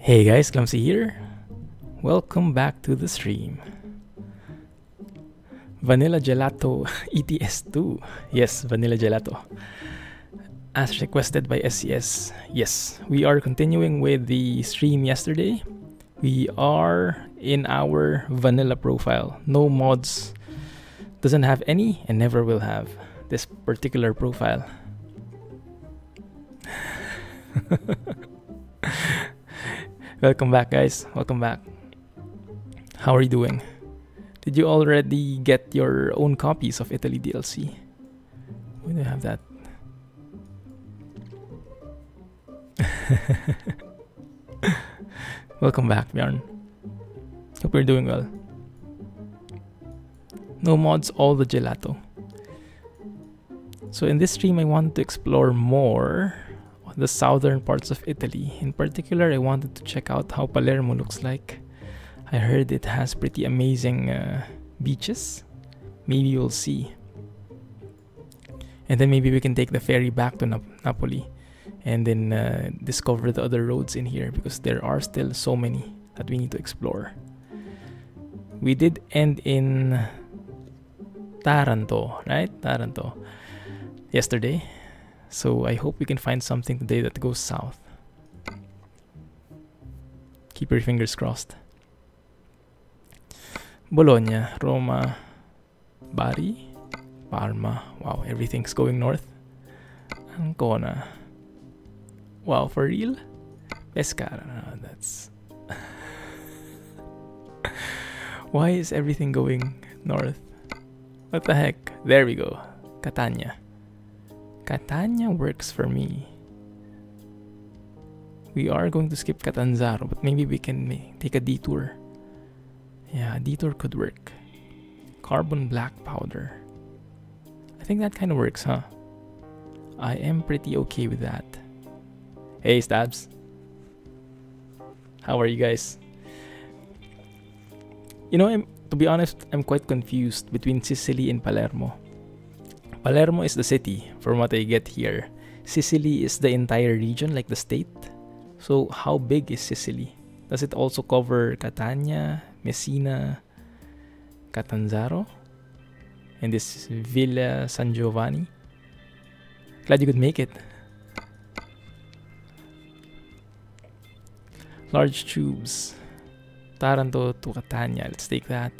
Hey guys, Clumsy here. Welcome back to the stream. Vanilla Gelato ETS2. Yes, Vanilla Gelato. As requested by SCS. Yes, we are continuing with the stream yesterday. We are in our vanilla profile. No mods. Doesn't have any and never will have this particular profile. Welcome back, guys. Welcome back. How are you doing? Did you already get your own copies of Italy DLC? We don't have that. Welcome back, Bjorn. Hope you're doing well. No mods, all the gelato. So in this stream, I wanted to explore more the southern parts of Italy. In particular, I wanted to check out how Palermo looks like. I heard it has pretty amazing beaches. Maybe we'll see. And then maybe we can take the ferry back to Napoli and then discover the other roads in here, because there are still so many that we need to explore. We did end in Taranto, right? Taranto yesterday. So I hope we can find something today that goes south. Keep your fingers crossed. Bologna, Roma, Bari, Parma. Wow, everything's going north. Ancona. Wow, for real? Pescara. No, that's... Why is everything going north? What the heck? There we go. Catania. Catania works for me. We are going to skip Catanzaro, but maybe we can take a detour. Yeah, a detour could work. Carbon black powder. I think that kind of works, huh? I am pretty okay with that. Hey, Stabs. How are you guys? You know, to be honest, I'm quite confused between Sicily and Palermo. Palermo is the city, from what I get here. Sicily is the entire region, like the state. So, how big is Sicily? Does it also cover Catania, Messina, Catanzaro, and this Villa San Giovanni? Glad you could make it. Large tubes. Taranto to Catania. Let's take that.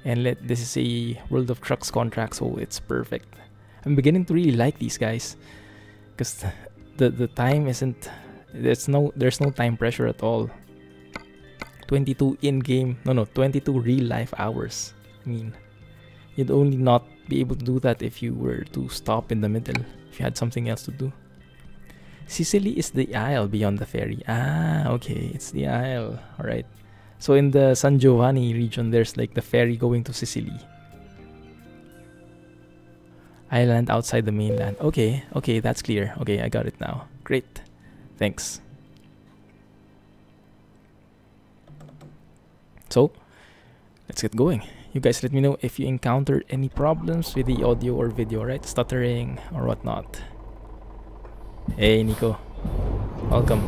And this is a World of Trucks contract, so it's perfect. I'm beginning to really like these guys, because the time isn't, there's no time pressure at all. 22 in-game, no, 22 real-life hours. I mean, you'd only not be able to do that if you were to stop in the middle, if you had something else to do. Sicily is the isle beyond the ferry. Ah, okay, it's the isle. Alright. So in the San Giovanni region, there's like the ferry going to Sicily. Island outside the mainland. Okay, that's clear. Okay, I got it now. Great. Thanks. So, let's get going. You guys let me know if you encountered any problems with the audio or video, right? Stuttering or whatnot. Hey, Nico. Welcome.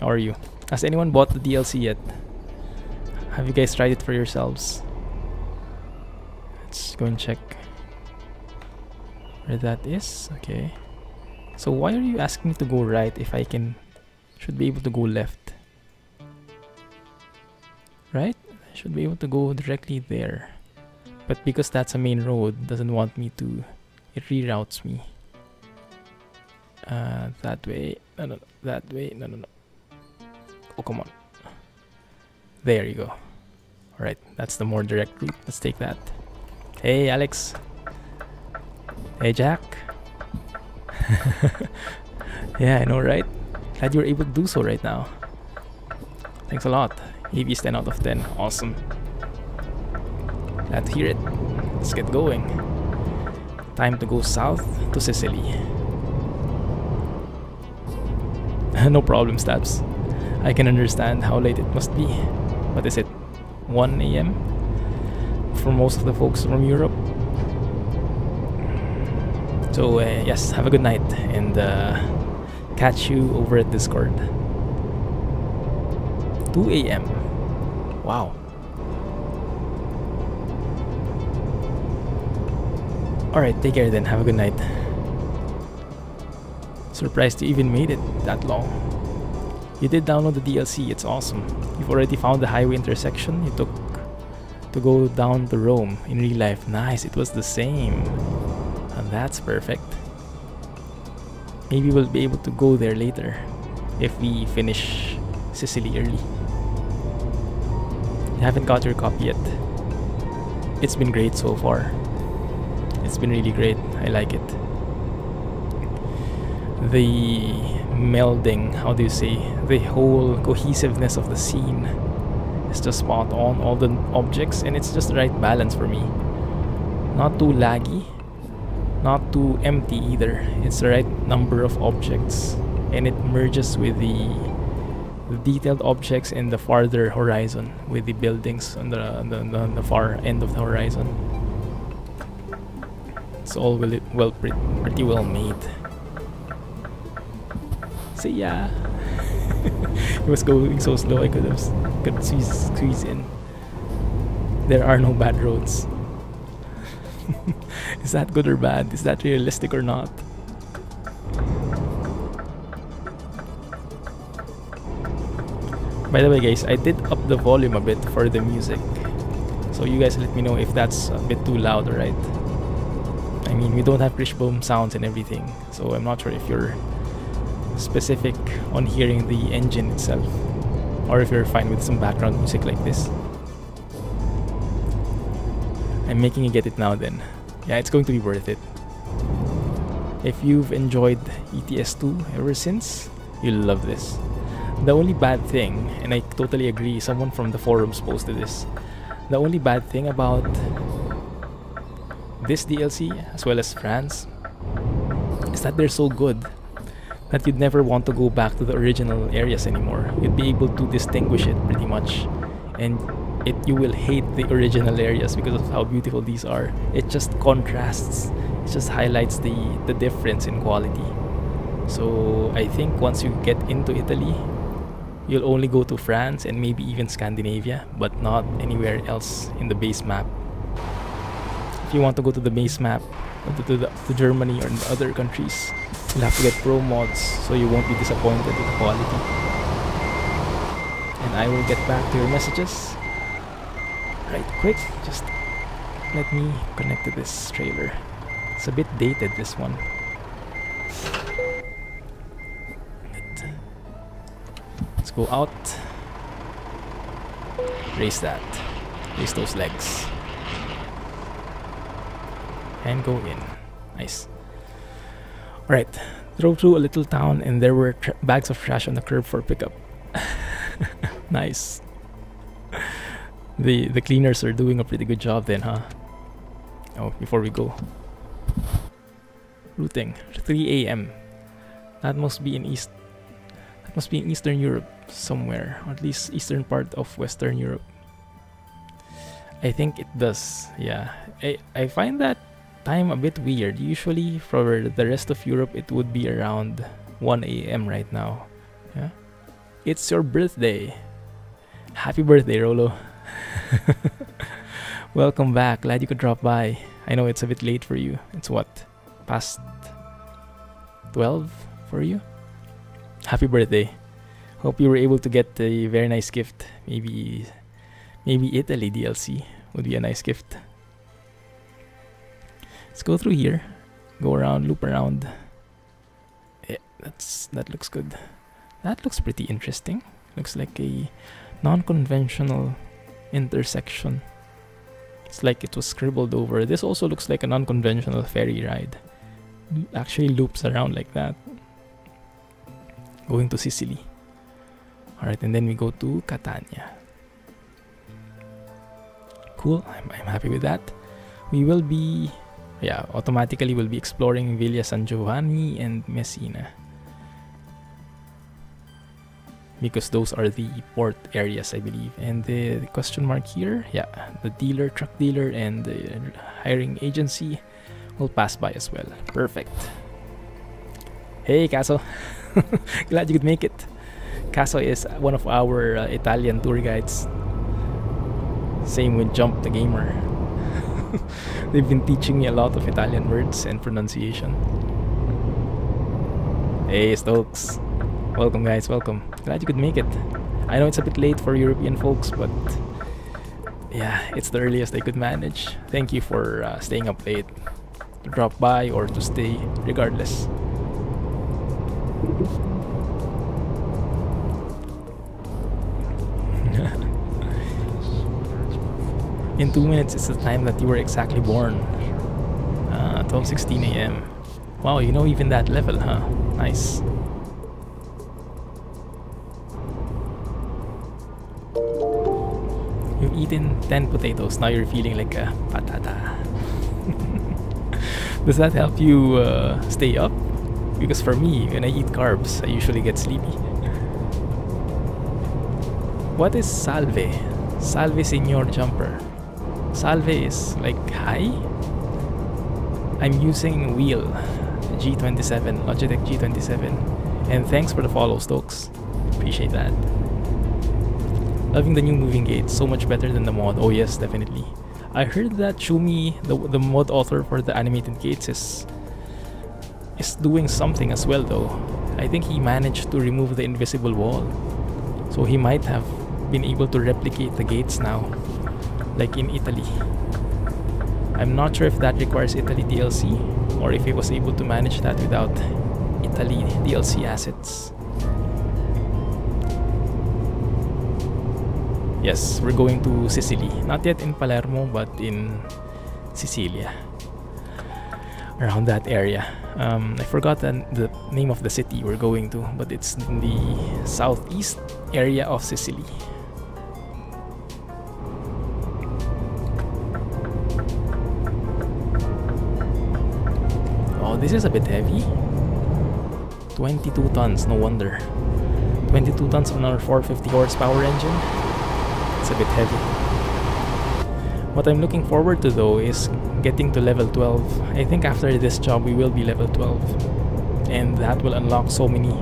How are you? Has anyone bought the DLC yet? Have you guys tried it for yourselves? Let's go and check where that is. Okay. So why are you asking me to go right if I should be able to go left? Right? I should be able to go directly there. But because that's a main road, doesn't want me to, it reroutes me. That way. No, that way. No. Oh, come on. There you go. Alright, that's the more direct route. Let's take that. Hey, Alex. Hey, Jack. Yeah, I know, right? Glad you were able to do so right now. Thanks a lot. AV's 10 out of 10. Awesome. Glad to hear it. Let's get going. Time to go south to Sicily. No problem, Stabs. I can understand how late it must be. What is it? 1 AM? For most of the folks from Europe. So yes, have a good night and catch you over at Discord. 2 a.m. Wow. Alright, take care then. Have a good night. Surprised you even made it that long. You did download the DLC, it's awesome. You've already found the highway intersection you took to go down to Rome in real life. Nice, it was the same. And that's perfect. Maybe we'll be able to go there later if we finish Sicily early. You haven't got your copy yet. It's been great so far. It's been really great. I like it. The melding, how do you say, the whole cohesiveness of the scene is just spot on. All the objects, and it's just the right balance for me. Not too laggy, not too empty either. It's the right number of objects, and it merges with the detailed objects in the farther horizon, with the buildings on the far end of the horizon. It's all pretty well made. See ya. It was going so slow I could squeeze in. There are no bad roads. Is that good or bad? Is that realistic or not? By the way guys, I did up the volume a bit for the music. So you guys let me know if that's a bit too loud, alright? I mean, we don't have Krishboom sounds and everything, so I'm not sure if you're specific on hearing the engine itself, or if you're fine with some background music like this. I'm making you get it now then. Yeah, it's going to be worth it. If you've enjoyed ETS2 ever since, you'll love this. The only bad thing, and I totally agree, someone from the forums posted this, the only bad thing about this DLC, as well as France, is that they're so good that you'd never want to go back to the original areas anymore. You'd be able to distinguish it pretty much, and you will hate the original areas because of how beautiful these are. It just contrasts, it just highlights the difference in quality. So I think once you get into Italy, you'll only go to France and maybe even Scandinavia, but not anywhere else in the base map. If you want to go to the base map, to Germany or in other countries, you'll have to get pro mods, so you won't be disappointed with the quality. And I will get back to your messages right quick. Just let me connect to this trailer. It's a bit dated, this one. Let's go out. Raise that. Raise those legs. And go in. Nice. Alright. Drove through a little town and there were bags of trash on the curb for pickup. Nice. The cleaners are doing a pretty good job then, huh? Oh, before we go. Routing. 3 a.m. That must be in Eastern Europe somewhere, or at least eastern part of Western Europe. I think it does. Yeah. I find that time a bit weird. Usually for the rest of Europe it would be around 1 a.m. right now. Yeah. It's your birthday. Happy birthday, Rolo. Welcome back. Glad you could drop by. I know it's a bit late for you. It's what? Past 12 for you? Happy birthday. Hope you were able to get a very nice gift. Maybe Italy DLC would be a nice gift. Let's go through here. Go around, loop around. Yeah, that looks good. That looks pretty interesting. Looks like a non-conventional intersection. It's like it was scribbled over. This also looks like a non-conventional ferry ride. Actually loops around like that. Going to Sicily. Alright, and then we go to Catania. Cool, I'm happy with that. We will be, automatically we'll be exploring Villa San Giovanni and Messina, because those are the port areas, I believe. And the question mark here, the dealer, truck dealer, and the hiring agency will pass by as well. Perfect. Hey, Caso. Glad you could make it. Caso is one of our Italian tour guides. Same with Jump the Gamer. They've been teaching me a lot of Italian words and pronunciation. Hey Stokes, welcome guys, welcome. Glad you could make it. I know it's a bit late for European folks, but yeah, it's the earliest I could manage. Thank you for staying up late to drop by or to stay, regardless. In 2 minutes, it's the time that you were exactly born. 12:16 a.m. Wow, you know even that level, huh? Nice. You've eaten 10 potatoes, now you're feeling like a patata. Does that help you stay up? Because for me, when I eat carbs, I usually get sleepy. What is salve? Salve, Signor Jumper. Salve is like hi. I'm using wheel G27, Logitech G27, and thanks for the follow, Stokes. Appreciate that. Loving the new moving gate, so much better than the mod. Oh yes, definitely. I heard that Shumi, the mod author for the animated gates, is doing something as well though. I think he managed to remove the invisible wall, so he might have been able to replicate the gates now, like in Italy. I'm not sure if that requires Italy DLC or if he was able to manage that without Italy DLC assets. Yes, we're going to Sicily. Not yet in Palermo, but in Sicilia. Around that area. I forgot the name of the city we're going to, but it's in the southeast area of Sicily. Oh, this is a bit heavy. 22 tons, no wonder. 22 tons on our 450 horsepower engine. It's a bit heavy. What I'm looking forward to though is getting to level 12. I think after this job we will be level 12. And that will unlock so many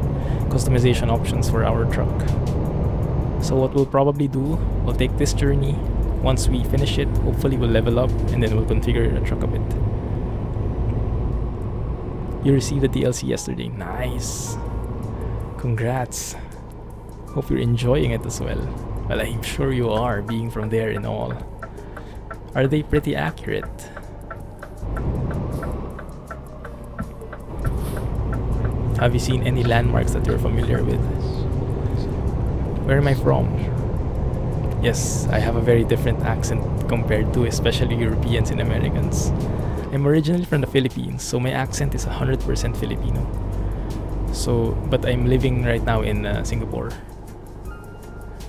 customization options for our truck. So what we'll probably do, we'll take this journey. Once we finish it, hopefully we'll level up and then we'll configure the truck a bit. You received the DLC yesterday. Nice. Congrats. Hope you're enjoying it as well. Well, I'm sure you are, being from there and all. Are they pretty accurate? Have you seen any landmarks that you're familiar with? Where am I from? Yes, I have a very different accent compared to especially Europeans and Americans. I'm originally from the Philippines, so my accent is 100% Filipino. So, but I'm living right now in Singapore.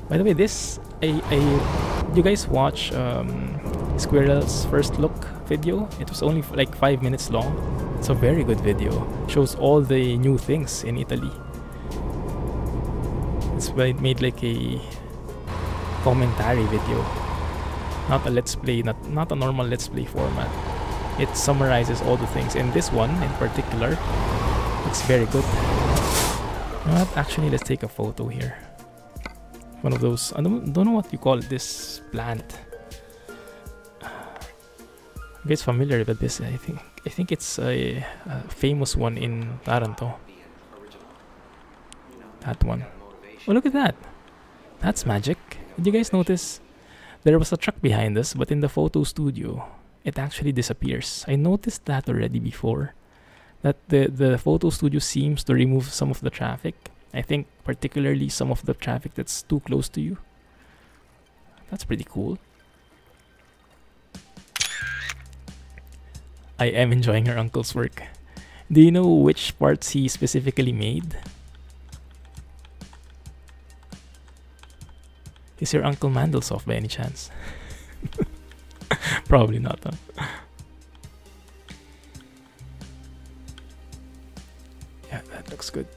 By the way, this you guys watch Squirrel's first look video? It was only like 5 minutes long. It's a very good video. Shows all the new things in Italy. It's made like a commentary video, not a let's play, not a normal let's play format. It summarizes all the things, and this one in particular looks very good. You know what? Actually, let's take a photo here. One of those, I don't know what you call this plant. You guys familiar with this? I think it's a famous one in Taranto. That one. Oh, look at that. That's magic. Did you guys notice? There was a truck behind us, but in the photo studio, it actually disappears. I noticed that already before. That the photo studio seems to remove some of the traffic. I think particularly some of the traffic that's too close to you. That's pretty cool. I am enjoying your uncle's work. Do you know which parts he specifically made? Is your uncle Mandelsoft by any chance? Probably not, huh? Yeah, that looks good.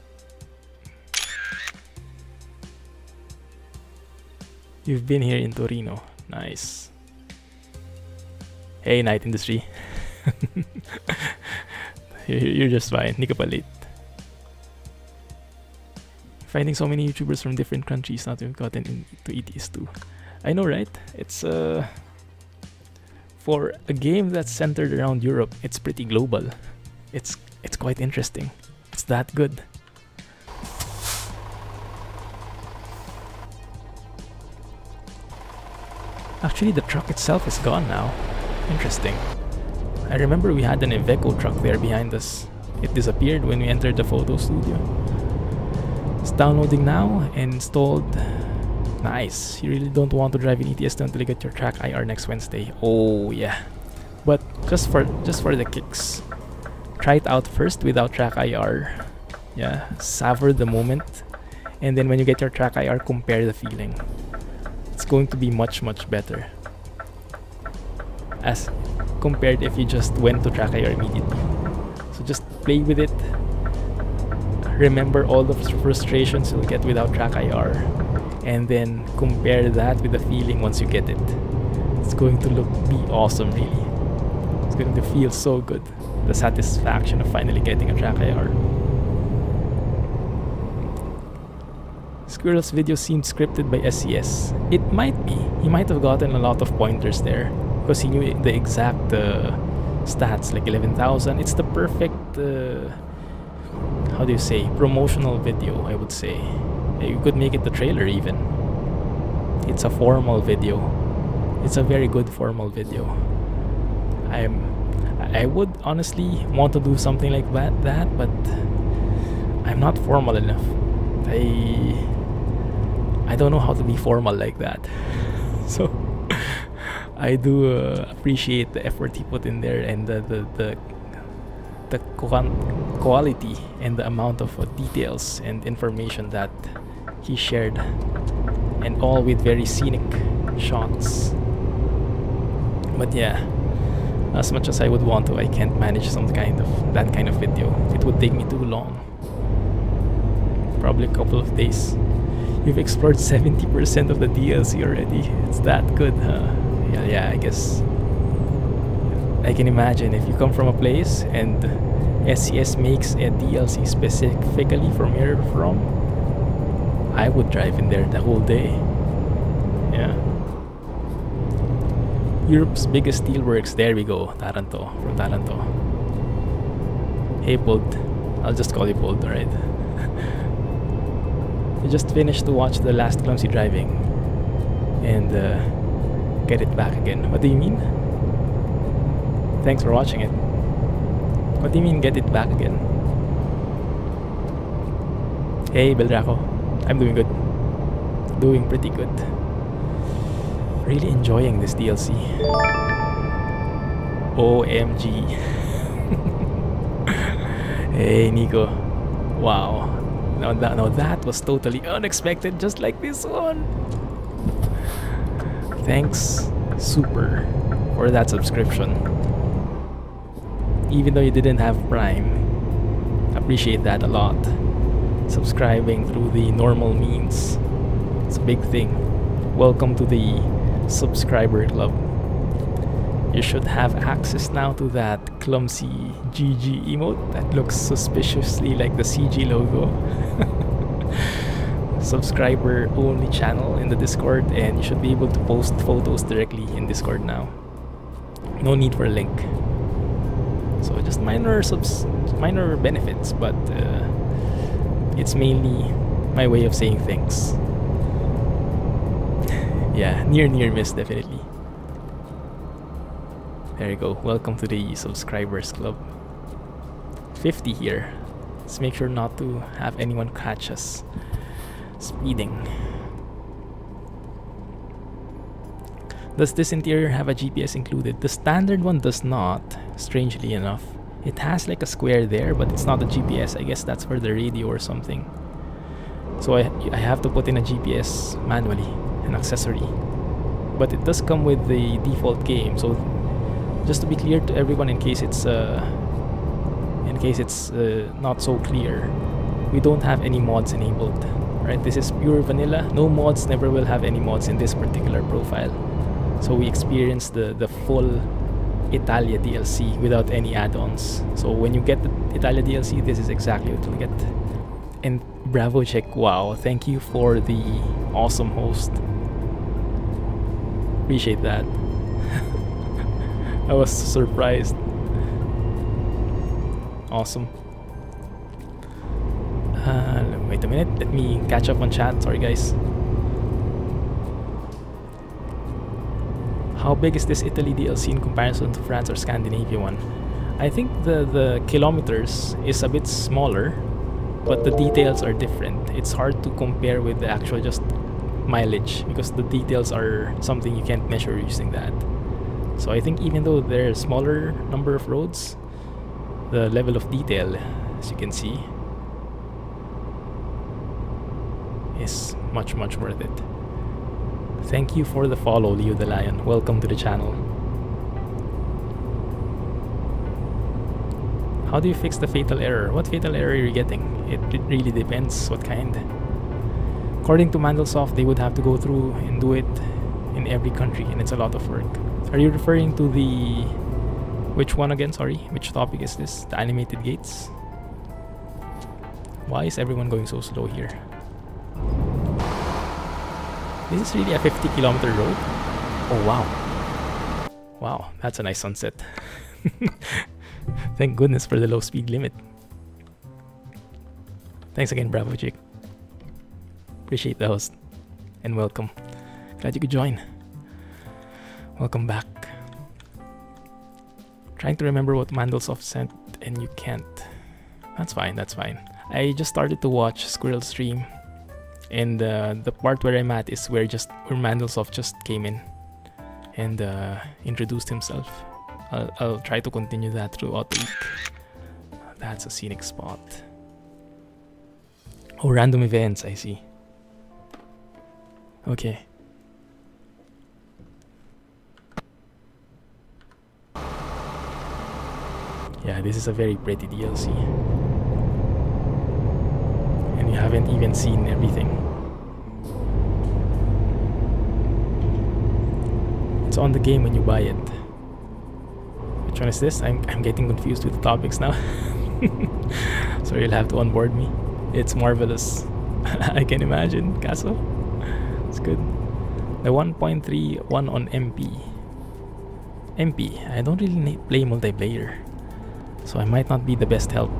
You've been here in Torino. Nice. Hey, Night Industry. You're just fine. Hindi ka pa late. Finding so many YouTubers from different countries not to have gotten into ETS2. I know, right? It's for a game that's centered around Europe, it's pretty global. It's quite interesting. It's that good. Actually, the truck itself is gone now. Interesting. I remember we had an Iveco truck there behind us. It disappeared when we entered the photo studio. It's downloading now and installed. Nice. You really don't want to drive in ETS2 until you get your TrackIR next Wednesday. Oh yeah. But just for the kicks. Try it out first without TrackIR. Yeah, savor the moment. And then when you get your TrackIR, compare the feeling. It's going to be much better as compared if you just went to TrackIR immediately. So just play with it. Remember all the frustrations you'll get without TrackIR, and then compare that with the feeling once you get it. It's going to be awesome, really. It's going to feel so good. The satisfaction of finally getting a TrackIR. Squirrel's video seemed scripted by SES. It might be. He might have gotten a lot of pointers there because he knew the exact stats, like 11,000. It's the perfect, how do you say, promotional video, I would say. You could make it the trailer even. It it's a formal video. It's a very good formal video. I would honestly want to do something like that, but I'm not formal enough. I don't know how to be formal like that. So I do appreciate the effort he put in there, and the quality and the amount of details and information that he shared, and all with very scenic shots. But yeah, as much as I would want to, I can't manage that kind of video. It would take me too long, probably a couple of days. You've explored 70% of the DLC already. It's that good, huh? Yeah, I guess I can imagine if you come from a place and SCS makes a DLC specifically from where you're from, I would drive in there the whole day. Yeah. Europe's biggest steelworks. There we go. Taranto. From Taranto. Hey, Pult. I'll just call you Pult, alright? You just finished to watch the last Clumsy driving and get it back again. What do you mean? Thanks for watching it. What do you mean get it back again? Hey, Beldraco. I'm doing good. Doing pretty good. Really enjoying this DLC. OMG. Hey, Nico. Wow. Now that was totally unexpected, just like this one. Thanks, Super, for that subscription. Even though you didn't have Prime, appreciate that a lot. Subscribing through the normal means, it's a big thing. Welcome to the subscriber club. You should have access now to that Clumsy GG emote that looks suspiciously like the CG logo. Subscriber only channel in the Discord, and you should be able to post photos directly in Discord now. No need for a link. So just minor benefits, but it's mainly my way of saying things. Yeah, near miss, definitely. There you go. Welcome to the subscribers club. 50 here. Let's make sure not to have anyone catch us speeding. Does this interior have a GPS included? The standard one does not, strangely enough. It has like a square there, but it's not a GPS. I guess that's for the radio or something. So I have to put in a GPS manually, an accessory. But it does come with the default game. So just to be clear to everyone, in case it's not so clear, we don't have any mods enabled. Right? This is pure vanilla. No mods. Never will have any mods in this particular profile. So we experience the full Italia DLC without any add-ons. So when you get the Italia DLC, this is exactly what you'll get. And Bravo Check, wow, thank you for the awesome host. Appreciate that. I was surprised. Awesome. Wait a minute, let me catch up on chat. Sorry guys. How big is this Italy DLC in comparison to France or Scandinavia one? I think the kilometers is a bit smaller, but the details are different. It's hard to compare with the actual just mileage because the details are something you can't measure using that. So I think even though there are smaller number of roads, the level of detail, as you can see, is much worth it. Thank you for the follow, Leo the Lion. Welcome to the channel. How do you fix the fatal error? What fatal error are you getting? It really depends what kind. According to Mandelsoft, they would have to go through and do it in every country, and it's a lot of work. Are you referring to the... which one again? Sorry, which topic is this? The animated gates? Why is everyone going so slow here? This is really a 50-kilometer road? Oh wow. Wow, that's a nice sunset. Thank goodness for the low speed limit. Thanks again, Bravo Chick. Appreciate the host. And welcome. Glad you could join. Welcome back. Trying to remember what Mandelsoft sent and you can't. That's fine, that's fine. I just started to watch Squirrel stream. And the part where I'm at is where Mandelsoft just came in and introduced himself. I'll try to continue that throughout the week. That's a scenic spot. Oh, random events, I see. Okay. Yeah, this is a very pretty DLC. And you haven't even seen everything. It's on the game when you buy it. Which one is this? I'm getting confused with the topics now. So you'll have to onboard me. It's marvelous. I can imagine, Caso. It's good. The 1.3 one on MP. I don't really play multiplayer, so I might not be the best help.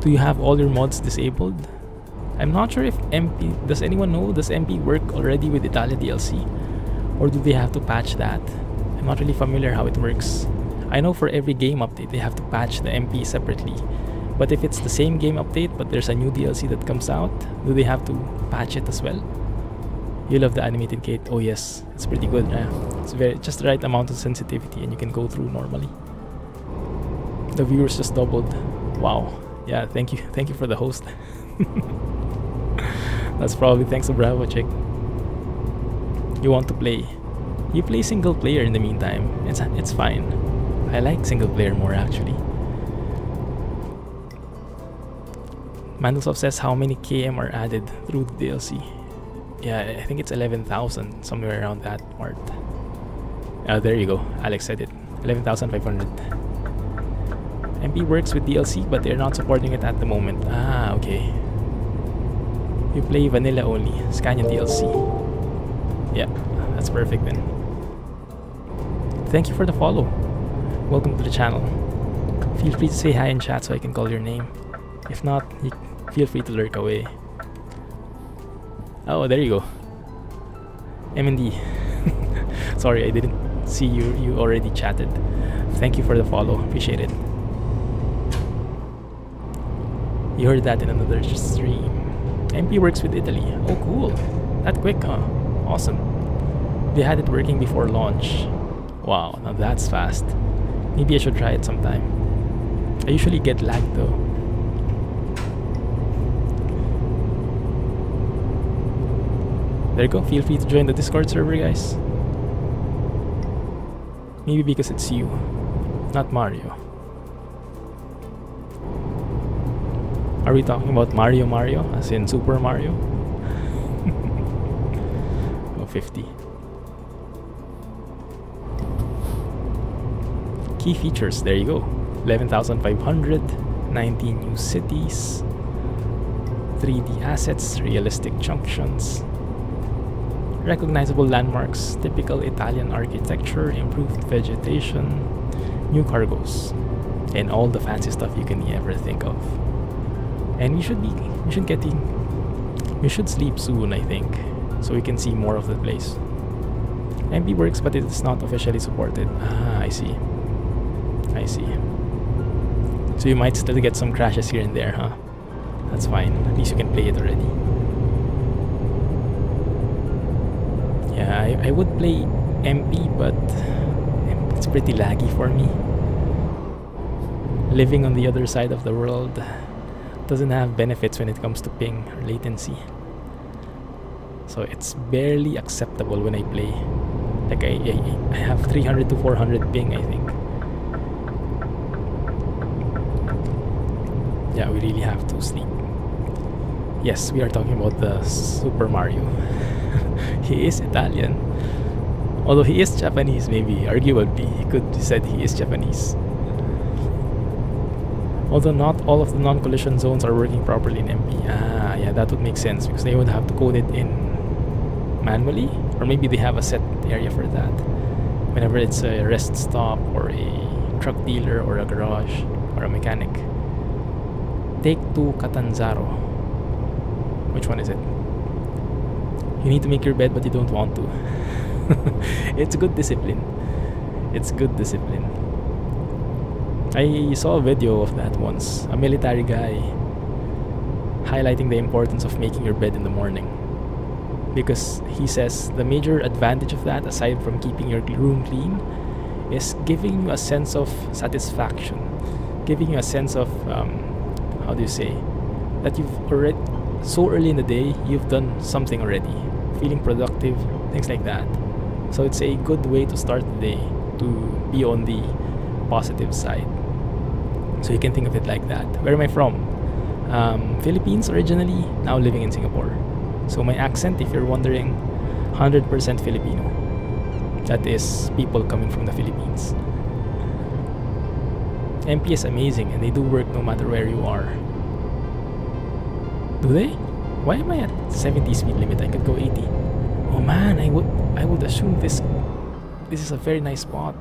Do you have all your mods disabled? I'm not sure if MP... Does anyone know? Does MP work already with Italia DLC? Or do they have to patch that? I'm not really familiar how it works. I know for every game update they have to patch the MP separately. But if it's the same game update but there's a new DLC that comes out, do they have to patch it as well? You love the animated gate. Oh yes, it's pretty good. It's just the right amount of sensitivity and you can go through normally. The viewers just doubled. Wow. Yeah, thank you for the host. That's probably thanks to Bravo Chick. You want to play. You play single player in the meantime. It's fine. I like single player more actually. Mandelsoft says how many KM are added through the DLC. Yeah, I think it's 11,000, somewhere around that part. There you go. Alex said it. 11,500. MP works with DLC, but they're not supporting it at the moment. Ah, okay. You play vanilla only. Scanion DLC. Yeah, that's perfect then. Thank you for the follow. Welcome to the channel. Feel free to say hi in chat so I can call your name. If not, feel free to lurk away. Oh, there you go. M&D. Sorry, I didn't see you. You already chatted. Thank you for the follow. Appreciate it. You heard that in another stream. MP works with Italy. Oh, cool. That quick, huh? Awesome. They had it working before launch. Wow, now that's fast. Maybe I should try it sometime. I usually get lag though. There you go. Feel free to join the Discord server, guys. Maybe because it's you, not Mario. Are we talking about Mario, as in Super Mario? Oh, 50. Key features, there you go. 11,500, 19 new cities, 3D assets, realistic junctions, recognizable landmarks, typical Italian architecture, improved vegetation, new cargoes, and all the fancy stuff you can ever think of. And we should sleep soon, I think, so we can see more of the place. MP works, but it is not officially supported. Ah, I see. So you might still get some crashes here and there, huh? That's fine. At least you can play it already. Yeah, I would play MP, but it's pretty laggy for me. Living on the other side of the world doesn't have benefits when it comes to ping or latency. So it's barely acceptable when I play. Like I have 300 to 400 ping, I think. Yeah, we really have to sleep. Yes, we are talking about the Super Mario. He is Italian. Although he is Japanese, maybe. Arguably, he could have said he is Japanese. Although not all of the non-collision zones are working properly in MP. Ah, yeah, that would make sense because they would have to code it in manually. Or maybe they have a set area for that. Whenever it's a rest stop or a truck dealer or a garage or a mechanic. Take to Catanzaro. Which one is it? You need to make your bed but you don't want to. It's good discipline. It's good discipline. I saw a video of that once. A military guy highlighting the importance of making your bed in the morning. Because he says the major advantage of that, aside from keeping your room clean, is giving you a sense of satisfaction. Giving you a sense of, how do you say, that you've already, so early in the day, you've done something already. Feeling productive, things like that. So it's a good way to start the day, to be on the positive side. So you can think of it like that. Where am I from? Philippines originally, now living in Singapore. So my accent, if you're wondering, 100% Filipino. That is people coming from the Philippines. MP is amazing and they do work no matter where you are. Do they? Why am I at 70 speed limit? I could go 80. Oh man, I would assume this is a very nice spot.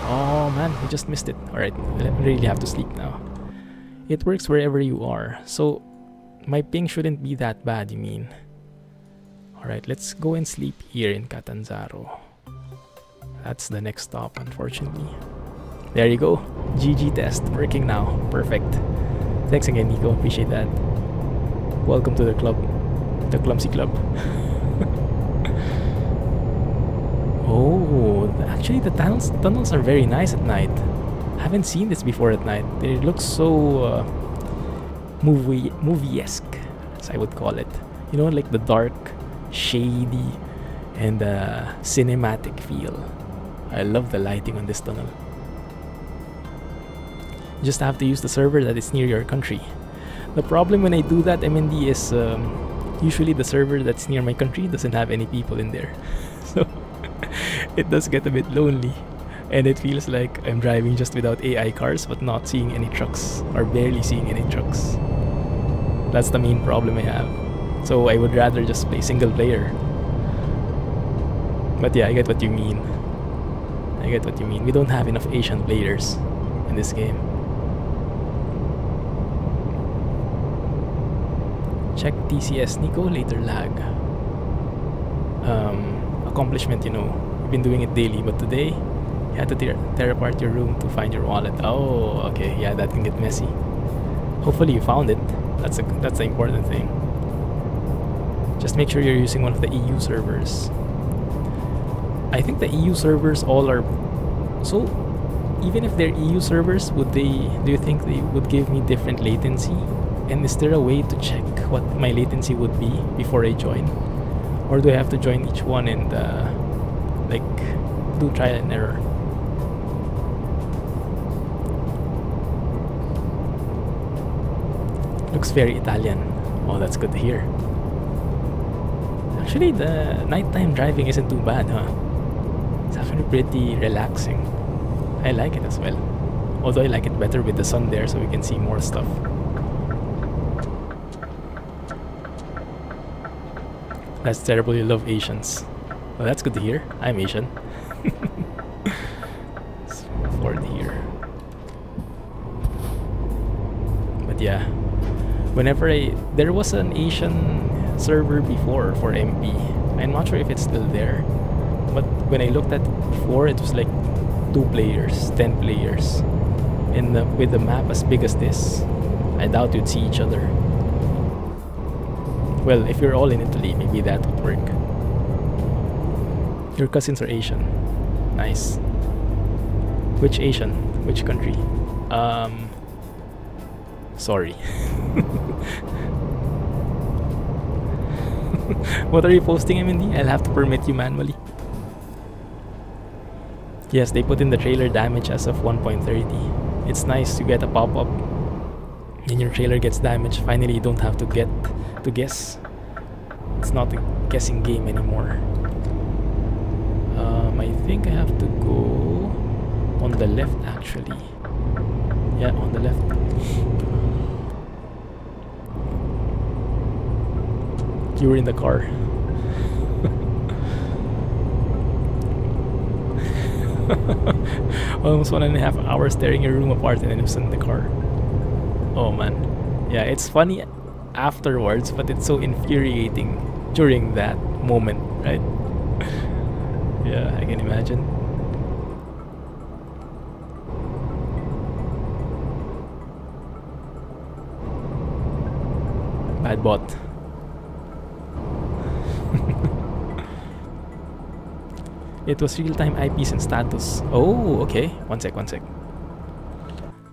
Oh man, I just missed it. Alright, I really have to sleep now. It works wherever you are. So my ping shouldn't be that bad, you mean? Alright, let's go and sleep here in Catanzaro. That's the next stop, unfortunately. There you go. GG test. Working now. Perfect. Thanks again, Nico. Appreciate that. Welcome to the club. The Clumsy Club. Oh, actually the tunnels are very nice at night. I haven't seen this before at night. They look so movie-esque, as I would call it. You know, like the dark, shady, and cinematic feel. I love the lighting on this tunnel. You just have to use the server that is near your country. The problem when I do that, MND, is usually the server that's near my country doesn't have any people in there. So it does get a bit lonely. And it feels like I'm driving just without AI cars but not seeing any trucks, or barely seeing any trucks. That's the main problem I have. So I would rather just play single player. But yeah, I get what you mean. I get what you mean. We don't have enough Asian players in this game. Check TCS, Nico, later lag. Accomplishment, you know. You've been doing it daily, but today you had to tear apart your room to find your wallet. Oh, okay, yeah, that can get messy. Hopefully you found it. That's the important thing. Just make sure you're using one of the EU servers. I think the EU servers all are... So, even if they're EU servers, do you think they would give me different latency? And is there a way to check what my latency would be before I join? Or do I have to join each one and do trial and error? Looks very Italian. Oh, that's good to hear. Actually, the nighttime driving isn't too bad, huh? It's actually pretty relaxing. I like it as well. Although I like it better with the sun there so we can see more stuff. That's terrible, you love Asians. Well, that's good to hear. I'm Asian. Ford here. But yeah, whenever there was an Asian server before for MP. I'm not sure if it's still there, but when I looked at it before, it was like 2 players, 10 players, and with the map as big as this, I doubt you'd see each other. Well, if you're all in Italy, maybe that would work. Your cousins are Asian. Nice. Which Asian? Which country? Sorry. What are you posting, MND? I'll have to permit you manually. Yes, they put in the trailer damage as of 1.30. It's nice to get a pop-up and your trailer gets damaged. Finally, you don't have to guess. It's not a guessing game anymore. I think I have to go on the left actually. Yeah, on the left. You were in the car. Almost 1.5 hours tearing your room apart and then it was in the car. Oh man. Yeah, it's funny afterwards, but it's so infuriating during that moment, right? Yeah, I can imagine. Bad bot. It was real-time IPs and status. Oh, okay. One sec.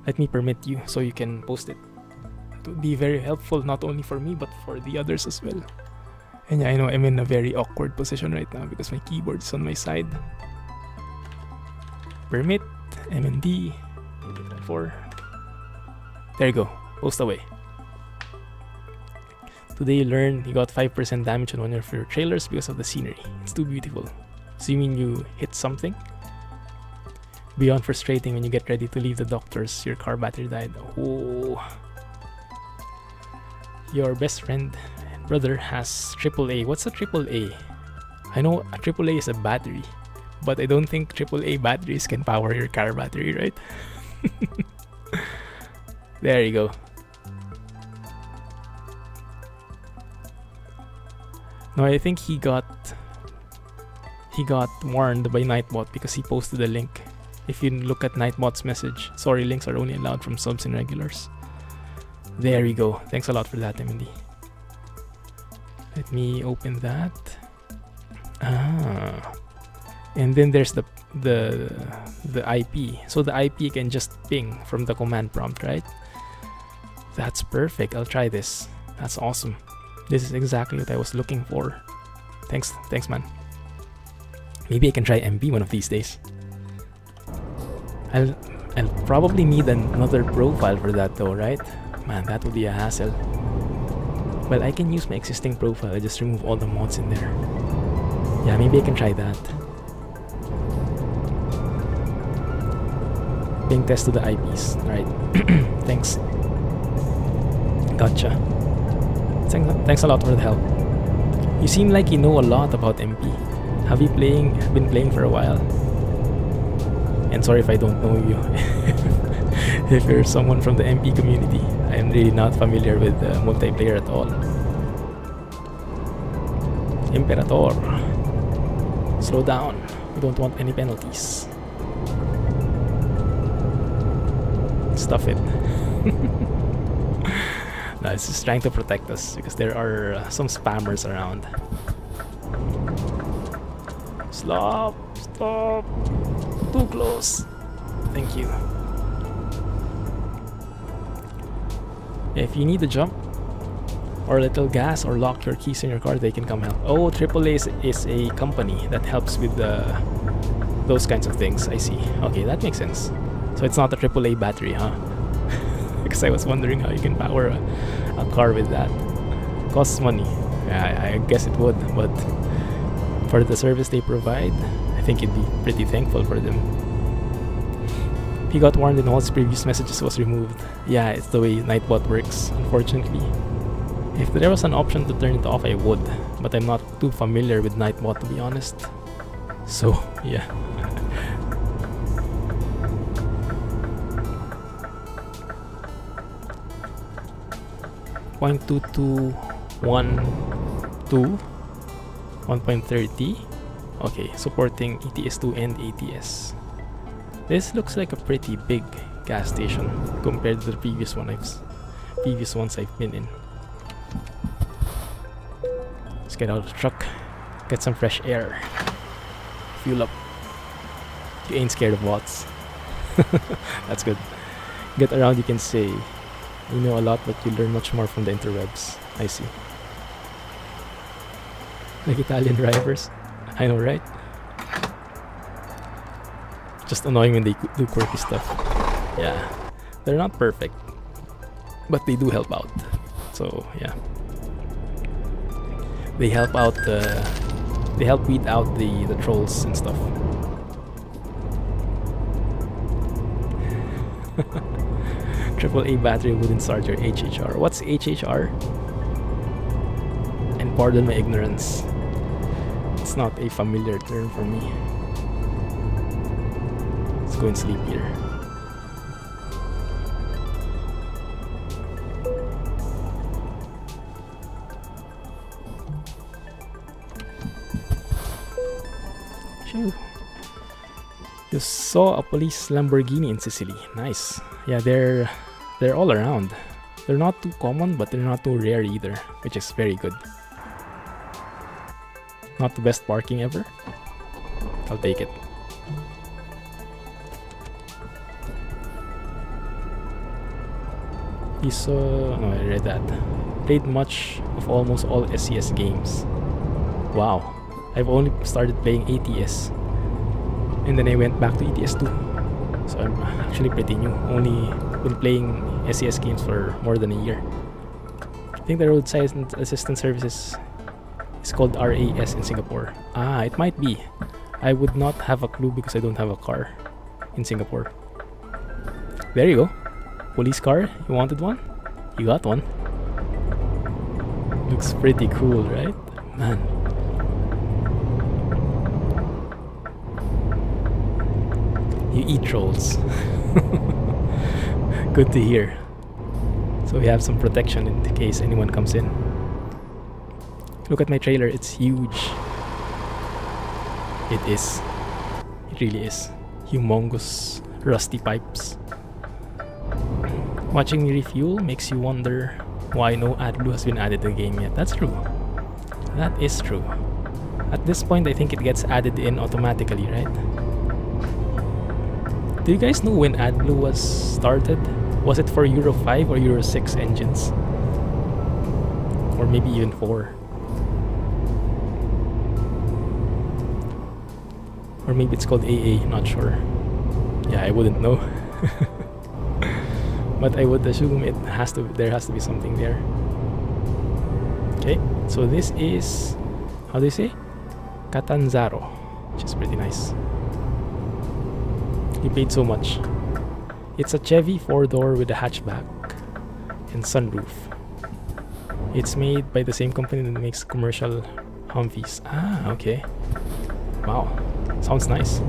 Let me permit you so you can post it. It would be very helpful not only for me but for the others as well. And yeah, I know I'm in a very awkward position right now because my keyboard is on my side. Permit, MND, 4. There you go. Post away. Today you learned you got 5% damage on one of your trailers because of the scenery. It's too beautiful. So you mean you hit something? Beyond frustrating when you get ready to leave the doctors, your car battery died. Oh. Your best friend and brother has AAA. What's a AAA? I know a AAA is a battery, but I don't think AAA batteries can power your car battery, right? There you go. No, I think he got warned by Nightbot because he posted a link. If you look at Nightbot's message, sorry, links are only allowed from subs and regulars. There we go. Thanks a lot for that, MND. Let me open that. Ah, and then there's the IP. So the IP can just ping from the command prompt, right? That's perfect. I'll try this. That's awesome. This is exactly what I was looking for. Thanks, man. Maybe I can try MP one of these days. I'll probably need another profile for that though, right? Man, that would be a hassle. Well, I can use my existing profile. I just remove all the mods in there. Yeah, maybe I can try that. Ping test to the IPs. Alright. Thanks. Gotcha. Thanks a lot for the help. You seem like you know a lot about MP. Have you been playing for a while? And sorry if I don't know you. If you're someone from the MP community, I am really not familiar with multiplayer at all. Imperator, slow down. We don't want any penalties. Stuff it. No, it's just trying to protect us because there are some spammers around. Stop! Too close. Thank you. If you need to jump or a little gas or lock your keys in your car, they can come help. Oh, AAA is a company that helps with those kinds of things. I see. Okay, that makes sense. So it's not a AAA battery, huh? Because I was wondering how you can power a car with that. Costs money. Yeah, I guess it would, but for the service they provide, I think you'd be pretty thankful for them. He got warned and all his previous messages was removed. Yeah, it's the way Nightbot works, unfortunately. If there was an option to turn it off, I would, but I'm not too familiar with Nightbot to be honest. So, yeah. .2212 1.30. Okay, supporting ETS2 and ATS. This looks like a pretty big gas station compared to the previous ones I've been in. Let's get out of the truck, get some fresh air, fuel up. You ain't scared of watts. That's good. Get around, you can say. You know a lot, but you learn much more from the interwebs. I see. Like Italian drivers. I know, right? Just annoying when they do quirky stuff. Yeah. They're not perfect, but they do help out. So, yeah. They help out they help weed out the trolls and stuff. AAA battery wouldn't start your HHR. What's HHR? And pardon my ignorance. It's not a familiar term for me. Let's go and sleep here. Phew. You saw a police Lamborghini in Sicily. Nice. Yeah, they're all around. They're not too common, but they're not too rare either, which is very good. Not the best parking ever. I'll take it. You saw... no, I read that. Played much of almost all SCS games. Wow. I've only started playing ATS. And then I went back to ETS2. So I'm actually pretty new. Only been playing SCS games for more than a year. I think the roadside assistance services is called RAS in Singapore. Ah, it might be. I would not have a clue because I don't have a car in Singapore. There you go. Police car. You wanted one? You got one. Looks pretty cool, right? Man. You eat trolls. Good to hear. So we have some protection in case anyone comes in. Look at my trailer, it's huge. It is. It really is. Humongous rusty pipes. Watching me refuel makes you wonder why no AdBlue has been added to the game yet. That's true. That is true. At this point, I think it gets added in automatically, right? Do you guys know when AdBlue was started? Was it for Euro 5 or Euro 6 engines? Or maybe even 4? Or maybe it's called AA, not sure. Yeah, I wouldn't know. But I would assume there has to be something there. Okay, so this is, how do you say? Catanzaro, which is pretty nice. You paid so much. It's a Chevy 4-door with a hatchback and sunroof. It's made by the same company that makes commercial Humvees. Ah, okay. Wow, sounds nice.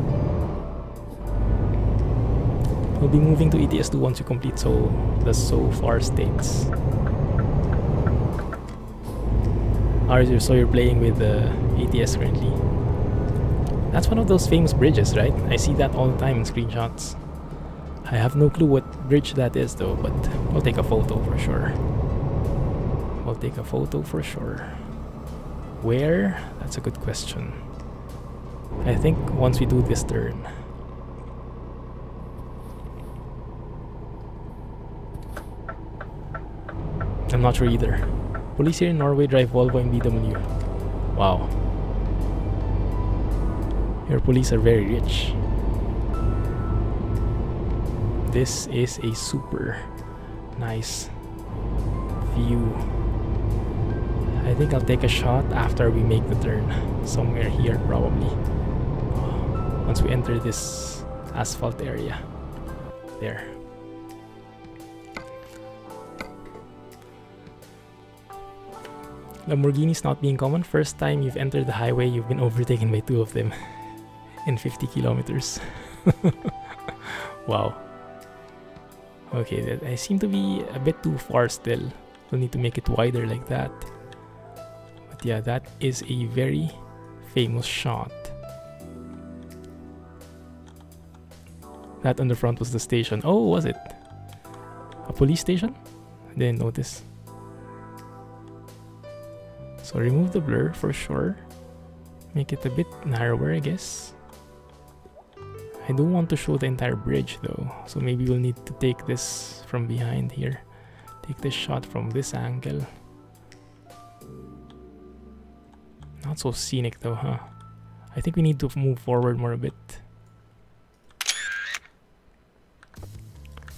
We'll be moving to ETS2 once you complete the so far states. So you're playing with the ATS currently. That's one of those famous bridges, right? I see that all the time in screenshots. I have no clue what bridge that is though, but we'll take a photo for sure. We'll take a photo for sure. Where? That's a good question. I think once we do this turn. I'm not sure either. Police here in Norway drive Volvo and BMW. Wow. Your police are very rich. This is a super nice view. I think I'll take a shot after we make the turn. Somewhere here probably. Once we enter this asphalt area. There. Lamborghinis not being common. First time you've entered the highway, you've been overtaken by 2 of them in 50 kilometers. Wow. Okay, I seem to be a bit too far still. We'll need to make it wider like that. But yeah, that is a very famous shot. That on the front was the station. Oh, was it? A police station? I didn't notice. So remove the blur for sure. Make it a bit narrower, I guess. I don't want to show the entire bridge though, so maybe we'll need to take this from behind here. Take this shot from this angle. Not so scenic though, huh? I think we need to move forward more a bit.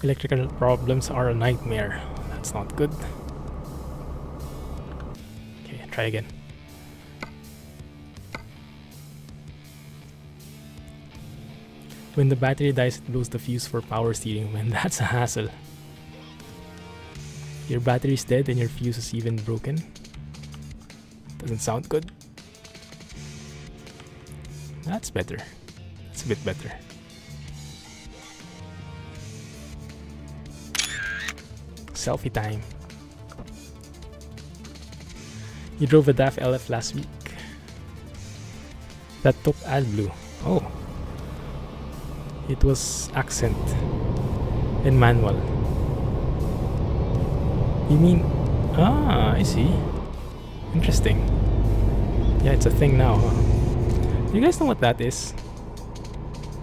Electrical problems are a nightmare. That's not good. Okay, try again. When the battery dies, it blows the fuse for power steering. Man, that's a hassle. Your battery's dead and your fuse is even broken. Doesn't sound good. That's better. That's a bit better. Selfie time. You drove a DAF LF last week. That took AdBlue. Oh. It was accent and manual. You mean... Ah, I see. Interesting. Yeah, it's a thing now, huh? Do you guys know what that is?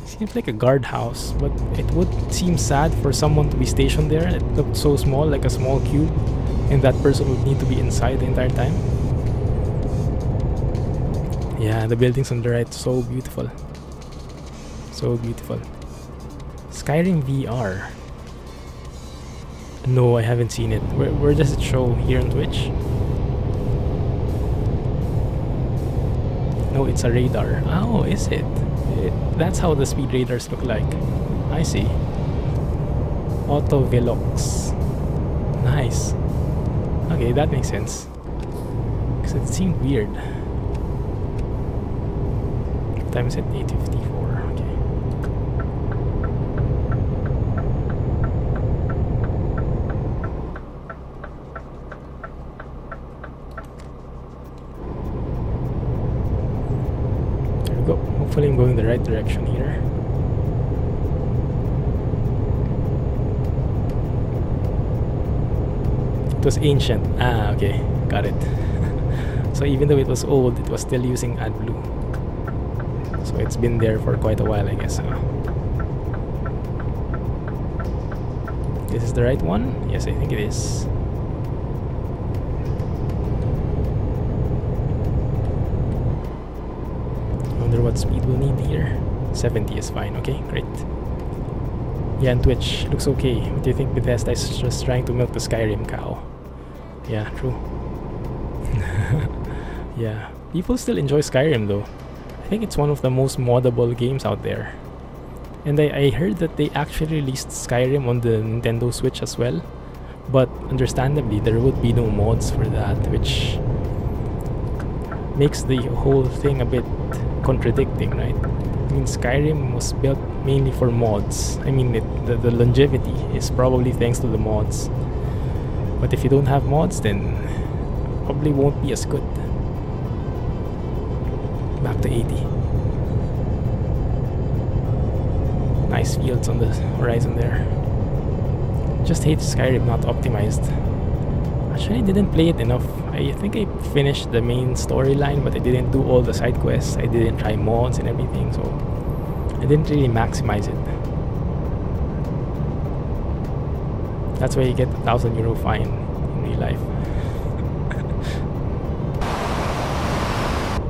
Seems like a guardhouse, but it would seem sad for someone to be stationed there. It looked so small, like a small cube, and that person would need to be inside the entire time. Yeah, the buildings on the right, so beautiful. So beautiful. Skyrim VR. No, I haven't seen it. Where does it show? Here on Twitch? No, it's a radar. Oh, is it? That's how the speed radars look like. I see. Auto Velox. Nice. Okay, that makes sense. Because it seemed weird. What time is it? 8:54. Okay. There we go. Hopefully I'm going the right direction here. It was ancient. Ah, okay. Got it. So even though it was old, it was still using AdBlue. So it's been there for quite a while, I guess. This is the right one? Yes, I think it is. Wonder what speed we'll need here. 70 is fine. Okay, great. Yeah, and Twitch looks okay. What do you think Bethesda is just trying to milk the Skyrim cow? Yeah, true. Yeah, people still enjoy Skyrim though. I think it's one of the most moddable games out there. And I heard that they actually released Skyrim on the Nintendo Switch as well. But understandably, there would be no mods for that, which makes the whole thing a bit contradicting, right? I mean, Skyrim was built mainly for mods. I mean, the longevity is probably thanks to the mods. But if you don't have mods, then probably won't be as good. Back to 80. Nice fields on the horizon there. Just hate Skyrim not optimized. Actually, I didn't play it enough. I think I finished the main storyline, but I didn't do all the side quests. I didn't try mods and everything, so I didn't really maximize it. That's why you get a €1,000 fine in real life.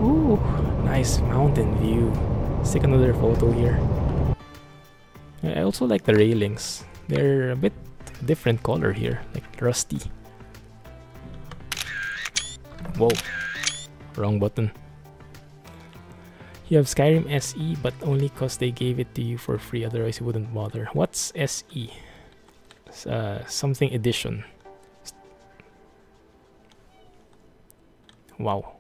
Ooh, nice mountain view. Let's take another photo here. I also like the railings. They're a bit different color here, like rusty. Whoa, wrong button. You have Skyrim SE, but only cause they gave it to you for free, otherwise you wouldn't bother. What's SE? Something edition. Wow.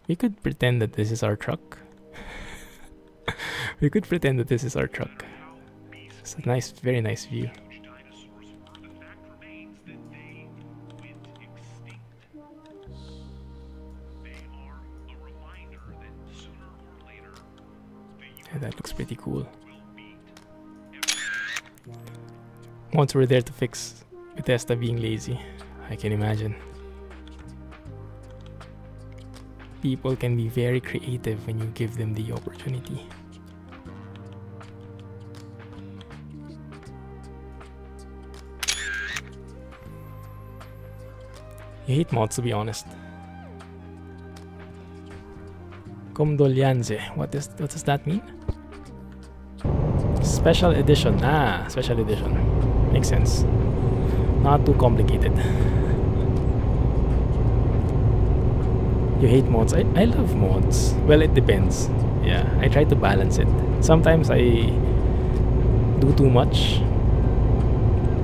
We could pretend that this is our truck. We could pretend that this is our truck. It's a nice, very nice view. Yeah, that looks pretty cool. Once we're there to fix Bethesda being lazy, I can imagine. People can be very creative when you give them the opportunity. You hate mods, to be honest. Condolianze. What does that mean? Special edition. Ah, special edition. Makes sense. Not too complicated. You hate mods. I love mods. Well, it depends. Yeah, I try to balance it. Sometimes I do too much.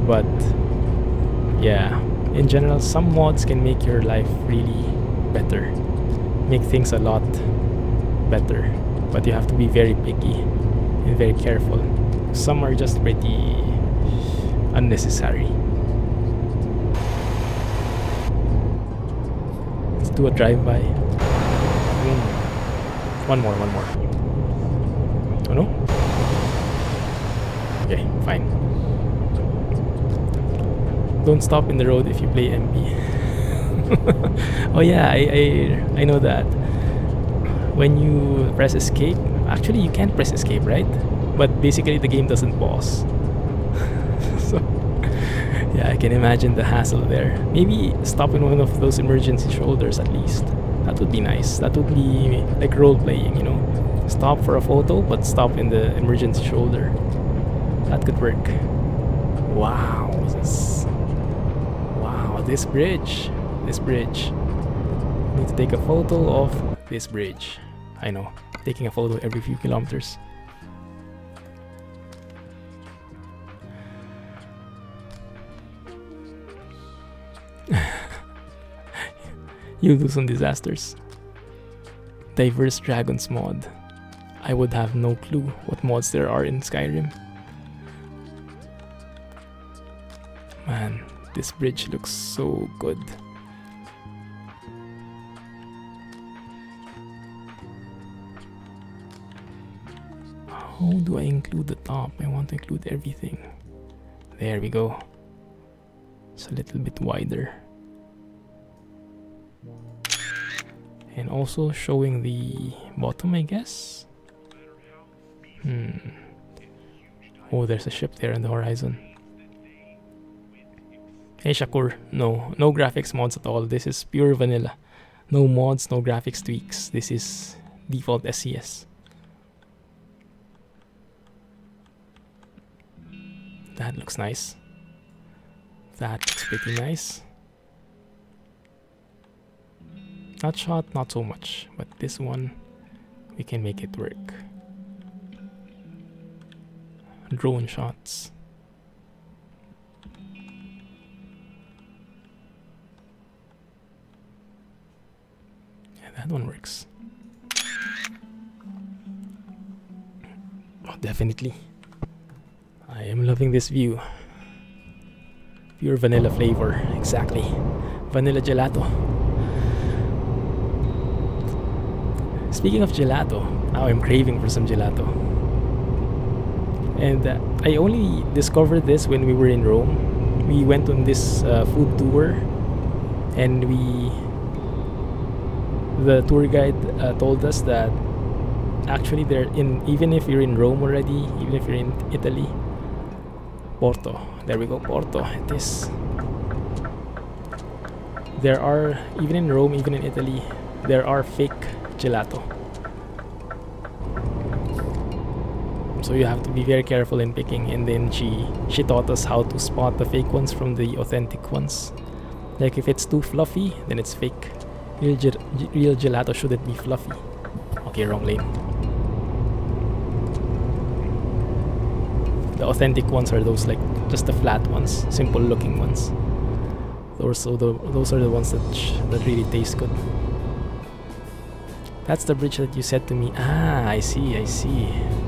But yeah, in general, some mods can make your life really better. Make things a lot better. But you have to be very picky and very careful. Some are just pretty unnecessary. Let's do a drive-by. One more. Oh no? Okay, fine. Don't stop in the road if you play MP. Oh yeah, I know that. When you press escape, actually you can't press escape, right? But basically the game doesn't pause. So yeah, I can imagine the hassle there. Maybe stop in one of those emergency shoulders at least. That would be nice. That would be like role-playing, you know? Stop for a photo, but stop in the emergency shoulder. That could work. Wow, this bridge. Need to take a photo of this bridge. I know, taking a photo every few kilometers. You do some disasters. Diverse Dragons mod. I would have no clue what mods there are in Skyrim. Man, this bridge looks so good. How do I include the top? I want to include everything. There we go. It's a little bit wider. And also showing the bottom, I guess. Oh, there's a ship there on the horizon. Hey Shakur, no graphics mods at all. This is pure vanilla. No mods, no graphics tweaks. This is default SCS. That looks nice. That looks pretty nice. That shot, not so much, but this one, we can make it work. Drone shots. Yeah, that one works. Oh, definitely. I am loving this view. Pure vanilla flavor, exactly. Vanilla gelato. Speaking of gelato, now I'm craving for some gelato. And I only discovered this when we were in Rome. We went on this food tour, and the tour guide told us that actually even if you're in Rome already, even if you're in Italy, Porto, there we go, Porto, it is. There are, even in Rome, even in Italy, there are fake gelato. So you have to be very careful in picking, and then she taught us how to spot the fake ones from the authentic ones. Like if it's too fluffy, then it's fake. Real gelato shouldn't be fluffy. Okay. Okay, wrong lane. The authentic ones are those like just the flat ones, simple looking ones. Those are the ones that really taste good. That's the bridge that you said to me. Ah, I see.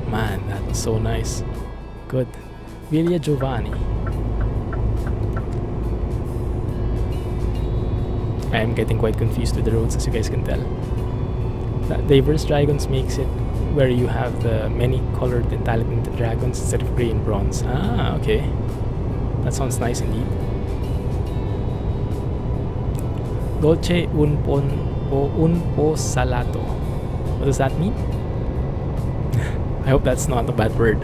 Man, that was so nice. Good. Villa Giovanni. I am getting quite confused with the roads, as you guys can tell. The diverse dragons makes it where you have the many colored and talented dragons instead of grey and bronze. Ah, okay. That sounds nice indeed. Dolce un po salato. What does that mean? I hope that's not a bad word.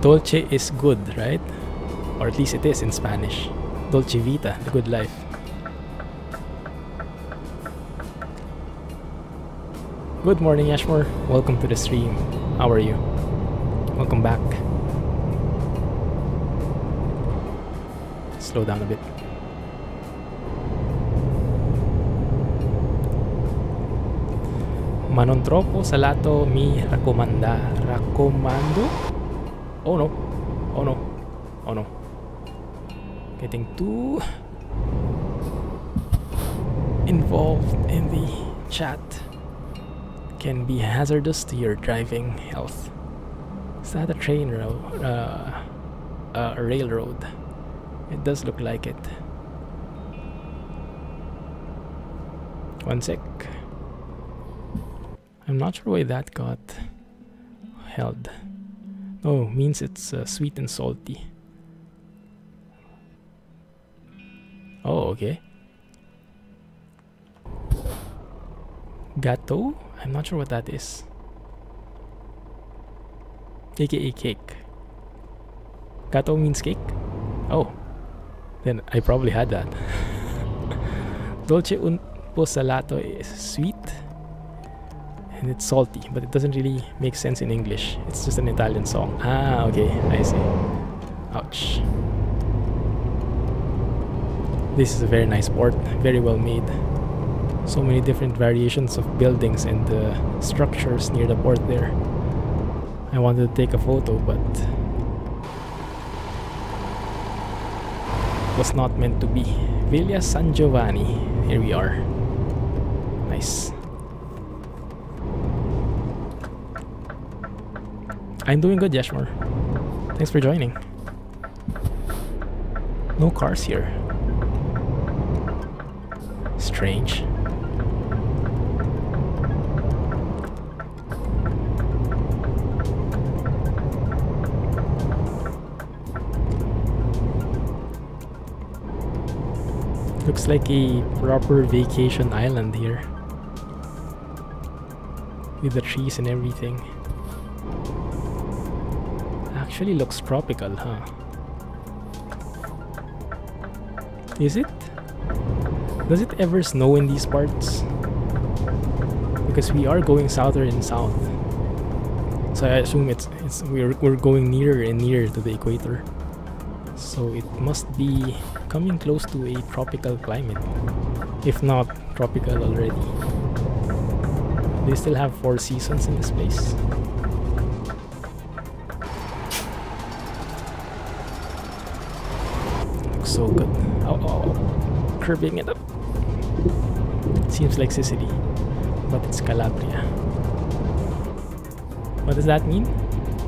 Dolce is good, right? Or at least it is in Spanish. Dolce vita, the good life. Good morning, Ashmore. Welcome to the stream. How are you? Welcome back. Slow down a bit. Ma non troppo salato mi raccomando. Oh no. Oh no. Oh no. Getting too involved in the chat can be hazardous to your driving health. Is that a train road? A railroad? It does look like it. One sec. I'm not sure why that got held. Oh, means it's sweet and salty. Oh, okay. Gateau? I'm not sure what that is. AKA cake. Gateau means cake? Oh. Then I probably had that. Dolce un po salato is sweet. And it's salty, but it doesn't really make sense in English. It's just an Italian song. Ah, okay, I see. Ouch. This is a very nice port, very well made. So many different variations of buildings and structures near the port there. I wanted to take a photo, but was not meant to be. Villa San Giovanni. Here we are. Nice. I'm doing good, Yashmar. Thanks for joining. No cars here. Strange. Looks like a proper vacation island here. With the trees and everything. Actually looks tropical, huh? Is it? Does it ever snow in these parts? Because we are going southern and south. So I assume we're going nearer and nearer to the equator. So it must be coming close to a tropical climate. If not tropical already. They still have 4 seasons in this place. Looks so good. Oh, curving it up. Seems like Sicily, but it's Calabria. What does that mean?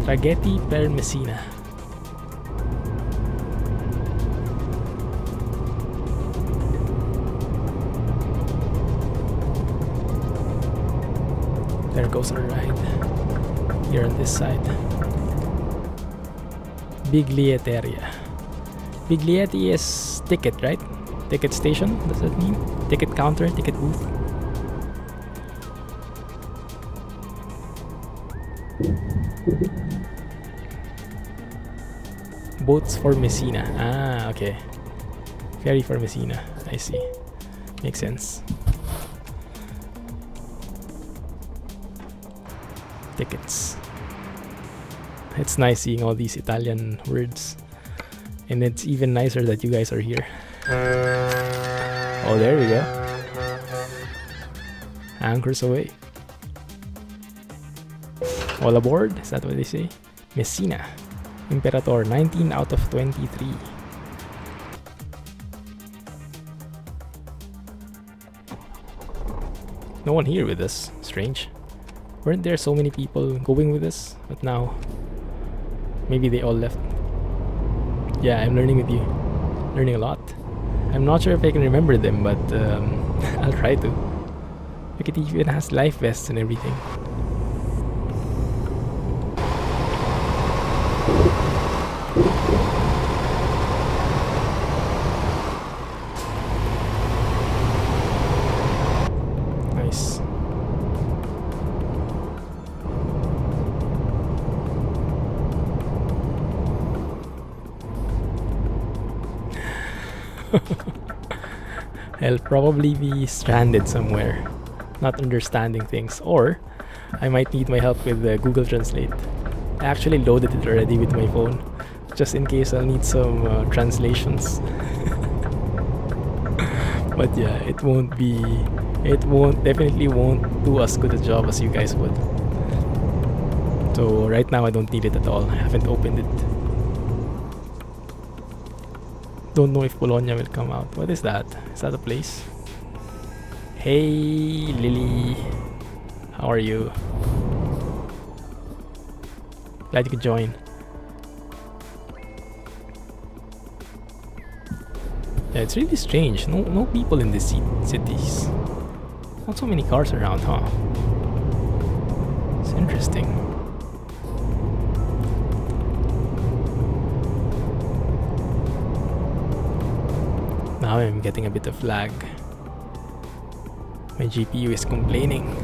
Traghetti per Messina. There goes our ride. Here on this side. Biglietteria. Biglietti is ticket, right? Ticket station, does that mean? Ticket counter, ticket booth. Boats for Messina. Ah, okay. Ferry for Messina. I see. Makes sense. Tickets. It's nice seeing all these Italian words. And it's even nicer that you guys are here. Oh, there we go. Anchors away. All aboard, is that what they say? Messina. Imperator, 19 out of 23. No one here with us. Strange. Weren't there so many people going with us? But now, maybe they all left. Yeah, I'm learning with you. Learning a lot. I'm not sure if I can remember them, but I'll try to. Look, it even has life vests and everything. Nice. I'll probably be stranded somewhere, not understanding things, or I might need my help with Google Translate. I actually loaded it already with my phone, just in case I'll need some translations. But yeah, definitely won't do as good a job as you guys would. So right now I don't need it at all. I haven't opened it. Don't know if Bologna will come out. What is that? Is that a place? Hey Lily, how are you? Glad you could join. Yeah, it's really strange. No people in these cities. Not so many cars around, huh? It's interesting. Now I'm getting a bit of lag. My GPU is complaining.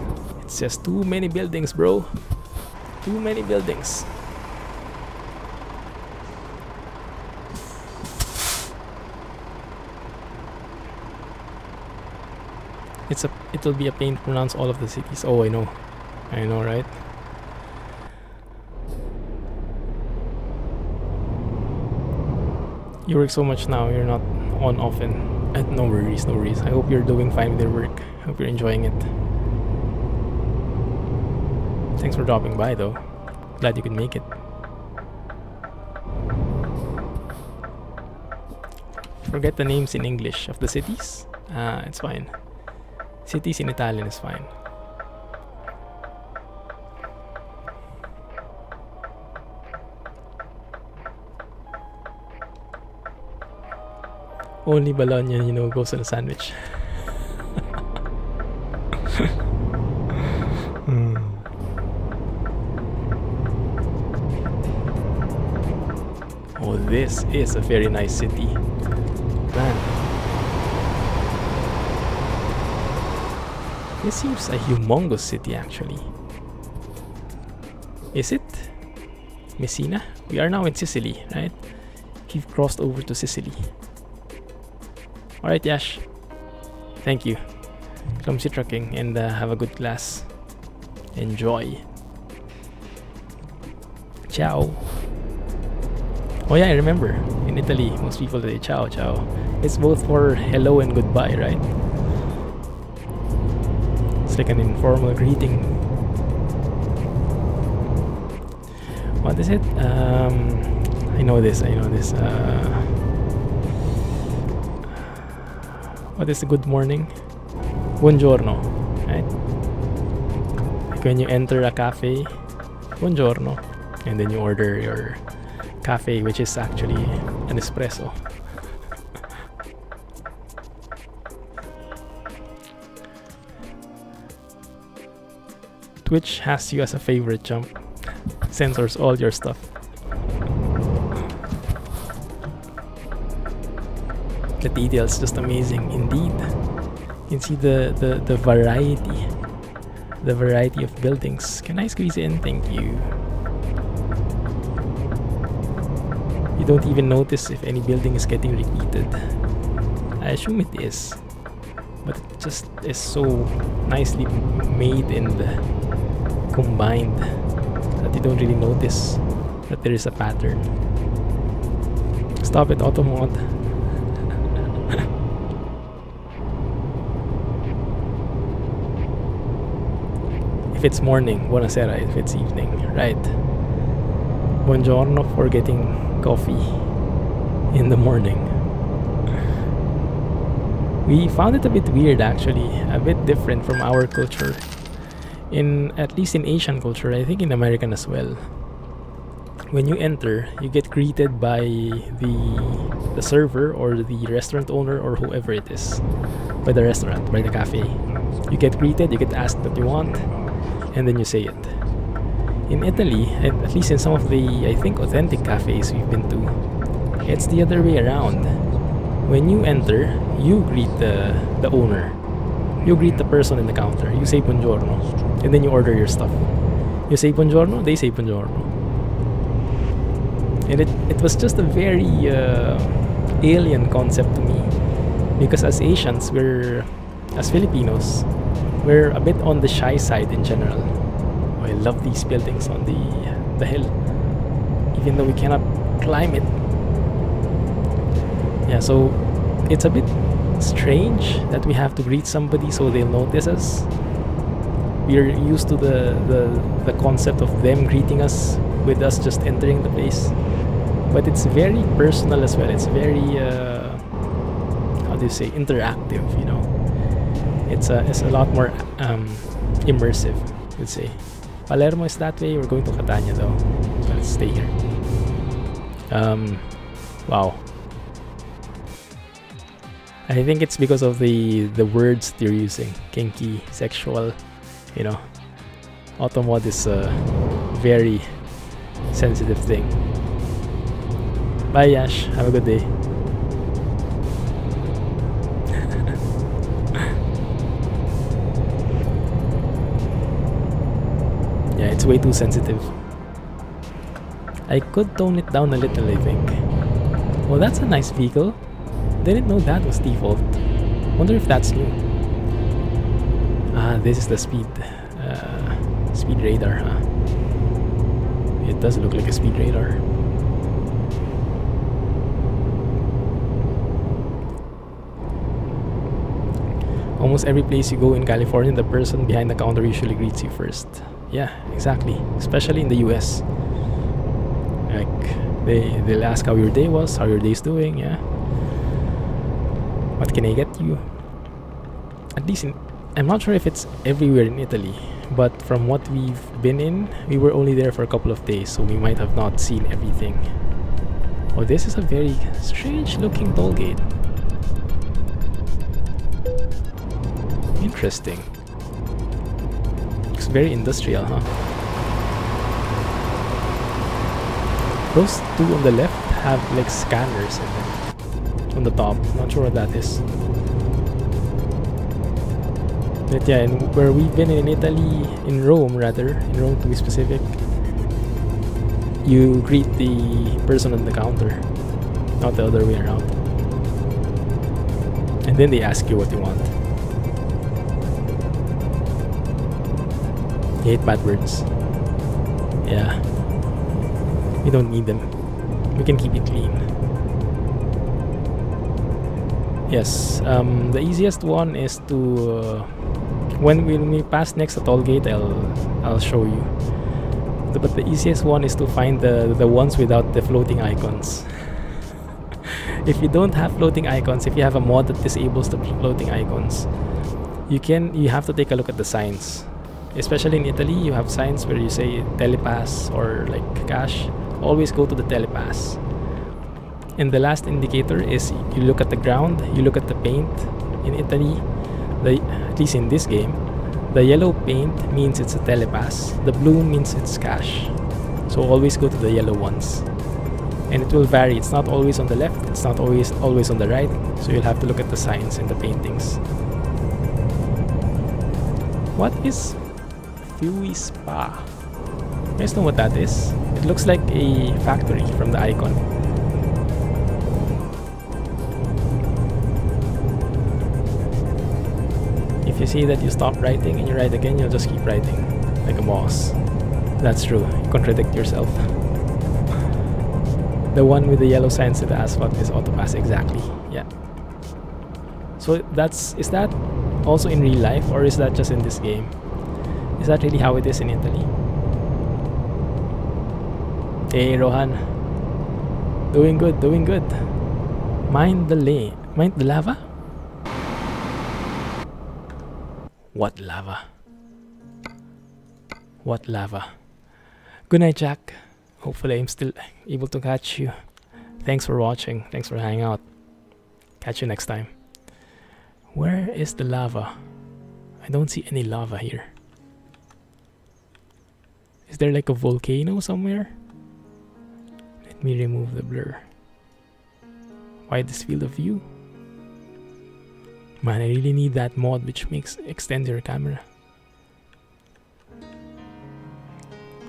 It's just too many buildings, bro. Too many buildings. It'll be a pain to pronounce all of the cities. Oh, I know, right? You work so much now, you're not on often. No worries. I hope you're doing fine with your work. I hope you're enjoying it. Thanks for dropping by though. Glad you could make it. Forget the names in English of the cities. It's fine. Cities in Italian is fine. Only Bologna, goes on a sandwich. Oh, this is a very nice city. Man. This seems a humongous city actually. Is it? Messina? We are now in Sicily, right? We've crossed over to Sicily. Alright, Yash. Thank you. Clumsy trucking, and have a good class. Enjoy. Ciao. Oh yeah, I remember. In Italy, most people say ciao, ciao. It's both for hello and goodbye, right? It's like an informal greeting. What is it? I know this. What is a good morning? Buongiorno, right? Like when you enter a cafe, buongiorno, and then you order your cafe, which is actually an espresso. Twitch has you as a favorite, jump. Censors all your stuff. The details just amazing indeed. You can see the variety of buildings. Can I squeeze in? Thank you. You don't even notice if any building is getting repeated. I assume it is, but it just is so nicely made and combined that you don't really notice that there is a pattern. Stop it, auto mod. if it's morning, buonasera if it's evening, right? Buongiorno for getting coffee in the morning. We found it a bit weird, actually, a bit different from our culture. At least in Asian culture, I think in American as well. When you enter, you get greeted by the server or the restaurant owner or whoever it is, by the restaurant, by the cafe. You get greeted, you get asked what you want, and then you say it. In Italy, at least in some of the, I think, authentic cafes we've been to, it's the other way around. When you enter, you greet the owner. You greet the person in the counter. You say buongiorno, and then you order your stuff. You say buongiorno, they say buongiorno. And it was just a very alien concept to me, because as Asians, as Filipinos, we're a bit on the shy side in general. Oh, I love these buildings on the hill, even though we cannot climb it. Yeah, so it's a bit strange that we have to greet somebody so they'll notice us. We're used to the concept of them greeting us with us just entering the place. But it's very personal as well. It's very how do you say, interactive, you know. It's a lot more immersive, you'd say. Palermo is that way. We're going to Catania though, so let's stay here. Wow. I think it's because of the words they're using. Kinky, sexual, you know. Automod is a very sensitive thing. Bye, Yash. Have a good day. Yeah, it's way too sensitive. I could tone it down a little, I think. Well, that's a nice vehicle. Didn't know that was default. Wonder if that's new. Ah, this is the speed radar, huh? It does look like a speed radar. Almost every place you go in California, the person behind the counter usually greets you first. Yeah, exactly. Especially in the US. Like, they'll ask how your day was, how your day's doing, yeah. What can I get you? At least I'm not sure if it's everywhere in Italy, but from what we've been in, we were only there for a couple of days, so we might have not seen everything. Oh, this is a very strange looking toll gate. Interesting. Looks very industrial, huh? Those two on the left have like scanners in them. On the top, not sure what that is. But yeah, and where we've been in Italy, in Rome to be specific, you greet the person on the counter, not the other way around. And then they ask you what you want. You hate bad words. Yeah. We don't need them. We can keep it clean. Yes, the easiest one is to when we pass next to toll gate, I'll show you. But the easiest one is to find the ones without the floating icons. If you don't have floating icons, if you have a mod that disables the floating icons, you have to take a look at the signs. Especially in Italy, you have signs where you say telepass or like cash. Always go to the telepass. And the last indicator is you look at the ground, you look at the paint. In Italy, at least in this game, the yellow paint means it's a telepass. The blue means it's cash. So always go to the yellow ones. And it will vary. It's not always on the left, it's not always on the right. So you'll have to look at the signs and the paintings. What is Fui Spa? You guys know what that is? It looks like a factory from the icon. If you see that you stop writing and you write again, you'll just keep writing like a boss. That's true. You contradict yourself. The one with the yellow signs to the asphalt is autopass, exactly. Yeah. So is that also in real life, or is that just in this game? Is that really how it is in Italy? Hey Rohan. Doing good, doing good. Mind the lane. Mind the lava? What lava? What lava? Good night, Jack. Hopefully I'm still able to catch you. Thanks for watching. Thanks for hanging out. Catch you next time. Where is the lava? I don't see any lava here. Is there like a volcano somewhere? Let me remove the blur. Wide this field of view. Man, I really need that mod which makes extend your camera.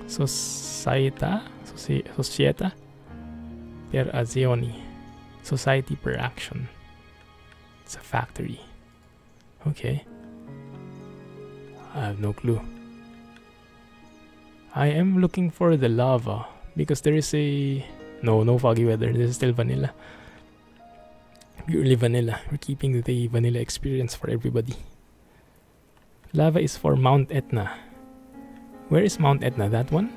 Società per azioni. Society per action. It's a factory. Okay. I have no clue. I am looking for the lava because there is a no foggy weather. This is still vanilla. Purely vanilla. We're keeping the vanilla experience for everybody. Lava is for Mount Etna. Where is Mount Etna? That one?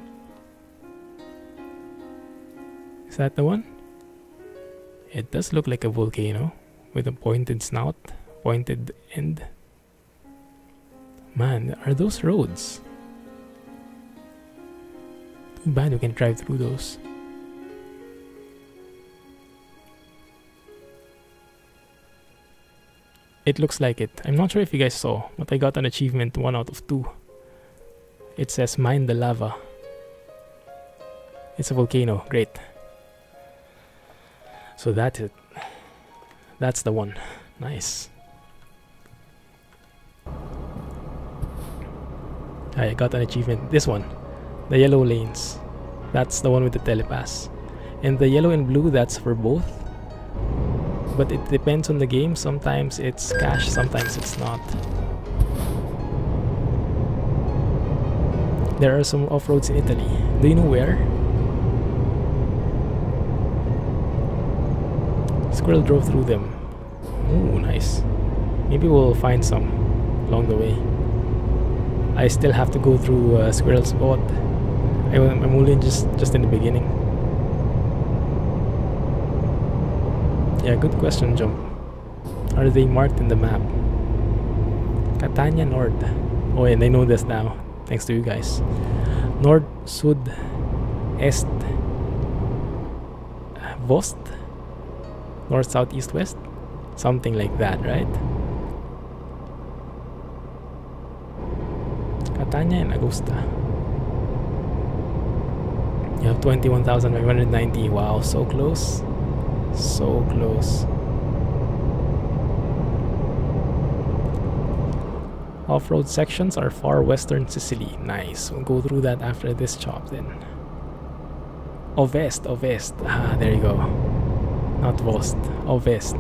Is that the one? It does look like a volcano with a pointed snout, pointed end. Man, are those roads? Too bad we can drive through those. It looks like it. I'm not sure if you guys saw, but I got an achievement 1 out of 2. It says mine the lava. It's a volcano. Great. So that's it. That's the one. Nice. I got an achievement. This one. The yellow lanes. That's the one with the telepass. And the yellow and blue, that's for both. But it depends on the game. Sometimes it's cash, sometimes it's not. There are some off-roads in Italy. Do you know where? Squirrel drove through them. Ooh, nice. Maybe we'll find some along the way. I still have to go through Squirrel's spot. I'm only just in the beginning. Yeah, good question, Jump. Are they marked in the map? Catania Nord. Oh, and I know this now, thanks to you guys. Nord, Sud, Est, Vost? North, South, East, West? Something like that, right? Catania and Augusta. You have 21,590. Wow, so close. So close. Off-road sections are far western Sicily. Nice. We'll go through that after this chop then. Ovest, Ovest. Ah, there you go. Not Vost. Ovest.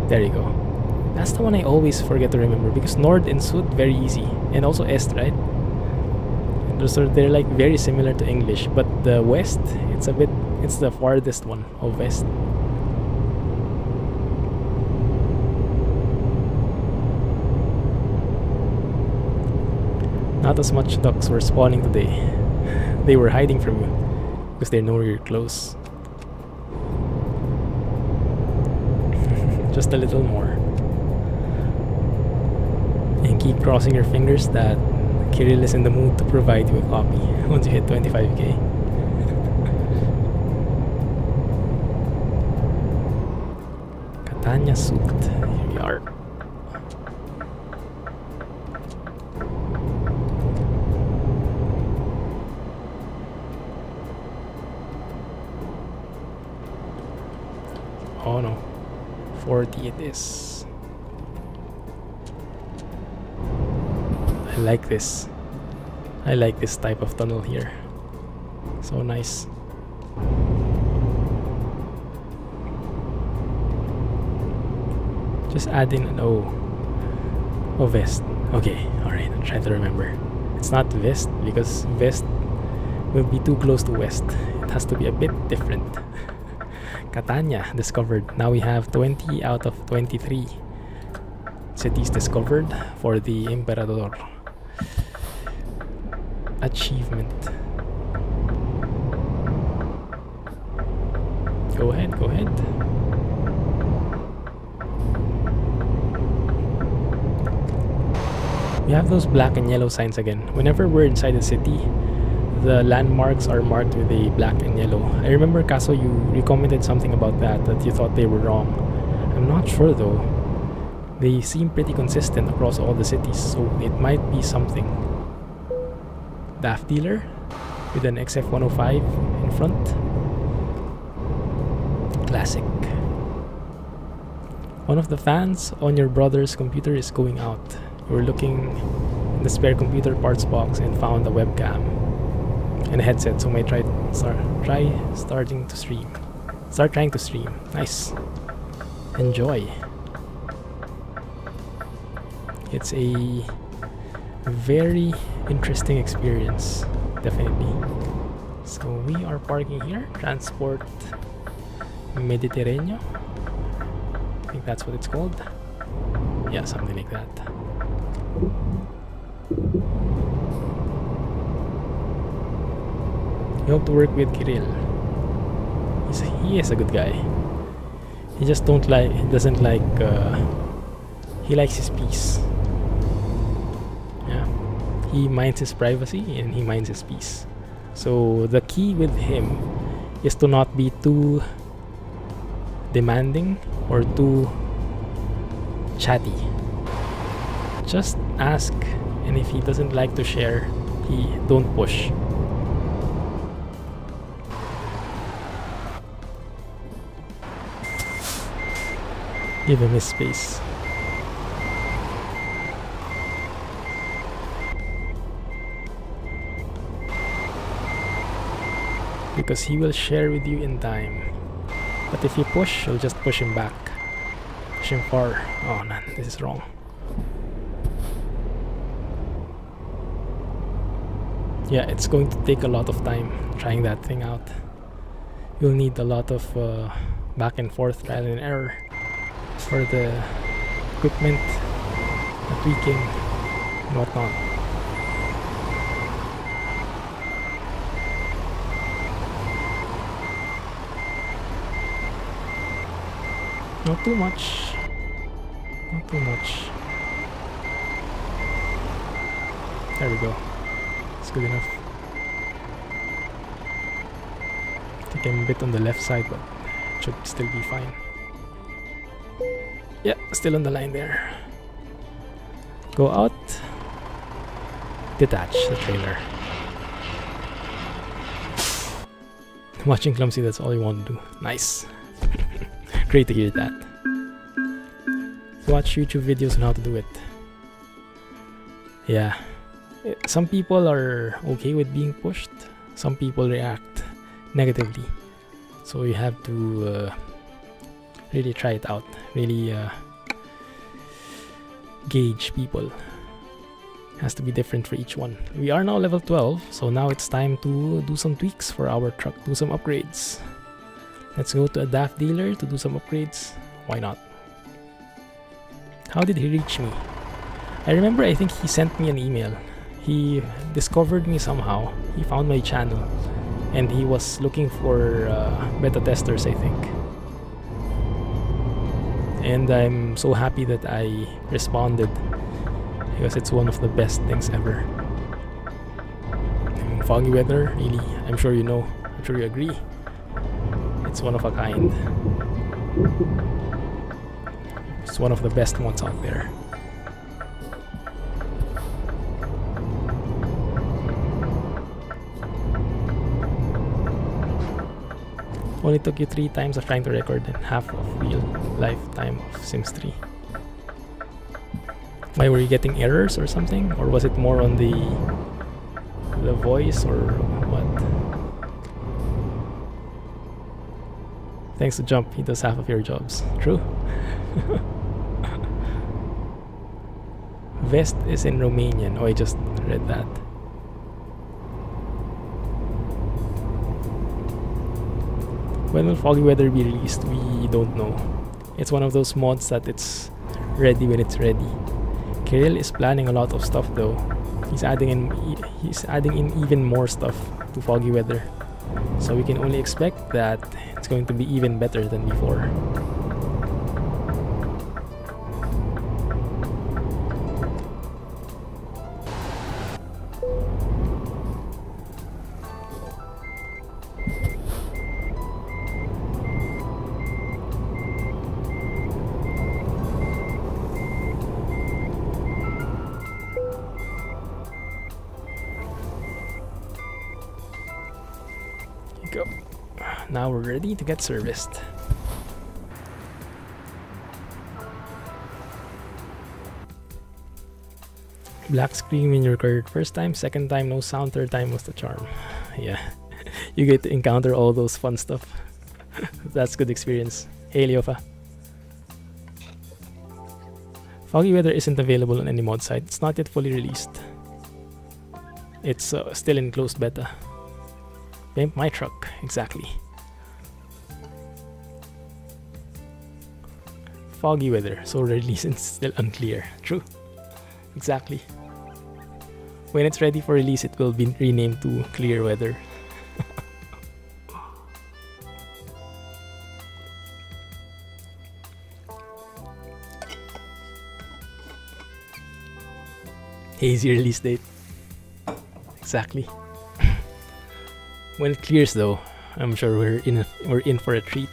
There you go. That's the one I always forget to remember because Nord and Sud very easy. And also Est, right? They're like very similar to English, but the West, it's the farthest one of West. Not as much ducks were spawning today. They were hiding from you because they know you're close. Just a little more. And keep crossing your fingers that Kirill is in the mood to provide you a copy once you hit 25k. Catania Sud. Here we are. Oh no. 40 it is. I like this. I like this type of tunnel here. So nice. Just add in an O. Oh, Vest. Okay, alright, I'm trying to remember. It's not Vest because Vest will be too close to West. It has to be a bit different. Catania discovered. Now we have 20 out of 23. cities discovered for the Emperador achievement. Go ahead, go ahead. We have those black and yellow signs again. Whenever we're inside the city, the landmarks are marked with a black and yellow. I remember, Kaso, you commented something about that you thought they were wrong. I'm not sure though. They seem pretty consistent across all the cities, so it might be something. DAF dealer with an XF105 in front. Classic. One of the fans on your brother's computer is going out. You were looking in the spare computer parts box and found a webcam and a headset, so might starting to stream. Start trying to stream. Nice. Enjoy. It's a very interesting experience, definitely. So we are parking here. Transport Mediterranean. I think that's what it's called. Yeah, something like that. You have to work with Kirill. He is a good guy. He just doesn't like he likes his peace. Yeah, he minds his privacy and he minds his peace. So the key with him is to not be too demanding or too chatty. Just ask, and if he doesn't like to share, don't push. Give him his space. Because he will share with you in time. But if you push, you'll just push him back. Push him far. Oh man, this is wrong. Yeah, it's going to take a lot of time trying that thing out. You'll need a lot of back and forth trial and error for the equipment, the tweaking, and whatnot. Not too much. Not too much. There we go. It's good enough. I think I'm a bit on the left side, but it should still be fine. Yeah, still on the line there. Go out. Detach the trailer. Watching Clumsy, that's all you want to do. Nice. Great to hear that. Watch YouTube videos on how to do it. Yeah. Some people are okay with being pushed. Some people react negatively. So you have to really try it out. Really gauge people. Has to be different for each one. We are now level 12, so now it's time to do some tweaks for our truck, do some upgrades. Let's go to a DAF dealer to do some upgrades. Why not? How did he reach me? I remember, I think he sent me an email. He discovered me somehow. He found my channel and he was looking for beta testers, I think. And I'm so happy that I responded, because it's one of the best things ever. Foggy weather, really, I'm sure you know, I'm sure you agree. It's one of a kind. It's one of the best ones out there. Only took you 3 times of trying to record and half of real lifetime of Sims 3. Why, were you getting errors or something? Or was it more on the voice or what? Thanks to Jump, he does half of your jobs. True. Vest is in Romanian. Oh, I just read that. When will Foggy Weather be released? We don't know. It's one of those mods that it's ready when it's ready. Kirill is planning a lot of stuff though. He's adding in even more stuff to foggy weather. So we can only expect that it's going to be even better than before. Go. Now we're ready to get serviced. Black screen when you recorded first time, second time no sound, third time was the charm. Yeah, you get to encounter all those fun stuff. That's good experience. Hey Leofa. Foggy weather isn't available on any mod site. It's not yet fully released. It's still in closed beta. Pimp my truck, exactly. Foggy weather, so release is still unclear. True, exactly. When it's ready for release, it will be renamed to clear weather. Hazy release date. Exactly. When it clears though, I'm sure we're in for a treat.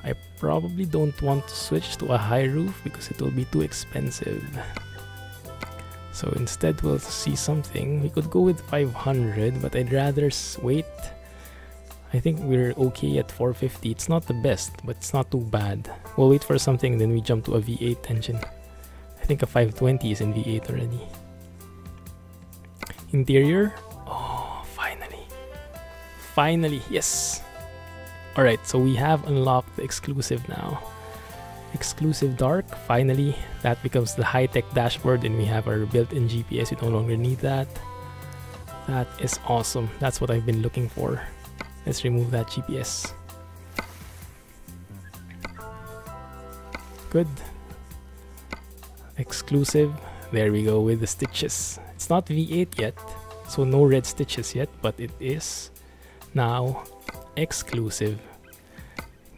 I probably don't want to switch to a high roof because it will be too expensive. So instead we'll see something. We could go with 500, but I'd rather wait. I think we're okay at 450. It's not the best, but it's not too bad. We'll wait for something, then we jump to a V8 engine. I think a 520 is in V8 already. Interior. Finally, yes. Alright, so we have unlocked the exclusive now. Exclusive dark, finally. That becomes the high-tech dashboard and we have our built-in GPS. We no longer need that. That is awesome. That's what I've been looking for. Let's remove that GPS. Good. Exclusive. There we go with the stitches. It's not V8 yet, so no red stitches yet, but it is now exclusive.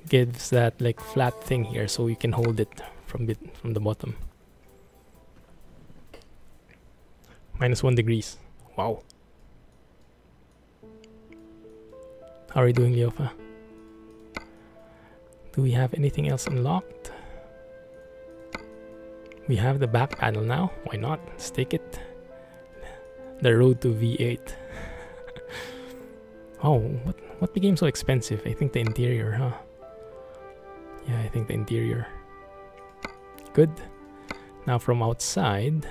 Gives that like flat thing here so you can hold it from the bottom. -1 degrees. Wow. How are you doing, Leofa? Do we have anything else unlocked? We have the back panel now. Why not? Let's take it. The road to V8. Oh, what became so expensive? I think the interior, huh? Yeah, I think the interior. Good. Now from outside,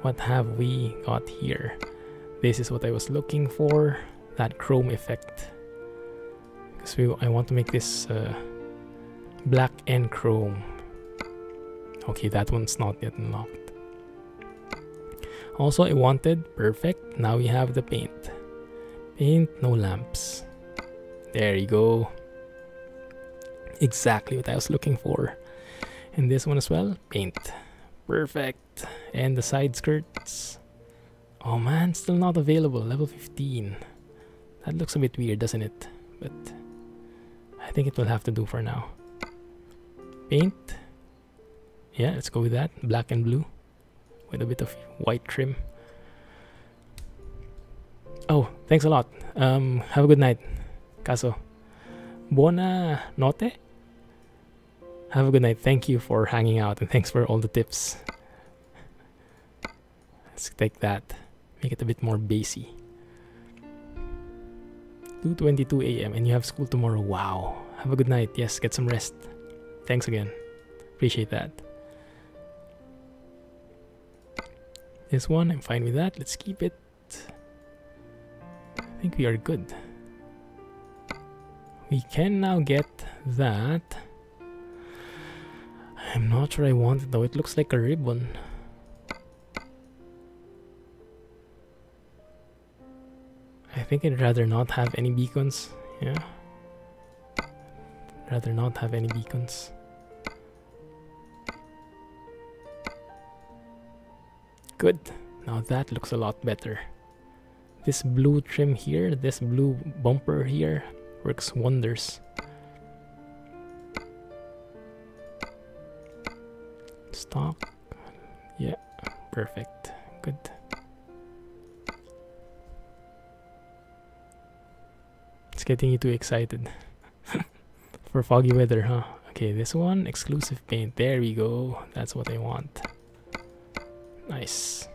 what have we got here? This is what I was looking for. That chrome effect. Because I want to make this black and chrome. Okay, that one's not yet unlocked. Also, I wanted perfect. Now we have the paint. Paint, no lamps. There you go. Exactly what I was looking for. And this one as well, paint. Perfect. And the side skirts. Oh man, still not available. Level 15. That looks a bit weird, doesn't it? But I think it will have to do for now. Paint. Yeah, let's go with that. Black and blue. With a bit of white trim. Oh, thanks a lot. Have a good night, Caso. Buona notte. Have a good night. Thank you for hanging out and thanks for all the tips. Let's take that. Make it a bit more bassy. 2:22 a.m. and you have school tomorrow. Wow. Have a good night. Yes, get some rest. Thanks again. Appreciate that. This one, I'm fine with that. Let's keep it. I think we are good. We can now get that. I'm not sure I want it though. It looks like a ribbon. I think I'd rather not have any beacons. Yeah. Rather not have any beacons. Good. Now that looks a lot better. This blue trim here, this blue bumper here works wonders. Stock. Yeah, perfect. Good. It's getting you too excited for foggy weather, huh? Okay, this one, exclusive paint. There we go. That's what I want. Nice.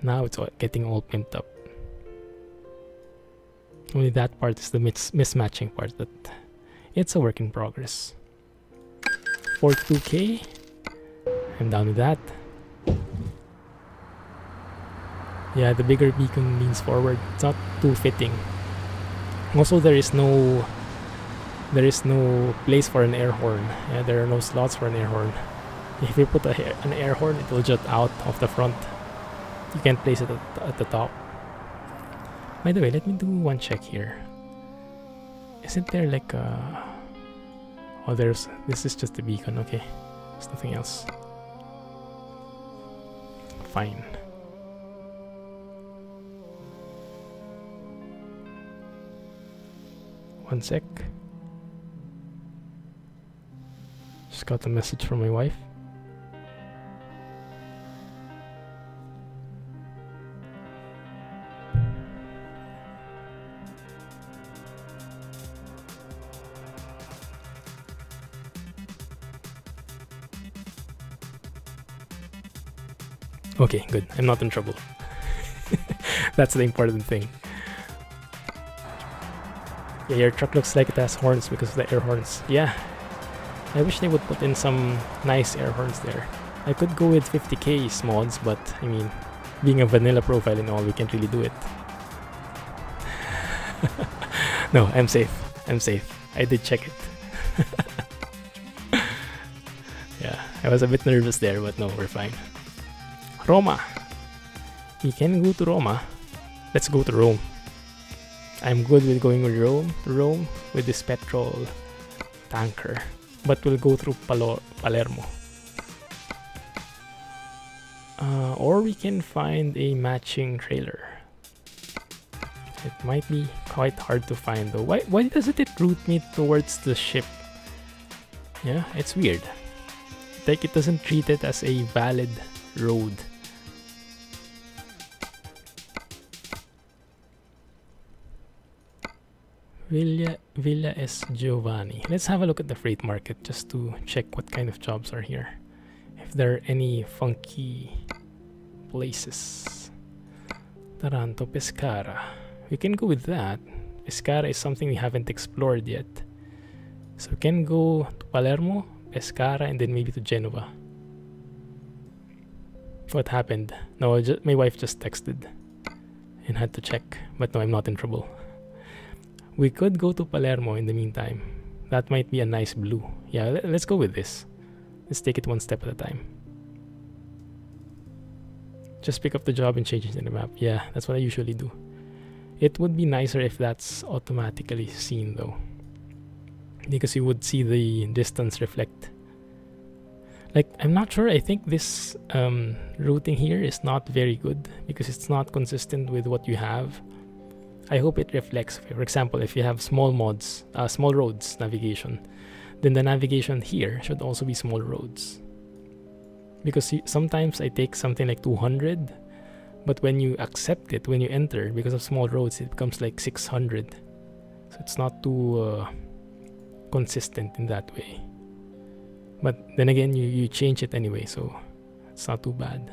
Now it's getting all pimped up. Only that part is the mismatching part, but it's a work in progress. 42k. I'm down with that. Yeah, the bigger beacon leans forward. It's not too fitting. Also, there is no place for an air horn. Yeah, there are no slots for an air horn. If you put an air horn, it will jut out of the front. You can't place it at the top. By the way, let me do one check here. Isn't there like a... Oh, this is just the beacon. Okay, there's nothing else. Fine. One sec. Just got a message from my wife. Okay, good. I'm not in trouble. That's the important thing. Yeah, your truck looks like it has horns because of the air horns. Yeah. I wish they would put in some nice air horns there. I could go with 50k mods, but I mean, being a vanilla profile and all, we can't really do it. No, I'm safe. I'm safe. I did check it. Yeah, I was a bit nervous there, but no, we're fine. Roma. We can go to Roma. Let's go to Rome. I'm good with going with Rome with this petrol tanker. But we'll go through Palermo. Or we can find a matching trailer. It might be quite hard to find though. Why doesn't it route me towards the ship? Yeah, it's weird. Like it doesn't treat it as a valid road. Villa S. Giovanni. Let's have a look at the freight market just to check what kind of jobs are here. If there are any funky places. Taranto, Pescara. We can go with that. Pescara is something we haven't explored yet. So we can go to Palermo, Pescara, and then maybe to Genova. What happened? No, my wife just texted and had to check. But no, I'm not in trouble. We could go to Palermo in the meantime. That might be a nice blue. Yeah, let's go with this. Let's take it one step at a time. Just pick up the job and change it in the map. Yeah, that's what I usually do. It would be nicer if that's automatically seen though, because you would see the distance reflect. Like, I'm not sure. I think this routing here is not very good because it's not consistent with what you have. I hope it reflects. For example, if you have small roads navigation, then the navigation here should also be small roads. Because sometimes I take something like 200, but when you accept it, when you enter, because of small roads, it becomes like 600. So it's not too consistent in that way. But then again, you change it anyway, so it's not too bad.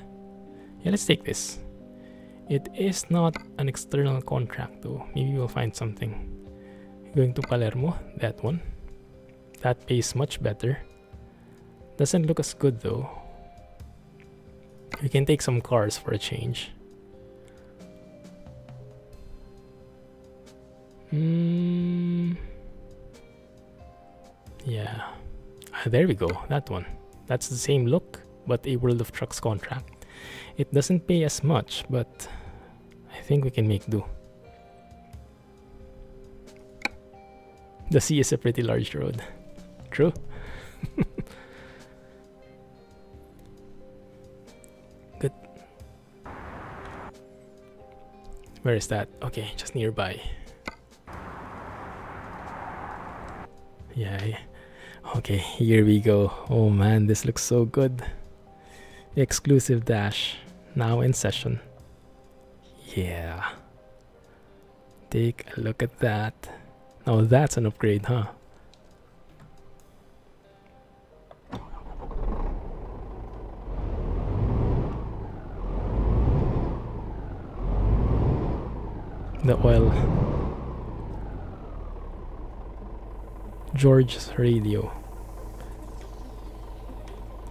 Yeah, let's take this. It is not an external contract though. Maybe we'll find something. Going to Palermo, that one. That pays much better. Doesn't look as good though. We can take some cars for a change. Yeah. There we go, that one. That's the same look, but a World of Trucks contract. It doesn't pay as much, but I think we can make do. The sea is a pretty large road. True. Good. Where is that? Okay, just nearby. Yeah. Okay, here we go. Oh man, this looks so good. Exclusive dash. Now in session. Yeah. Take a look at that. Now that's an upgrade, huh? The oil. George's radio.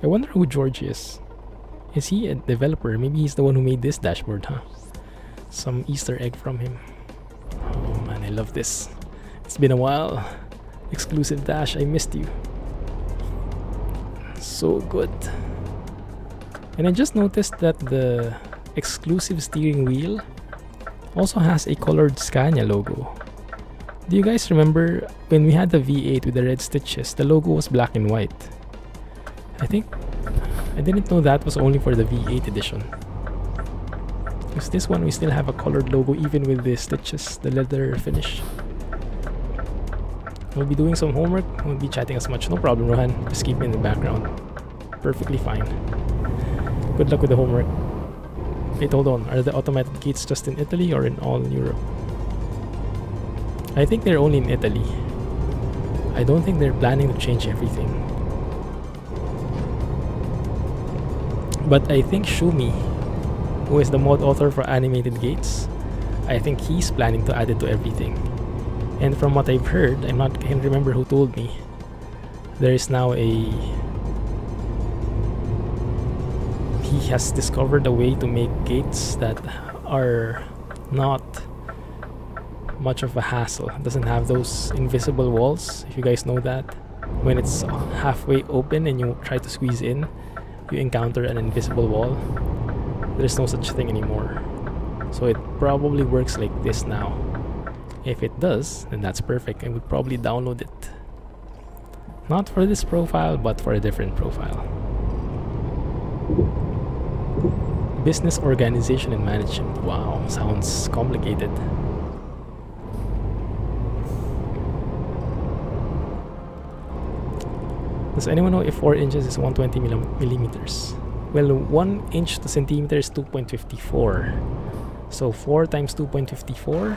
I wonder who George is. Is he a developer? Maybe he's the one who made this dashboard, huh? Some Easter egg from him. Oh man, I love this. It's been a while. Exclusive dash, I missed you. So good. And I just noticed that the exclusive steering wheel also has a colored Scania logo. Do you guys remember when we had the V8 with the red stitches, the logo was black and white? I didn't know that was only for the V8 edition. Because this one we still have a colored logo even with the stitches, the leather finish. We'll be doing some homework, won't be chatting as much. No problem, Rohan. Just keep me in the background. Perfectly fine. Good luck with the homework. Wait, hold on. Are the automated gates just in Italy or in all Europe? I think they're only in Italy. I don't think they're planning to change everything. But I think Shumi, who is the mod author for animated gates, I think he's planning to add it to everything. And from what I've heard, I can't remember who told me, there is now he has discovered a way to make gates that are not much of a hassle. It doesn't have those invisible walls, if you guys know that. When it's halfway open and you try to squeeze in, you encounter an invisible wall. There's no such thing anymore. So it probably works like this now. If it does, then that's perfect. I would probably download it. Not for this profile, but for a different profile. Business organization and management. Wow, sounds complicated. Does anyone know if 4 inches is 120 millimeters? Well, 1 inch to centimeter is 2.54. So 4 times 2.54,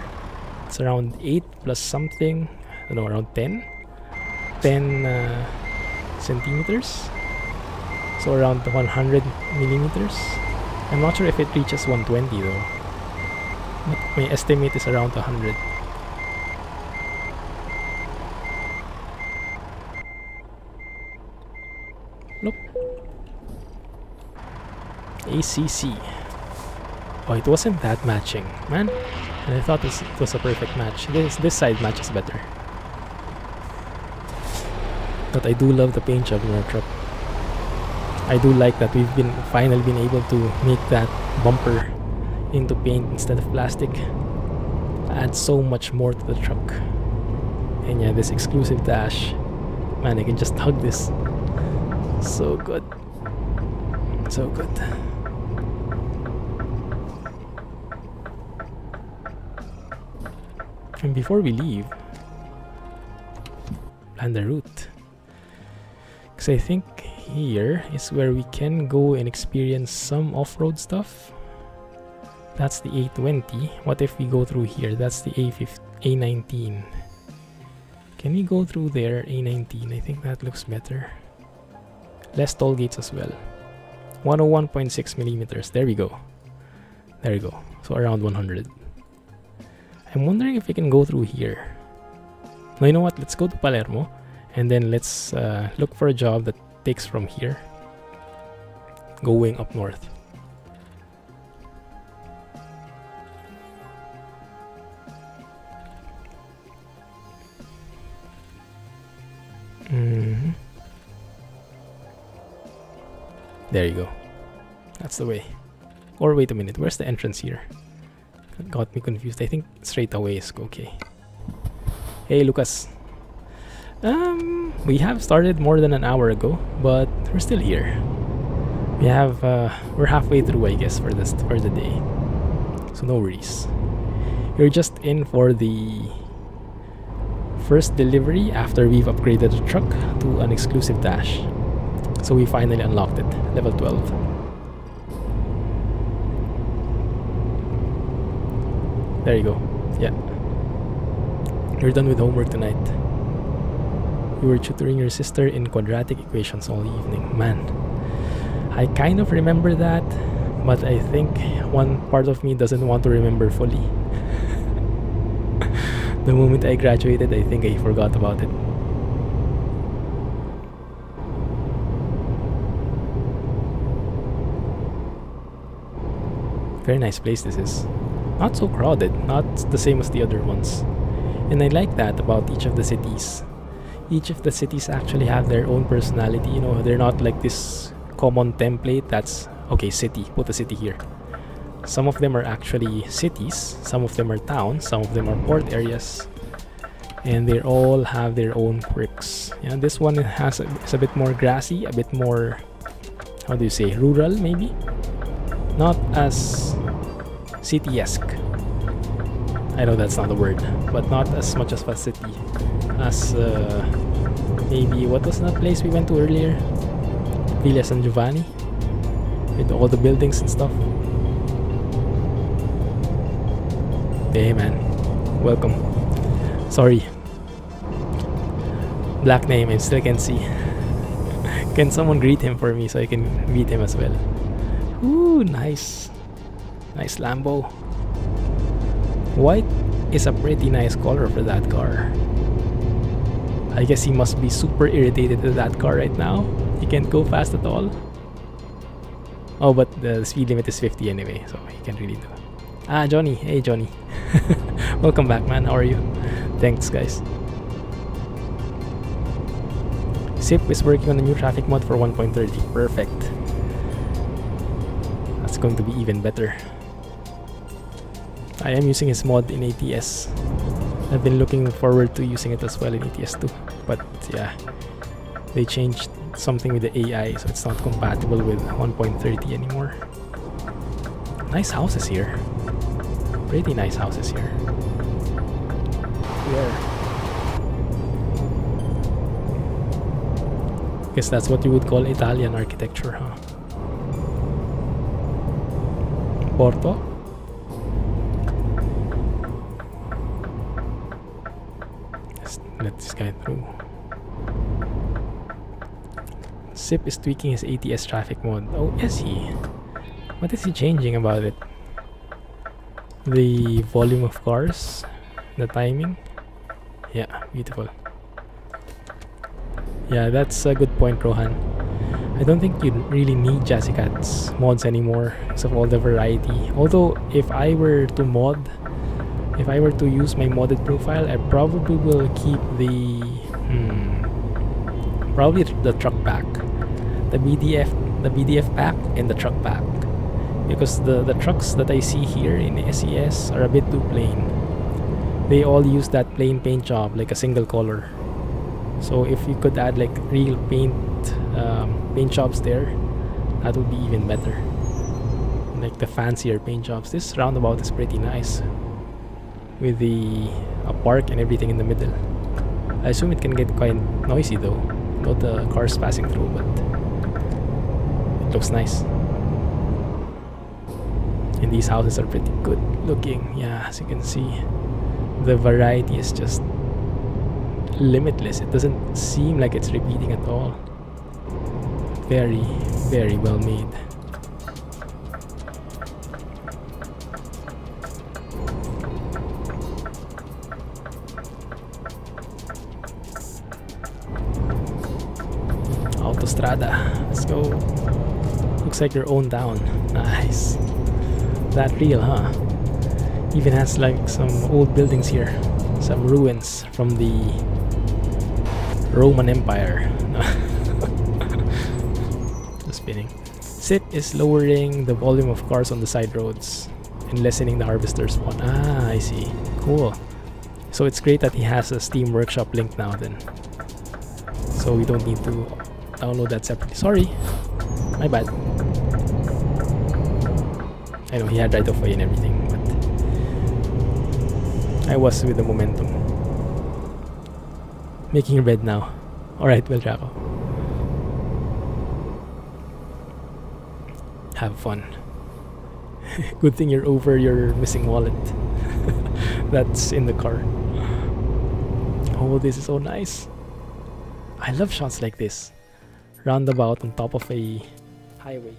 it's around 8 plus something, I don't know, around 10 centimeters. So around 100 millimeters. I'm not sure if it reaches 120 though. But my estimate is around 100. Nope. ACC. Oh, it wasn't that matching, man. And I thought it was a perfect match. This side matches better. But I do love the paint job in our truck. I do like that we've finally been able to make that bumper into paint instead of plastic. Adds so much more to the truck. And yeah, this exclusive dash, man, I can just hug this. So good. So good. And before we leave, plan the route. Because I think here is where we can go and experience some off-road stuff. That's the A20. What if we go through here? That's the A19. Can we go through there, A19? I think that looks better. Less toll gates as well. 101.6 millimeters. There we go. There we go. So around 100. I'm wondering if we can go through here. No, you know what? Let's go to Palermo. And then let's look for a job that takes from here, going up north. There you go. That's the way. Or wait a minute, where's the entrance here? That got me confused. I think straight away is okay. Hey Lucas. We have started more than an hour ago, but we're still here. We're halfway through, I guess, for the day. So no worries. You're just in for the first delivery after we've upgraded the truck to an exclusive dash. So we finally unlocked it, level 12. There you go. Yeah. You're done with homework tonight. You were tutoring your sister in quadratic equations all evening. Man, I kind of remember that, but I think one part of me doesn't want to remember fully. The moment I graduated, I think I forgot about it. Very nice place this is. Not so crowded, not the same as the other ones. And I like that about each of the cities. Each of the cities actually have their own personality, you know, they're not like this common template that's, okay, city, put a city here. Some of them are actually cities, some of them are towns, some of them are port areas. And they all have their own quirks. Yeah, this one is a bit more grassy, a bit more, how do you say, rural maybe? Not as city-esque. I know that's not a word, but not as much as a city. As maybe, what was that place we went to earlier? Villa San Giovanni? With all the buildings and stuff. Hey man, welcome. Sorry. Black name, I still can't see. Can someone greet him for me so I can meet him as well? Ooh, nice. Nice Lambo. White is a pretty nice color for that car. I guess he must be super irritated with that car right now. He can't go fast at all. Oh, but the speed limit is 50 anyway, so he can't really do it. Ah, Johnny. Hey, Johnny. Welcome back, man. How are you? Thanks, guys. SIP is working on a new traffic mod for 1.30. Perfect. That's going to be even better. I am using his mod in ATS. I've been looking forward to using it as well in ETS2. But yeah, they changed something with the AI, so it's not compatible with 1.30 anymore. Nice houses here. Pretty nice houses here. Yeah. Guess that's what you would call Italian architecture, huh? Porto? Let's let this guy through. SIP is tweaking his ATS traffic mode. Oh, is he? What is he changing about it? The volume of cars? The timing? Yeah, beautiful. Yeah, that's a good point, Rohan. I don't think you really need Jazzicat's mods anymore because of all the variety. Although, if I were to use my modded profile, I probably will keep the probably the truck pack, the BDF pack, and the truck pack, because the trucks that I see here in SES are a bit too plain. They all use that plain paint job, like a single color. So if you could add like real paint jobs there, that would be even better. Like the fancier paint jobs. This roundabout is pretty nice, with a park and everything in the middle. I assume it can get quite noisy though, not the cars passing through, but it looks nice. And these houses are pretty good looking. Yeah, as you can see, the variety is just limitless. It doesn't seem like it's repeating at all. Very, very well made. Autostrada, let's go. Looks like your own town. Nice. That real, huh? Even has like some old buildings here, some ruins from the Roman Empire. Just spinning. SIP is lowering the volume of cars on the side roads and lessening the harvester spawn. Ah, I see. Cool. So it's great that he has a Steam Workshop link now then. So we don't need to download that separately. Sorry, my bad. I know he had right of way and everything, but I was with the momentum. Making red now. Alright, Belgium. Have fun. Good thing you're over your missing wallet. That's in the car. Oh, this is so nice. I love shots like this. Roundabout on top of a highway.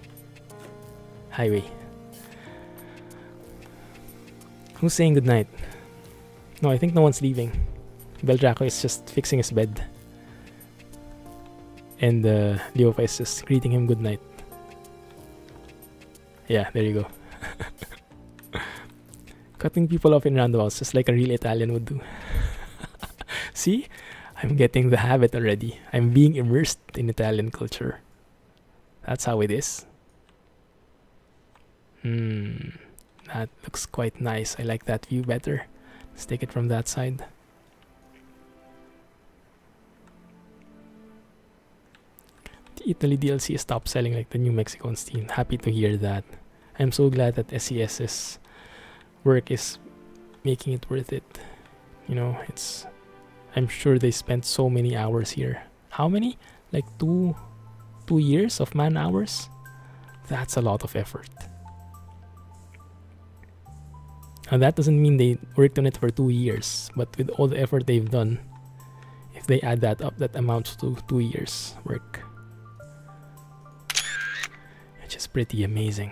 Who's saying goodnight? No, I think no one's leaving. Beldraco is just fixing his bed. And Leofa is just greeting him goodnight. Yeah, there you go. Cutting people off in roundabouts just like a real Italian would do. See? I'm getting the habit already. I'm being immersed in Italian culture. That's how it is. That looks quite nice. I like that view better. Let's take it from that side. The Italy DLC stopped selling like the New Mexico on Steam. Happy to hear that. I'm so glad that SES's work is making it worth it. You know, I'm sure they spent so many hours here. How many? Like 2 years of man hours? That's a lot of effort. And that doesn't mean they worked on it for 2 years, but with all the effort they've done, if they add that up, that amounts to 2 years work. Which is pretty amazing.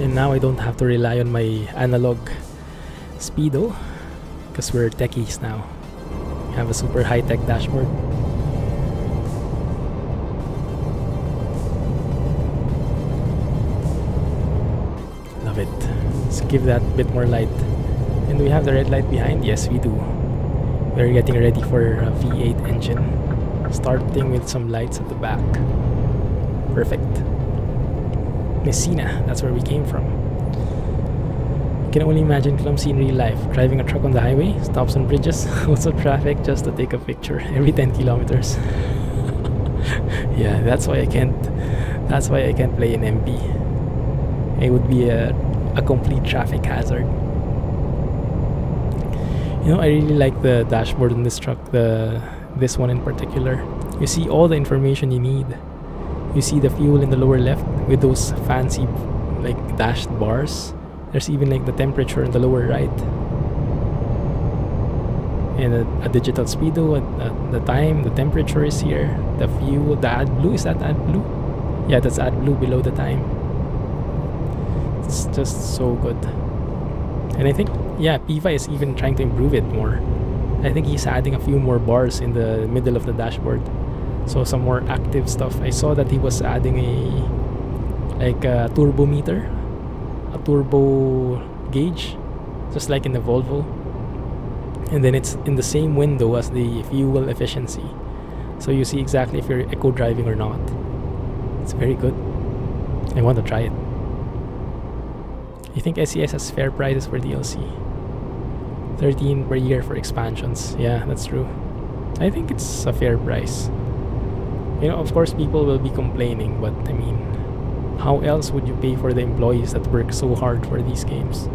And now I don't have to rely on my analog speedo because we're techies now. We have a super high-tech dashboard. Love it. Let's give that a bit more light. And do we have the red light behind? Yes, we do. We're getting ready for a V8 engine. Starting with some lights at the back. Perfect. Messina, that's where we came from. You can only imagine Clumsy in real life. Driving a truck on the highway, stops on bridges, also traffic just to take a picture every 10 kilometers. Yeah, that's why I can't play in MP. It would be a complete traffic hazard. You know, I really like the dashboard on this truck, this one in particular. You see all the information you need. You see the fuel in the lower left with those fancy like dashed bars. There's even like the temperature in the lower right. And a digital speedo, the time, the temperature is here. The fuel, the AdBlue, is that AdBlue? Yeah, that's AdBlue below the time. It's just so good. And I think, yeah, Piva is even trying to improve it more. I think he's adding a few more bars in the middle of the dashboard. So some more active stuff. I saw that he was adding a turbo meter, a turbo gauge, just like in the Volvo. And then it's in the same window as the fuel efficiency. So you see exactly if you're eco driving or not. It's very good. I want to try it. You think SES has fair prices for DLC? 13 per year for expansions. Yeah, that's true. I think it's a fair price. You know, of course people will be complaining, but I mean, how else would you pay for the employees that work so hard for these games?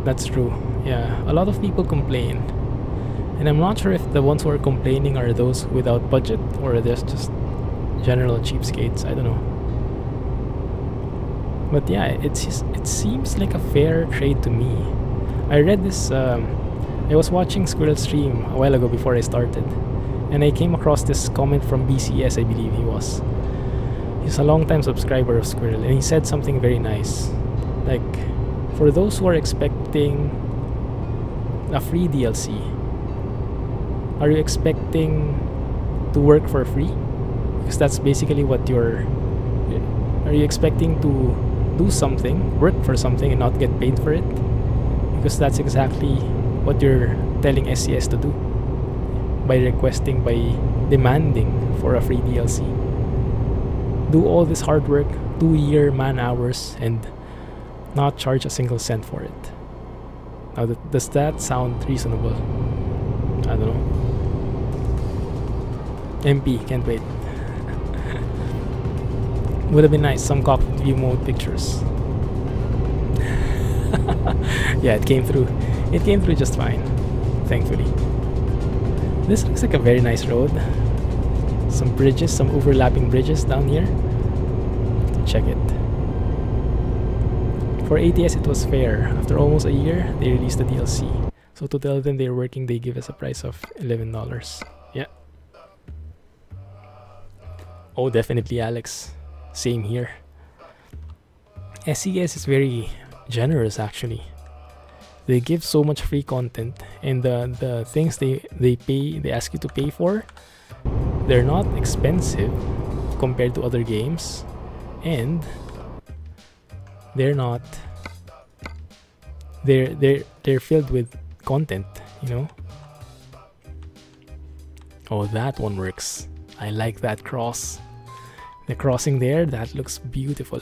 That's true. Yeah, a lot of people complain. And I'm not sure if the ones who are complaining are those without budget or they're just general cheapskates. I don't know. But yeah, it seems like a fair trade to me. I read this, I was watching Squirrel stream a while ago before I started, and I came across this comment from BCS, I believe he was. He's a long-time subscriber of Squirrel, and he said something very nice. Like, for those who are expecting a free DLC, are you expecting to work for free? Because that's basically what you're... Are you expecting to do something, work for something, and not get paid for it? Because that's exactly what you're telling SES to do by requesting, by demanding for a free DLC. Do all this hard work, 2-year man hours, and not charge a single cent for it. Now, does that sound reasonable? I don't know. MP, can't wait. Would have been nice, some cockpit view mode pictures. Yeah, it came through. It came through just fine, thankfully. This looks like a very nice road. Some bridges, some overlapping bridges down here. Check it. For ATS, it was fair. After almost a year, they released the DLC. So to tell them they're working, they give us a price of $11. Yeah. Oh, definitely, Alex. Same here. SES is very generous, actually. They give so much free content, and the things they ask you to pay for, they're not expensive compared to other games, and they're filled with content, you know. Oh, that one works. I like that cross. The crossing there, that looks beautiful.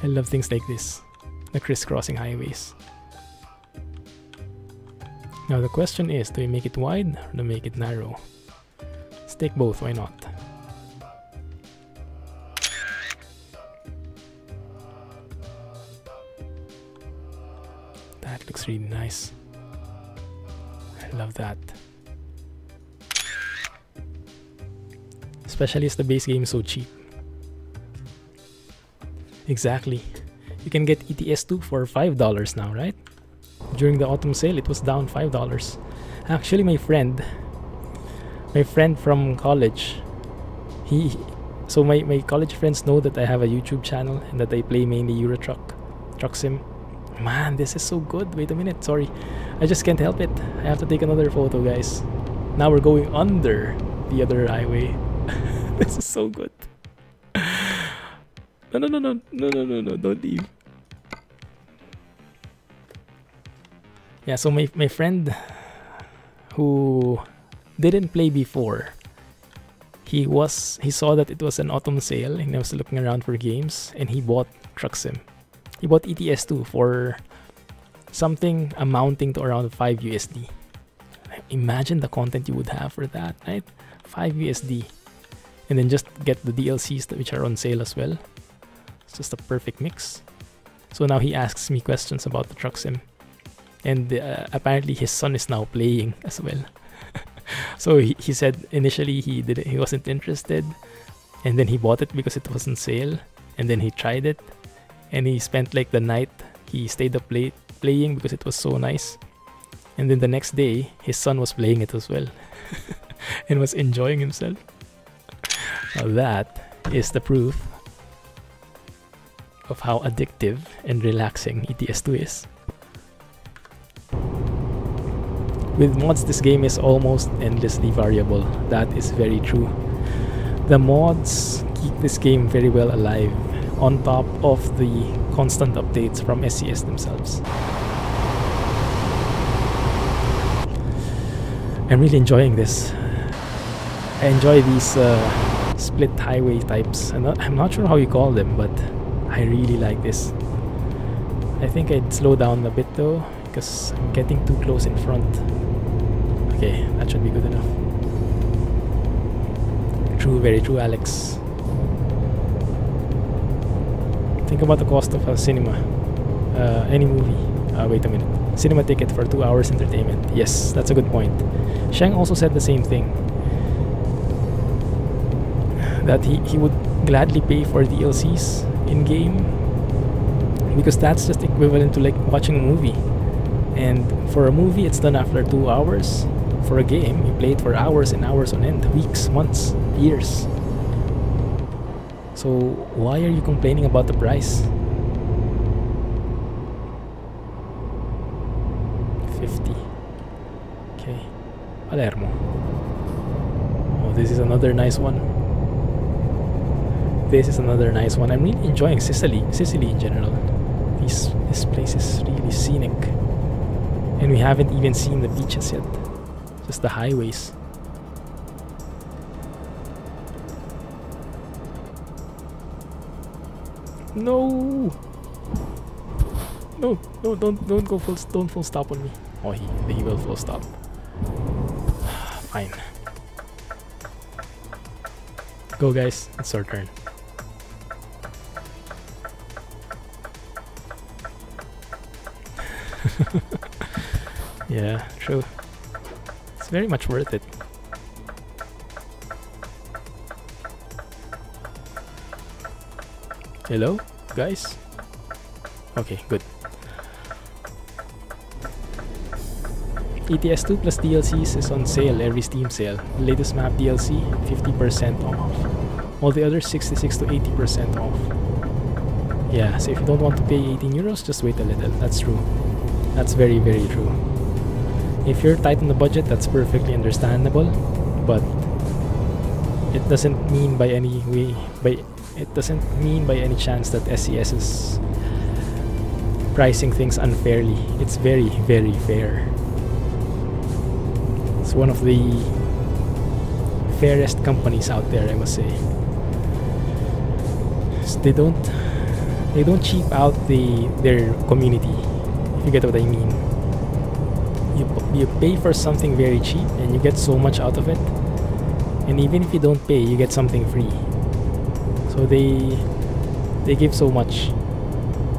I love things like this, the crisscrossing highways. Now the question is, do we make it wide or do we make it narrow? Let's take both, why not? That looks really nice. I love that. Especially as the base game is so cheap. Exactly. You can get ETS2 for $5 now, right? During the autumn sale, it was down $5. Actually, my friend from college, so my college friends know that I have a YouTube channel and that I play mainly Euro Truck Sim. Man, this is so good. Wait a minute, sorry. I just can't help it. I have to take another photo, guys. Now we're going under the other highway. This is so good. No, don't leave. Yeah, so my friend who didn't play before, he saw that it was an autumn sale and he was looking around for games, and he bought Truck Sim. He bought ETS2 for something amounting to around 5 USD. Imagine the content you would have for that, right? 5 USD. And then just get the DLCs which are on sale as well. It's just a perfect mix. So now he asks me questions about the Truck Sim. And apparently his son is now playing as well. So he said initially he wasn't interested, and then he bought it because it was on sale, and then he tried it, and he spent like the night. He stayed up late playing because it was so nice. And then the next day his son was playing it as well and was enjoying himself. Now that is the proof of how addictive and relaxing ETS2 is. With mods, this game is almost endlessly variable. That is very true. The mods keep this game very well alive, on top of the constant updates from SCS themselves. I'm really enjoying this. I enjoy these split highway types. I'm not sure how you call them, but I really like this. I think I'd slow down a bit though, because I'm getting too close in front. Okay, that should be good enough. True, very true, Alex. Think about the cost of a cinema, any movie. Wait a minute. Cinema ticket for 2 hours entertainment. Yes, that's a good point. Sheng also said the same thing. That he would gladly pay for DLCs in-game, because that's just equivalent to like watching a movie. And for a movie, it's done after 2 hours. For a game, you play it for hours and hours on end, weeks, months, years. So why are you complaining about the price? 50. Okay, Palermo. Oh, this is another nice one. This is another nice one. I'm really enjoying Sicily in general. This place is really scenic, and we haven't even seen the beaches yet. Just the highways. No! No, no, don't go full stop on me. Oh, he will full stop. Fine. Go guys, it's our turn. Yeah, true. It's very much worth it. Hello, guys? Okay, good. ETS2 plus DLCs is on sale every Steam sale. The latest map DLC, 50% off. All the others, 66 to 80% off. Yeah, so if you don't want to pay 18 euros, just wait a little. That's true. That's very, very true. If you're tight on the budget, that's perfectly understandable. But it doesn't mean by any chance that SES is pricing things unfairly. It's very, very fair. It's one of the fairest companies out there, I must say. So they don't cheap out their community, if you get what I mean. You pay for something very cheap and you get so much out of it, and even if you don't pay, you get something free. So they give so much.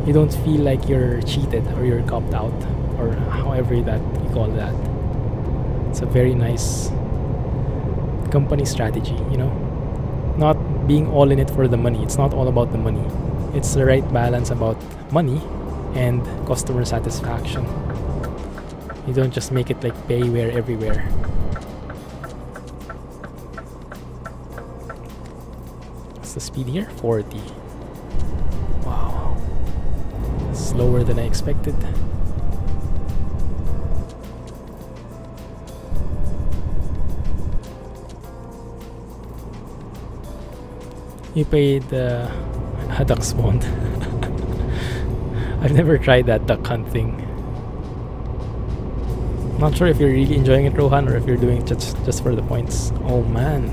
You don't feel like you're cheated or you're copped out, or however that you call that. It's a very nice company strategy, you know? Not being all in it for the money. It's not all about the money. It's the right balance about money and customer satisfaction. You don't just make it like payware everywhere. What's the speed here? 40. Wow. Slower than I expected. You paid a duck spawned. I've never tried that duck hunt thing. Not sure if you're really enjoying it, Rohan, or if you're doing it just for the points. Oh man,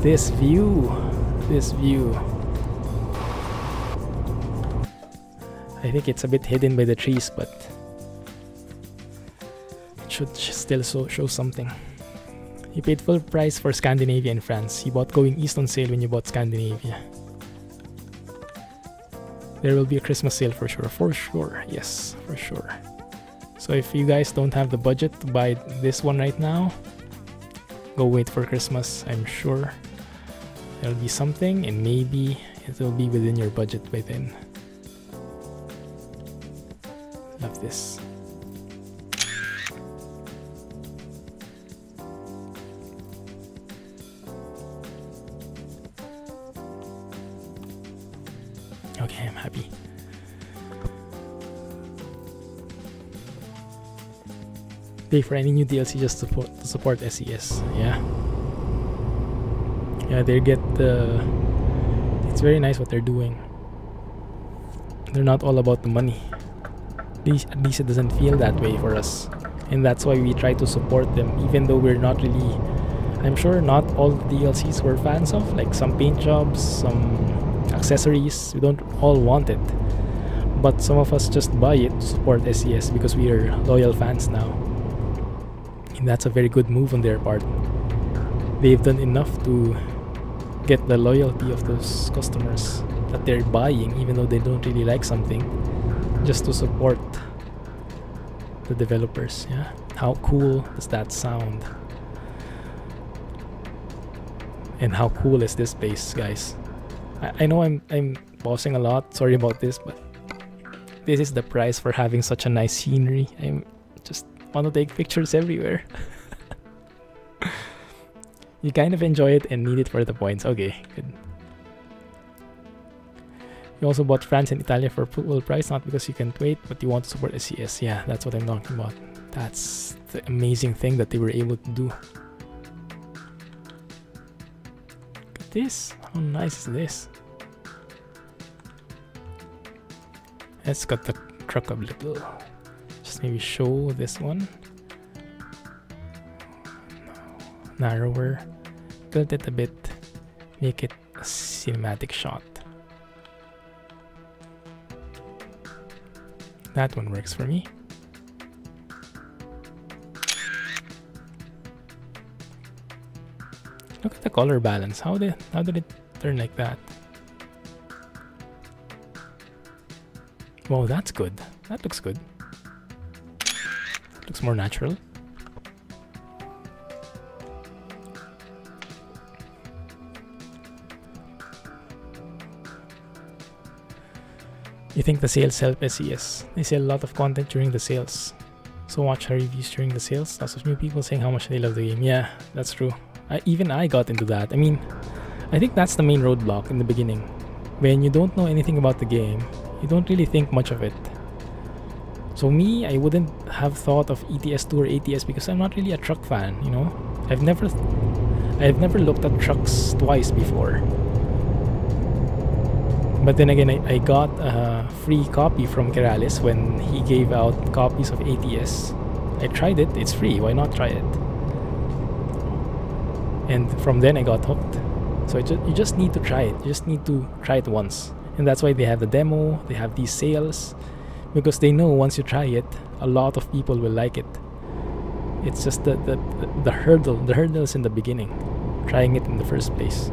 this view. I think it's a bit hidden by the trees, but it should still show something. You paid full price for Scandinavia and France. You bought Going East on sale when you bought Scandinavia. There will be a Christmas sale for sure. For sure. Yes, for sure. So if you guys don't have the budget to buy this one right now, go wait for Christmas. I'm sure there'll be something, and maybe it will be within your budget by then. Love this. Okay, I'm happy. Pay for any new DLC just to support SES. Yeah. Yeah, they get the... It's very nice what they're doing. They're not all about the money. At least it doesn't feel that way for us. And that's why we try to support them, even though we're not really... I'm sure not all the DLCs we're fans of, like some paint jobs, some accessories, we don't all want it. But some of us just buy it to support SES because we are loyal fans now. And that's a very good move on their part. They've done enough to get the loyalty of those customers that they're buying, even though they don't really like something, just to support the developers. Yeah, how cool does that sound? And how cool is this base, guys? I know I'm pausing a lot, sorry about this, but this is the price for having such a nice scenery. I just want to take pictures everywhere. You kind of enjoy it and need it for the points. Okay, good. You also bought France and Italy for full price, not because you can't wait, but you want to support SES. Yeah, that's what I'm talking about. That's the amazing thing that they were able to do. Look at this. How nice is this? Let's cut the truck up a little. Just maybe show this one. Narrower. Tilt it a bit. Make it a cinematic shot. That one works for me. Look at the color balance. How did it turn like that? Wow, that's good. That looks good. Looks more natural. You think the sales help SES? They sell a lot of content during the sales. So watch her reviews during the sales. Lots of new people saying how much they love the game. Yeah, that's true. Even I got into that. I mean, I think that's the main roadblock in the beginning. When you don't know anything about the game, you don't really think much of it. So me, I wouldn't have thought of ETS2 or ATS because I'm not really a truck fan, you know? I've never looked at trucks twice before. But then again, I got a free copy from Keralis when he gave out copies of ATS. I tried it, it's free, why not try it? And from then I got hooked. So you just need to try it. You just need to try it once. And that's why they have the demo, they have these sales. Because they know once you try it, a lot of people will like it. It's just the hurdle is in the beginning. Trying it in the first place.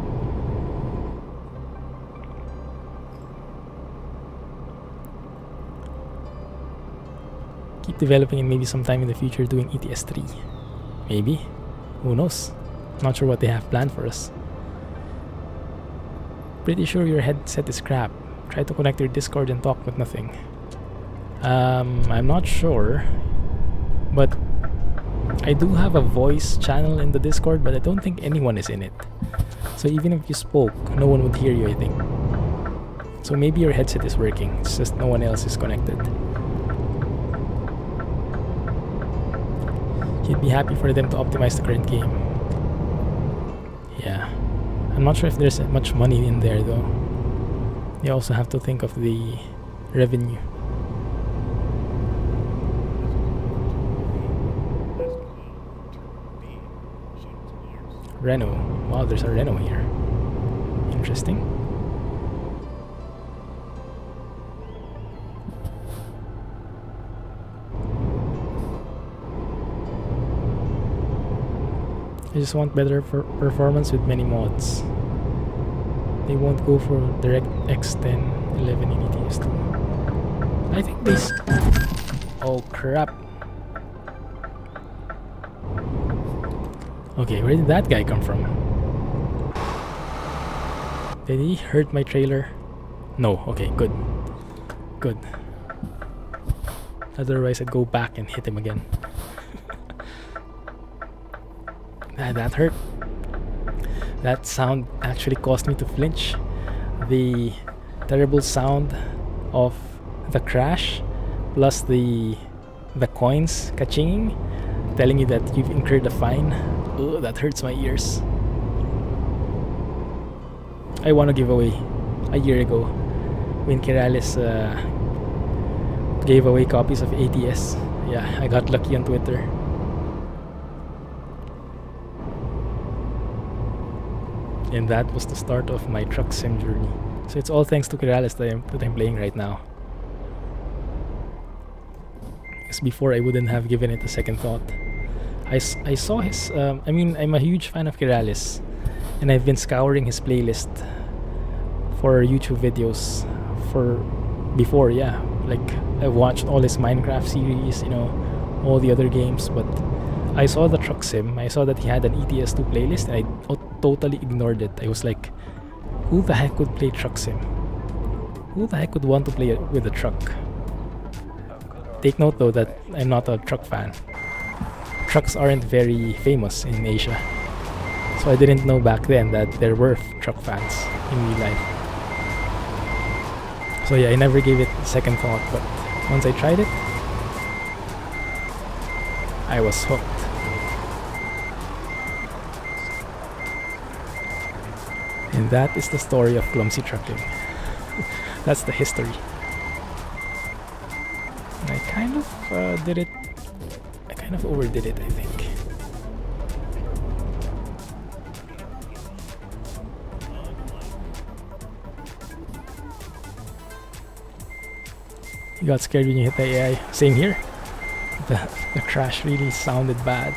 Keep developing and maybe sometime in the future doing ETS3. Maybe. Who knows? Not sure what they have planned for us. Pretty sure your headset is crap. Try to connect your Discord and talk with nothing. I'm not sure, but I do have a voice channel in the Discord, but I don't think anyone is in it. So even if you spoke, no one would hear you, I think. So maybe your headset is working, it's just no one else is connected. You'd be happy for them to optimize the current game. Yeah. I'm not sure if there's much money in there though. You also have to think of the revenue. Renault. Wow, there's a Renault here. Interesting. I just want better performance with many mods. They won't go for DirectX 10, 11 in ETS2. I think this... Oh crap. Okay, where did that guy come from? Did he hurt my trailer? No, okay, good. Good. Otherwise I'd go back and hit him again. That hurt. That sound actually caused me to flinch. The terrible sound of the crash plus the coins ka-chinging, telling you that you've incurred a fine. Oh, that hurts my ears. I won a giveaway a year ago when Keralis gave away copies of ATS. Yeah, I got lucky on Twitter. And that was the start of my truck sim journey. So it's all thanks to Keralis that I'm playing right now. Because before I wouldn't have given it a second thought. I saw his, I mean, I'm a huge fan of Keralis. And I've been scouring his playlist for YouTube videos before, yeah. Like, I've watched all his Minecraft series, you know, all the other games, but I saw the truck sim. I saw that he had an ETS2 playlist and I totally ignored it. I was like, who the heck would play truck sim? Who the heck would want to play it with a truck? Take note though that I'm not a truck fan. Trucks aren't very famous in Asia. So I didn't know back then that there were truck fans in real life. So yeah, I never gave it a second thought, but once I tried it, I was hooked. And that is the story of Clumsy trucking. That's the history. And I kind of did it. I kind of overdid it, I think. You got scared when you hit the AI. Same here. The crash really sounded bad.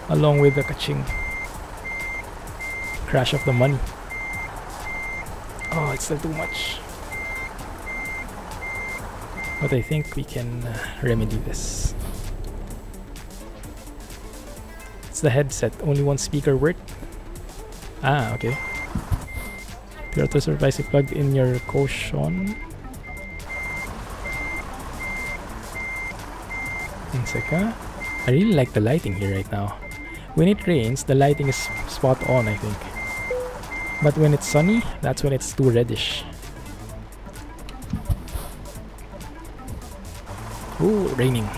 Along with the kaching. Crash of the money. Oh, it's still too much. But I think we can remedy this. It's the headset. Only one speaker worked. Ah, okay. You have to surprise you plugged in your caution. One second. I really like the lighting here right now. When it rains, the lighting is spot on, I think. But when it's sunny, that's when it's too reddish. Ooh, raining.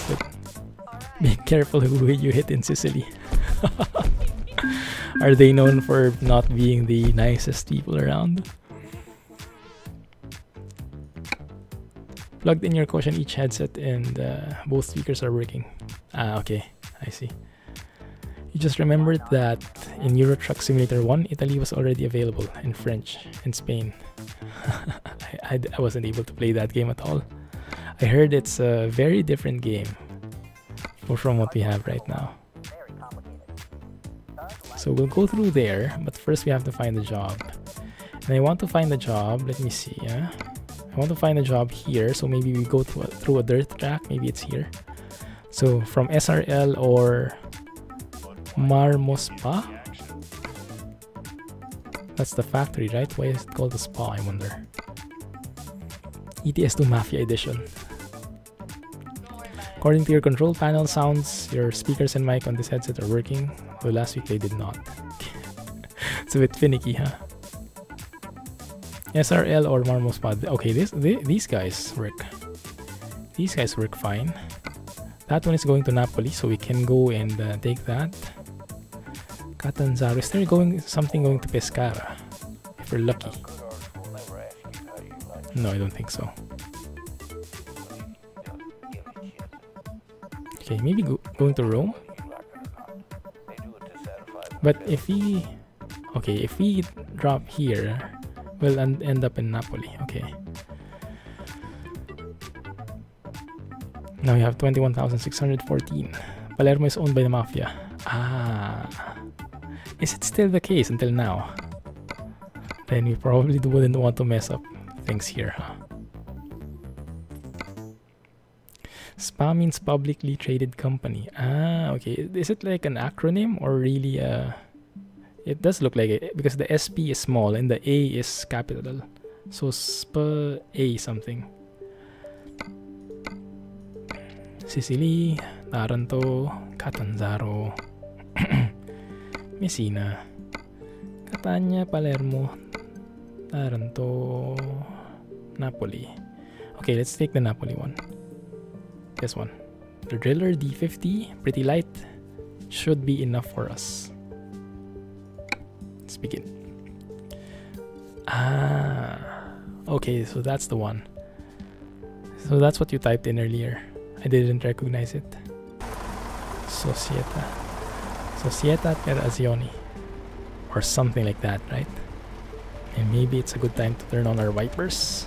But be careful who you hit in Sicily. Are they known for not being the nicest people around? Plugged in your caution each headset and both speakers are working. Ah, okay. I see. You just remembered that in Euro Truck Simulator 1, Italy was already available in French and Spain. I wasn't able to play that game at all. I heard it's a very different game from what we have right now. So we'll go through there, but first we have to find the job. And I want to find the job, let me see. I want to find a job here, so maybe we go through a dirt track, maybe it's here. So from SRL or Marmospa? That's the factory, right? Why is it called the spa, I wonder? ETS2 Mafia Edition. According to your control panel sounds, your speakers and mic on this headset are working, though last week they did not. It's a bit finicky, huh? SRL or Marmospa. Okay, these guys work. These guys work fine. That one is going to Napoli, so we can go and take that. Catanzaro. Is there something going to Pescara? If we're lucky. No, I don't think so. Okay, maybe going to Rome. But if we... Okay, if we drop here, we'll end up in Napoli. Okay. Now we have 21,614. Palermo is owned by the Mafia. Ah. Is it still the case until now? Then we probably wouldn't want to mess up things here, huh? SPA means publicly traded company. Ah, okay. Is it like an acronym or really it does look like it because the SP is small and the A is capital. So SPA A something. Sicily, Taranto, Catanzaro, Messina, Catania, Palermo, Taranto, Napoli. Okay, let's take the Napoli one. This one. The driller D50, pretty light, should be enough for us. Let's begin. Ah, okay, so that's the one. So that's what you typed in earlier. I didn't recognize it. Società per Azioni. Or something like that, right? And maybe it's a good time to turn on our wipers.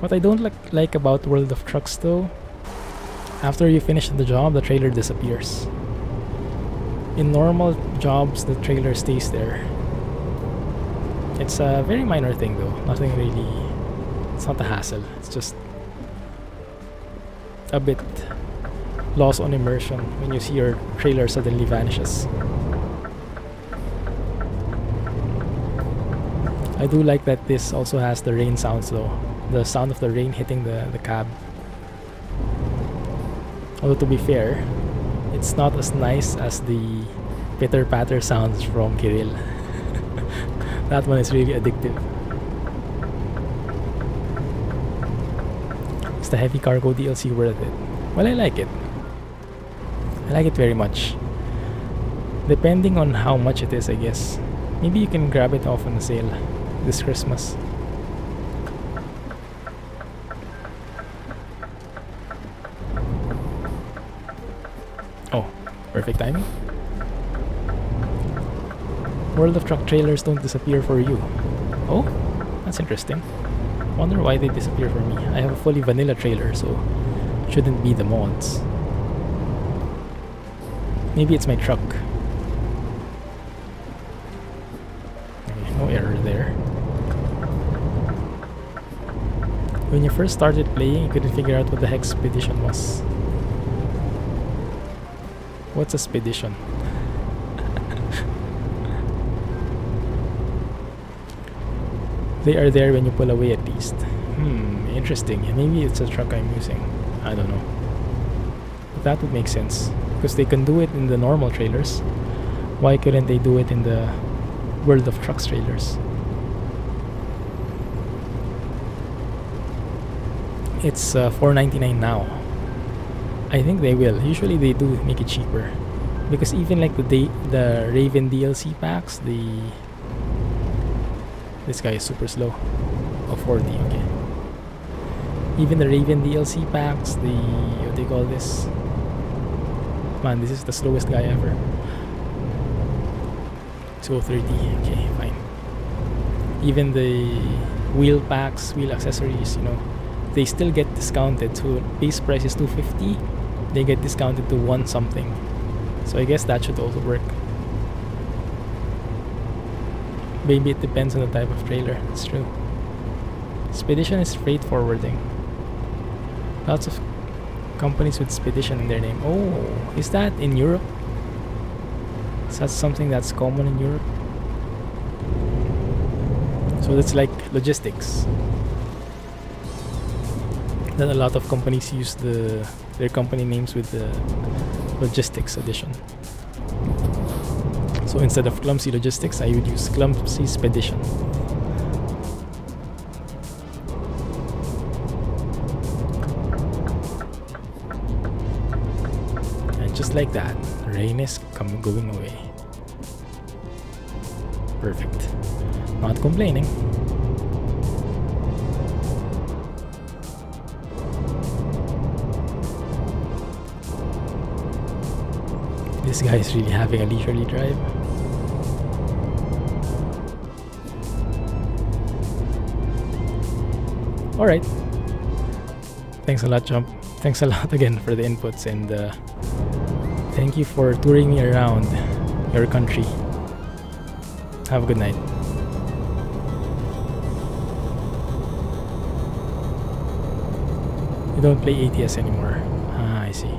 What I don't like about World of Trucks though, after you finish the job, the trailer disappears. In normal jobs, the trailer stays there. It's a very minor thing though, nothing really, it's not a hassle, it's just a bit loss on immersion when you see your trailer suddenly vanishes. I do like that this also has the rain sounds though. The sound of the rain hitting the cab. Although to be fair, it's not as nice as the pitter-patter sounds from Kirill. That one is really addictive. Is the heavy cargo DLC worth it? Well, I like it. I like it very much. Depending on how much it is, I guess. Maybe you can grab it off on a sale this Christmas. Oh, perfect timing. World of Truck trailers don't disappear for you. Oh, that's interesting. Wonder why they disappear for me. I have a fully vanilla trailer, so shouldn't be the mods. Maybe it's my truck. Okay, no error there. When you first started playing, you couldn't figure out what the heck Spedition was. What's a Spedition? They are there when you pull away at least. Interesting. Maybe it's a truck I'm using. I don't know. But that would make sense. Because they can do it in the normal trailers. Why couldn't they do it in the World of Trucks trailers? It's $4.99 now. I think they will. Usually they do make it cheaper. Because even like the Raven DLC packs, this guy is super slow. Oh, 40, okay. Even the Raven DLC packs, what do you call this? Man, this is the slowest guy ever. So 30, okay, fine. Even the wheel packs, wheel accessories, you know, they still get discounted. So base price is $250, they get discounted to $1 something. So I guess that should also work. Maybe it depends on the type of trailer. It's true. Spedition is freight forwarding. Lots of companies with Spedition in their name. Oh, is that in Europe? Is that something that's common in Europe? So it's like logistics. That a lot of companies use their company names with the logistics edition. So instead of Clumsy Logistics, I would use Clumsy Spedition. And just like that, rain is going away. Perfect. Not complaining. This guy is really having a leisurely drive. Alright. Thanks a lot, Jump. Thanks a lot again for the inputs, and thank you for touring me around your country. Have a good night. You don't play ATS anymore. Ah, I see.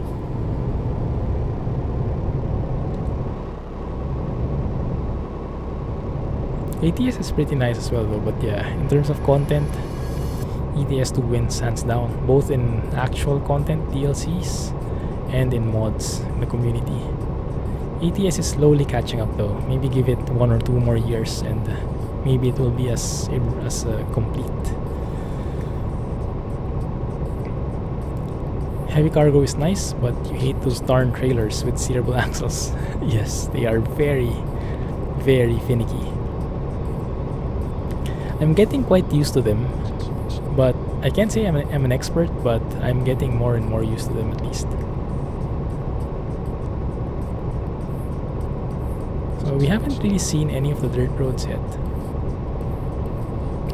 ATS is pretty nice as well though, but yeah, in terms of content, ETS2 wins hands down, both in actual content, DLCs, and in mods in the community. ETS is slowly catching up though. Maybe give it 1 or 2 more years and maybe it will be as complete. Heavy cargo is nice, but you hate those darn trailers with steerable axles. Yes, they are very, very finicky. I'm getting quite used to them, but I can't say I'm an expert, but I'm getting more and more used to them at least. So we haven't really seen any of the dirt roads yet.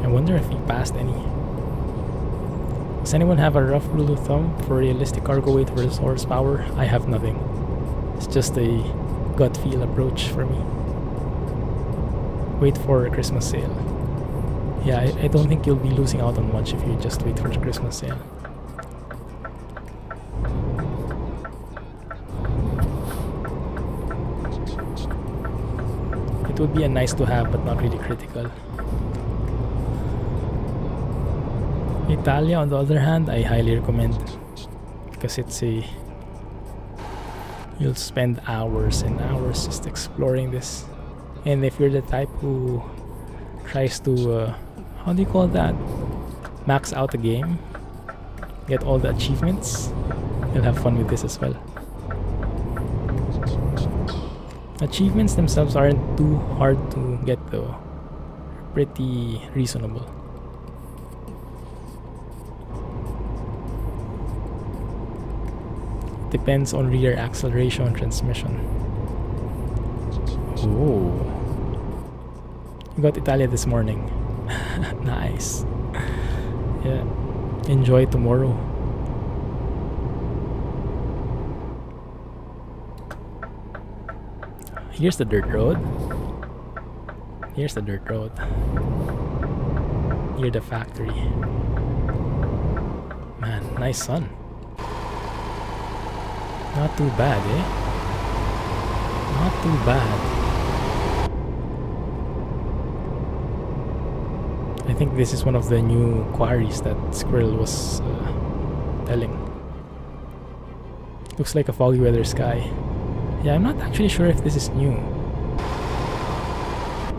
I wonder if we passed any. Does anyone have a rough rule of thumb for realistic cargo weight versus horsepower? I have nothing. It's just a gut feel approach for me. Wait for a Christmas sale. Yeah, I don't think you'll be losing out on much if you just wait for the Christmas sale. It would be a nice to have, but not really critical. Italia, on the other hand, I highly recommend, because it's you'll spend hours and hours just exploring this. And if you're the type who tries to how do you call that, max out the game, get all the achievements, you'll have fun with this as well. Achievements themselves aren't too hard to get though, pretty reasonable. Depends on rear acceleration and transmission. Oh, We got Italia this morning. Nice. Yeah. Enjoy tomorrow. Here's the dirt road. Here's the dirt road. Near the factory. Man, nice sun. Not too bad, eh? Not too bad. I think this is one of the new quarries that Squirrel was telling. Looks like a foggy weather sky. Yeah, I'm not actually sure if this is new.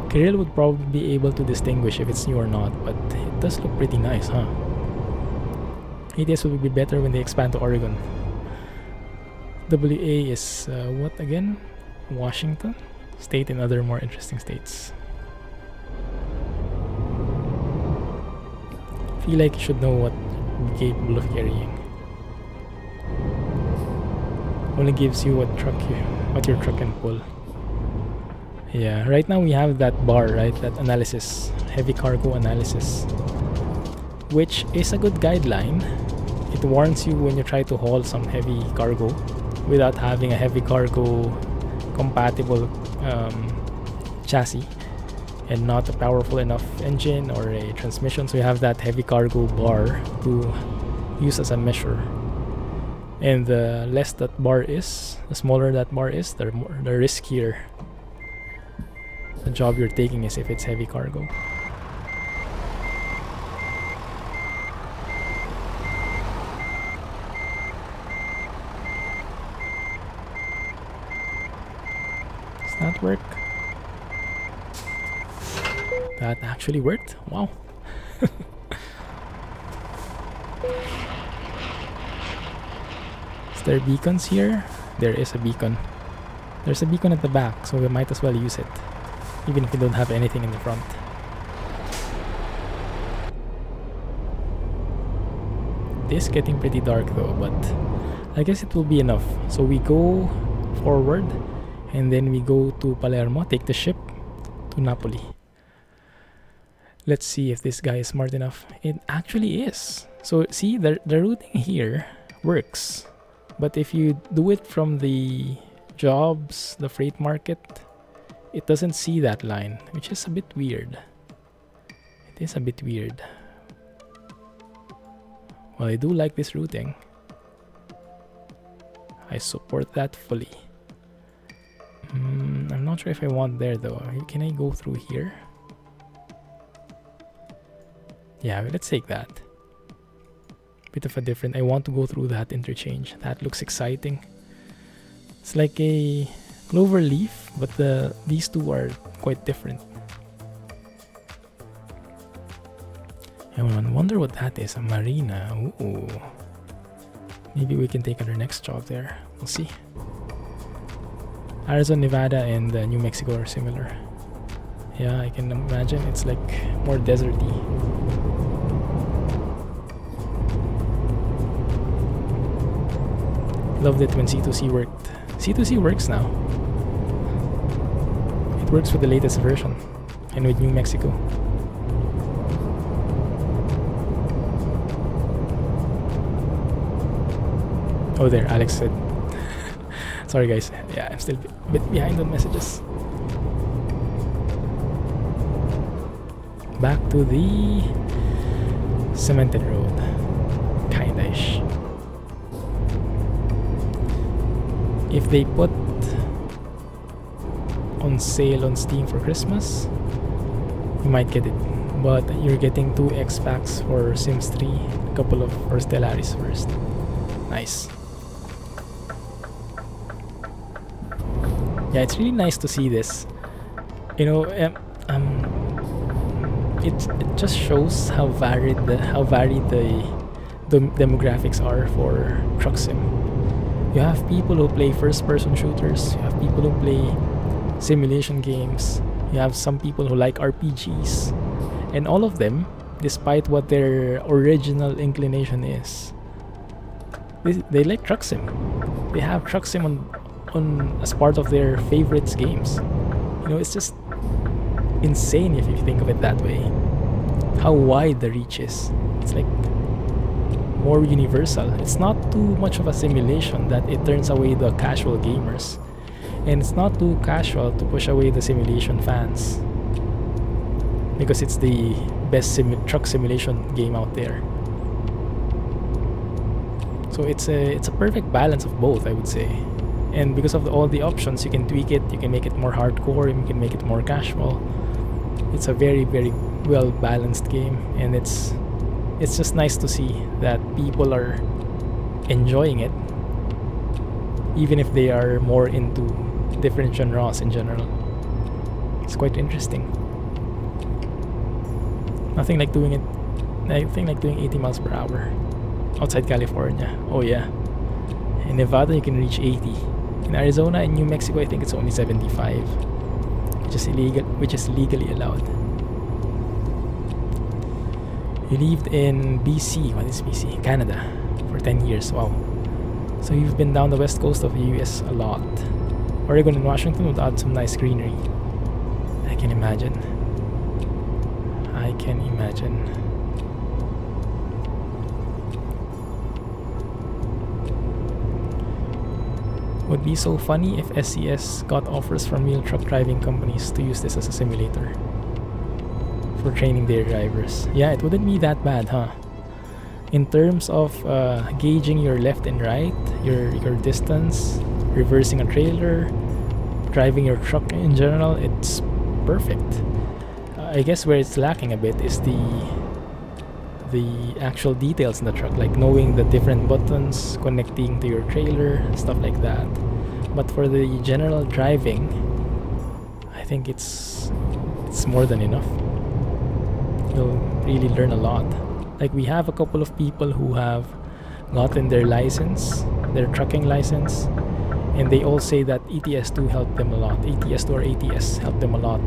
Kirill would probably be able to distinguish if it's new or not, but it does look pretty nice, huh? ETS will be better when they expand to Oregon. WA is what again? Washington? State and other more interesting states. Feel like you should know what you're capable of carrying. Only gives you what your truck can pull. Yeah, right now we have that bar, right? That analysis, heavy cargo analysis, which is a good guideline. It warns you when you try to haul some heavy cargo without having a heavy cargo compatible chassis and not a powerful enough engine or a transmission, so you have that heavy cargo bar to use as a measure. And the less that bar is, the smaller that bar is, the riskier the job you're taking is if it's heavy cargo. Does that work? That actually worked? Wow. Is there beacons here? There is a beacon. There's a beacon at the back, so we might as well use it, even if we don't have anything in the front. It is getting pretty dark though, but I guess it will be enough. So we go forward, and then we go to Palermo, take the ship to Napoli. Let's see if this guy is smart enough. It actually is. So see, the routing here works. But if you do it from the jobs, the freight market, it doesn't see that line, which is a bit weird. It is a bit weird. Well, I do like this routing. I support that fully. I'm not sure if I want there though. Can I go through here? Yeah, let's take that. Bit of a different. I want to go through that interchange. That looks exciting. It's like a clover leaf, but these two are quite different. I wonder what that is. A marina. Ooh. Maybe we can take our next job there. We'll see. Arizona, Nevada, and New Mexico are similar. Yeah, I can imagine it's like more deserty. Loved it when C2C worked. C2C works now. It works with the latest version and with New Mexico. Oh, there, Alex said. Sorry guys, yeah, I'm still a bit behind on messages. Back to the cemented road. Kinda-ish. If they put on sale on Steam for Christmas, you might get it. But you're getting 2 X packs for Sims 3, a couple of for Stellaris first. Nice. Yeah, it's really nice to see this. You know, it just shows how varied the demographics are for Truck Sim. You have people who play first-person shooters. You have people who play simulation games. You have some people who like RPGs, and all of them, despite what their original inclination is, they like Truck Sim. They have Truck Sim on as part of their favorites games. You know, it's just insane if you think of it that way. How wide the reach is. It's like more universal. It's not too much of a simulation that it turns away the casual gamers. And it's not too casual to push away the simulation fans. Because it's the best truck simulation game out there. So it's a perfect balance of both, I would say. And because of all the options, you can tweak it, you can make it more hardcore, you can make it more casual. It's a very, very well balanced game, and it's just nice to see that people are enjoying it, even if they are more into different genres in general. It's quite interesting. Nothing like doing 80 miles per hour outside California. Oh yeah. In Nevada you can reach 80. In Arizona and New Mexico I think it's only 75, which is legally allowed. You lived in BC. What is BC? Canada for 10 years. Wow. So you've been down the west coast of the US a lot. Oregon and Washington would add some nice greenery. I can imagine. I can imagine. Would be so funny if SCS got offers from real truck driving companies to use this as a simulator for training their drivers. Yeah, it wouldn't be that bad, huh? In terms of gauging your left and right, your distance, reversing a trailer, driving your truck in general, it's perfect. I guess where it's lacking a bit is the actual details in the truck, like knowing the different buttons, connecting to your trailer, stuff like that. But for the general driving, I think it's more than enough. You'll really learn a lot. Like, we have a couple of people who have gotten their license, their trucking license, and they all say that ETS2 helped them a lot. ETS2 or ATS helped them a lot.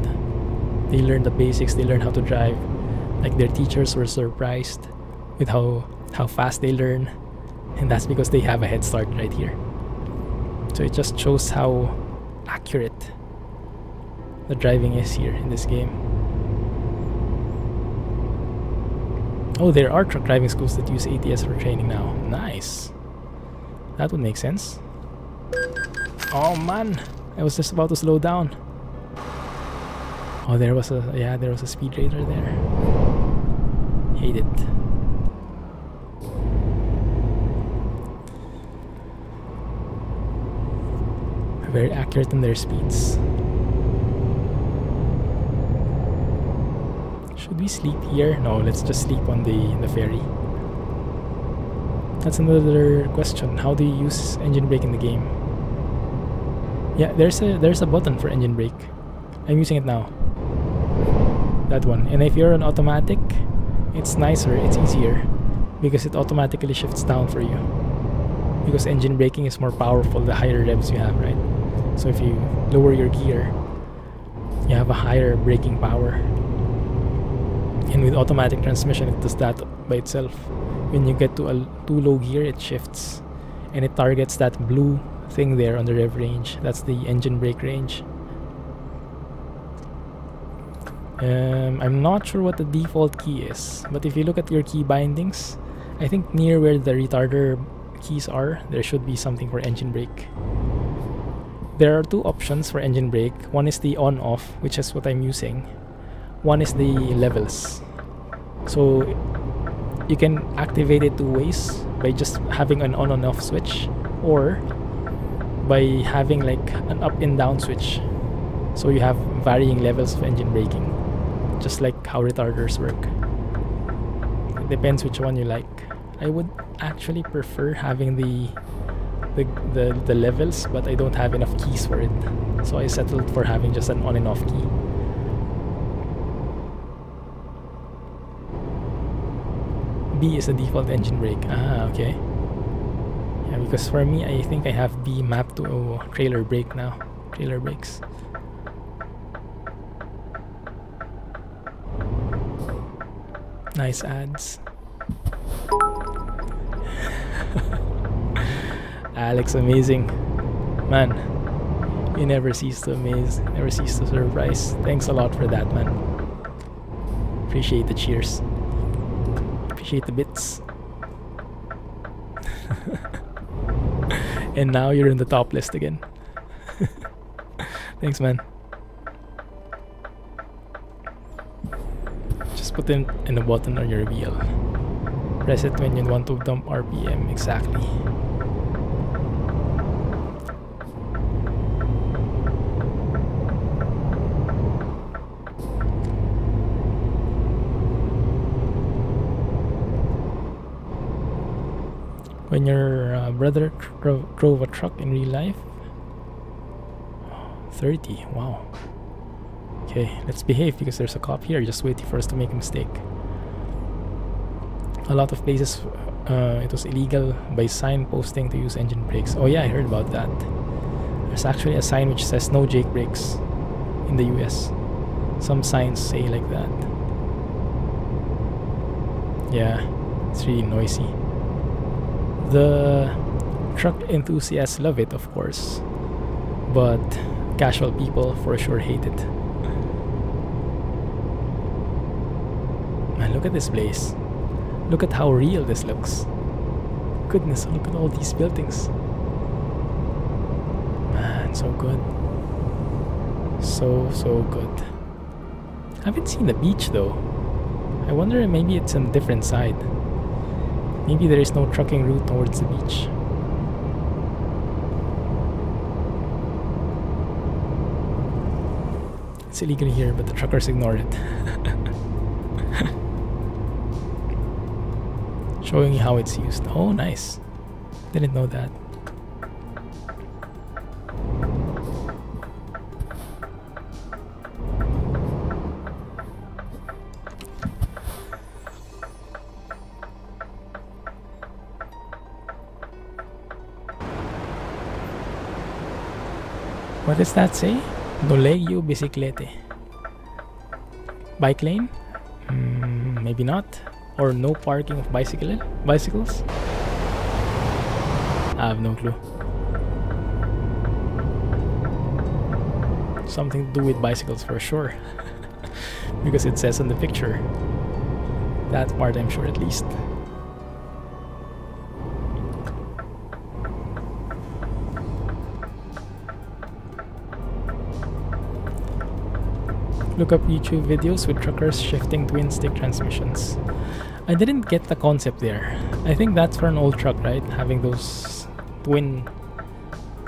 They learned the basics, they learned how to drive. Like, their teachers were surprised with how fast they learn, and that's because they have a head start right here. So it just shows how accurate the driving is here in this game. Oh, there are truck driving schools that use ATS for training now. Nice. That would make sense. Oh man, I was just about to slow down. Oh, there was a speed radar there. Hate it. Very accurate in their speeds. Should we sleep here? No, let's just sleep on the ferry. That's another question. How do you use engine brake in the game? Yeah, there's a button for engine brake. I'm using it now. That one. And if you're on automatic, it's nicer, it's easier, because it automatically shifts down for you. Because engine braking is more powerful the higher revs you have, right? So if you lower your gear, you have a higher braking power. And with automatic transmission, it does that by itself. When you get to a too low gear, it shifts, and it targets that blue thing there on the rev range. That's the engine brake range. I'm not sure what the default key is, but if you look at your key bindings, I think near where the retarder keys are, there should be something for engine brake. There are two options for engine brake. One is the on-off, which is what I'm using. One is the levels. So you can activate it two ways, by just having an on and off switch, or by having like an up and down switch. So you have varying levels of engine braking, just like how retarders work. It depends which one you like. I would actually prefer having the levels, but I don't have enough keys for it, so I settled for having just an on and off key. B is the default engine brake. Ah, okay. Yeah, because for me, I think I have B mapped to trailer brake now. Trailer brakes. Nice ads. Alex, amazing. Man, You never cease to amaze, never cease to surprise. Thanks a lot for that, man. Appreciate the cheers. Appreciate the bits. And now you're in the top list again. Thanks, man. Just put in a button on your wheel. Press it when you want to dump RPM. Exactly. When your brother drove a truck in real life? 30, wow. Okay, let's behave because there's a cop here just waiting for us to make a mistake. A lot of places it was illegal by sign posting to use engine brakes. Oh yeah, I heard about that. There's actually a sign which says no Jake brakes in the US. Some signs say like that. Yeah, it's really noisy. The truck enthusiasts love it, of course, but casual people for sure hate it. Man, look at this place. Look at how real this looks. Goodness, look at all these buildings. Man, so good. So good. I haven't seen the beach though. I wonder, maybe it's on a different side. Maybe there is no trucking route towards the beach. It's illegal here, but the truckers ignore it. Showing you how it's used. Oh, nice. Didn't know that. What does that say? Dolegio biciclete. Bike lane? Maybe not. Or no parking of bicycles? I have no clue. Something to do with bicycles for sure. Because it says on the picture. That part I'm sure at least. Look up YouTube videos with truckers shifting twin stick transmissions. I didn't get the concept there. I think that's for an old truck, right? Having those twin...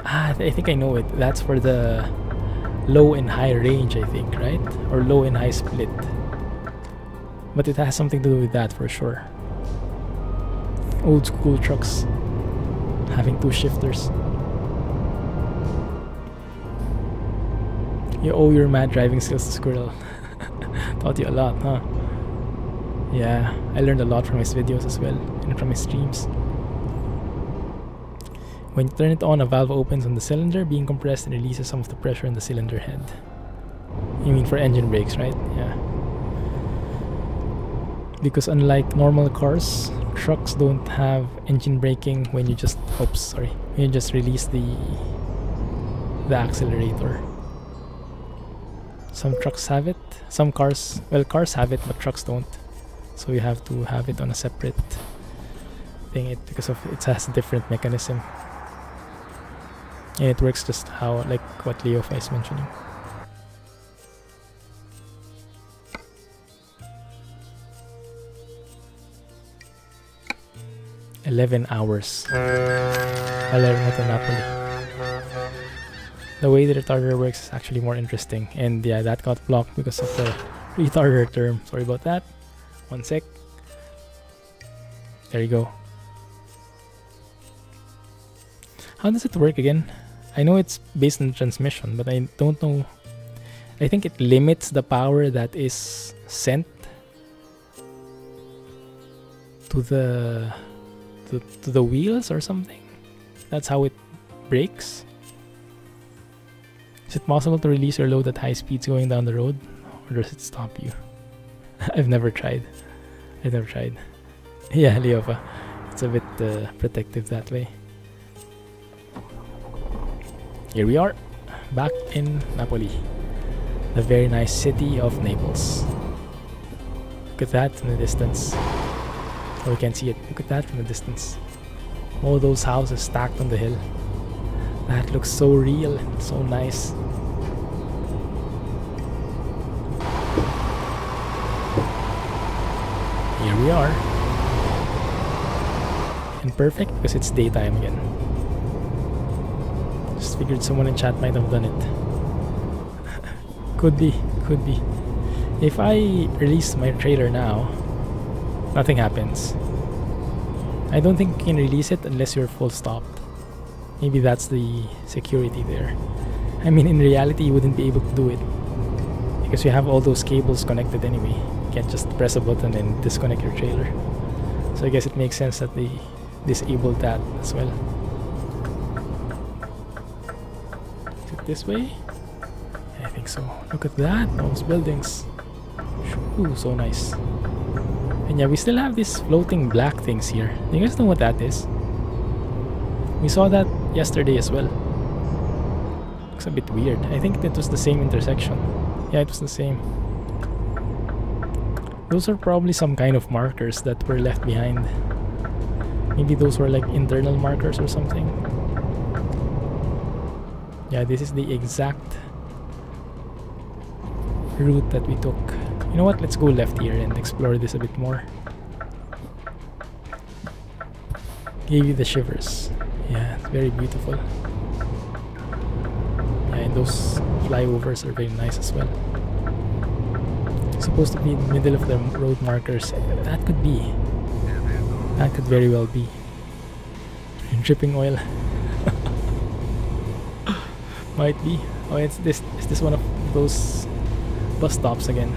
I think I know it. That's for the low and high range, I think, right? Or low and high split. But it has something to do with that for sure. Old school trucks having two shifters. You owe your mad driving skills to Squirrel. Taught you a lot, huh? Yeah, I learned a lot from his videos as well, and from his streams. When you turn it on, a valve opens on the cylinder, being compressed and releases some of the pressure in the cylinder head. You mean for engine brakes, right? Yeah. Because unlike normal cars, trucks don't have engine braking when you just... Oops, sorry. When you just release the accelerator. Some trucks have it, some cars, well, cars have it, but trucks don't. So you have to have it on a separate thing because of it has a different mechanism. And it works just how, like what Leofa is mentioning. "11 hours. Palermo to Napoli." The way the retarder works is actually more interesting. And yeah, that got blocked because of the retarder term. Sorry about that. One sec. There you go. How does it work again? I know it's based on the transmission, but I don't know. I think it limits the power that is sent to the wheels or something. That's how it brakes. Is it possible to release your load at high speeds going down the road, or does it stop you? I've never tried. Yeah, Leofa. It's a bit protective that way. Here we are. back in Napoli, the very nice city of Naples. Look at that from the distance. Oh, you can't see it. Look at that from the distance. All those houses stacked on the hill. That looks so real and so nice. Here we are. And perfect because it's daytime again. Just figured someone in chat might have done it. Could be, could be. If I release my trailer now, nothing happens. I don't think you can release it unless you're full stopped. Maybe that's the security there. I mean, in reality, you wouldn't be able to do it because you have all those cables connected anyway. You can't just press a button and disconnect your trailer. So I guess it makes sense that they disabled that as well. Is it this way? I think so. Look at that, those buildings. Ooh, so nice. And yeah, we still have these floating black things here. Do you guys know what that is? We saw that yesterday as well. Looks a bit weird. I think that was the same intersection. Yeah, it was the same. Those are probably some kind of markers that were left behind. Maybe those were like internal markers or something. Yeah, this is the exact route that we took. You know what? Let's go left here and explore this a bit more. Gave you the shivers. Yeah, it's very beautiful. Yeah, and those flyovers are very nice as well. Supposed to be in the middle of the road markers. That could be. That could very well be. Dripping oil. Might be. Oh, it's this. Is this one of those bus stops again?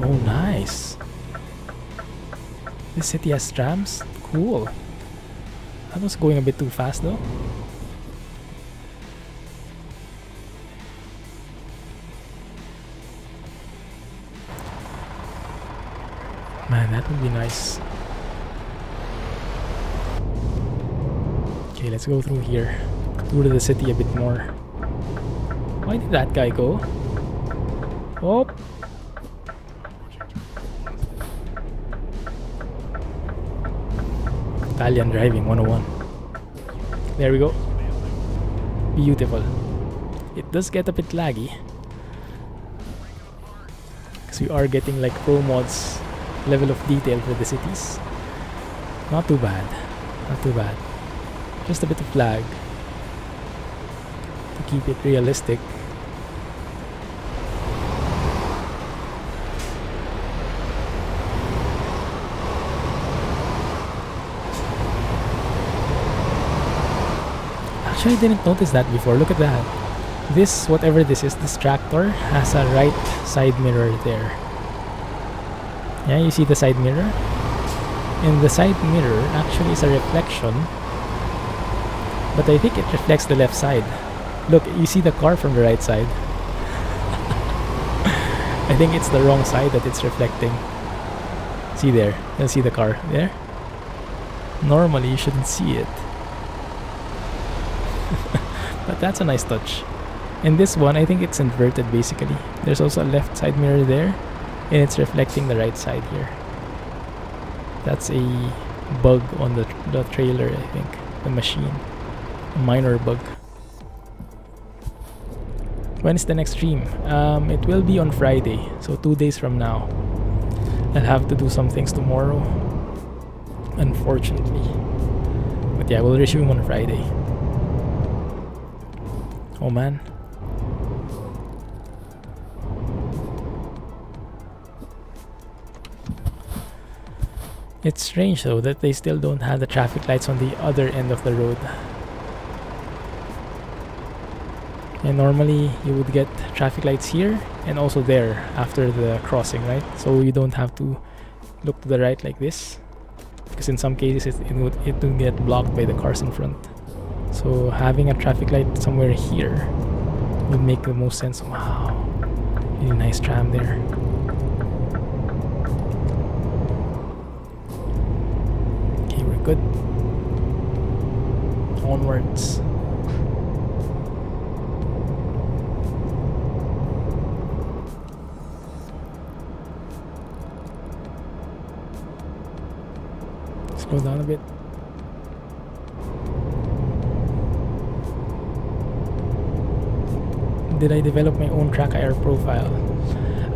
Oh, nice. This city has trams? Cool. That was going a bit too fast though. Man, that would be nice. Okay, let's go through here. Tour the city a bit more. Why did that guy go? Oh! Italian driving 101. There we go. Beautiful. It does get a bit laggy, because we are getting like pro mods level of detail for the cities. Not too bad. Not too bad. Just a bit of lag to keep it realistic. Actually, I didn't notice that before. Look at that. This, whatever this is, this tractor has a right side mirror there. Yeah, you see the side mirror? And the side mirror actually is a reflection, but I think it reflects the left side. Look, you see the car from the right side. I think it's the wrong side that it's reflecting. See there? You see the car there? Normally you shouldn't see it. But that's a nice touch. And this one, I think it's inverted basically. There's also a left side mirror there, and it's reflecting the right side here. That's a bug on the trailer, I think. The machine. A minor bug. When is the next stream? It will be on Friday, so 2 days from now. I'll have to do some things tomorrow, unfortunately. But yeah, we'll resume on Friday. Oh man. It's strange though that they still don't have the traffic lights on the other end of the road. And normally you would get traffic lights here and also there after the crossing, right? So you don't have to look to the right like this, because in some cases it would get blocked by the cars in front. So having a traffic light somewhere here would make the most sense. Wow, really nice tram there. Okay, we're good. onwards. Slow down a bit. Did I develop my own TrackIR profile?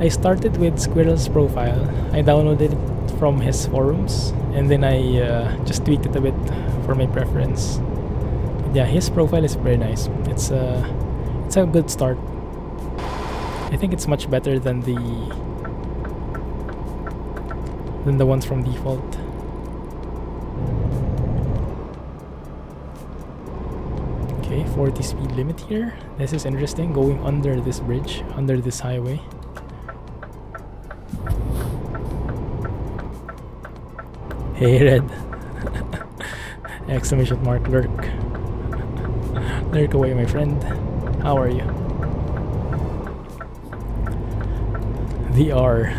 I started with Squirrel's profile. I downloaded it from his forums, and then I just tweaked it a bit for my preference. But yeah, his profile is very nice. It's a good start. I think it's much better than the ones from default. Okay, 40 speed limit here. This is interesting, going under this bridge, under this highway. Hey Red. Exclamation mark lurk. Lurk away, my friend. How are you? The R.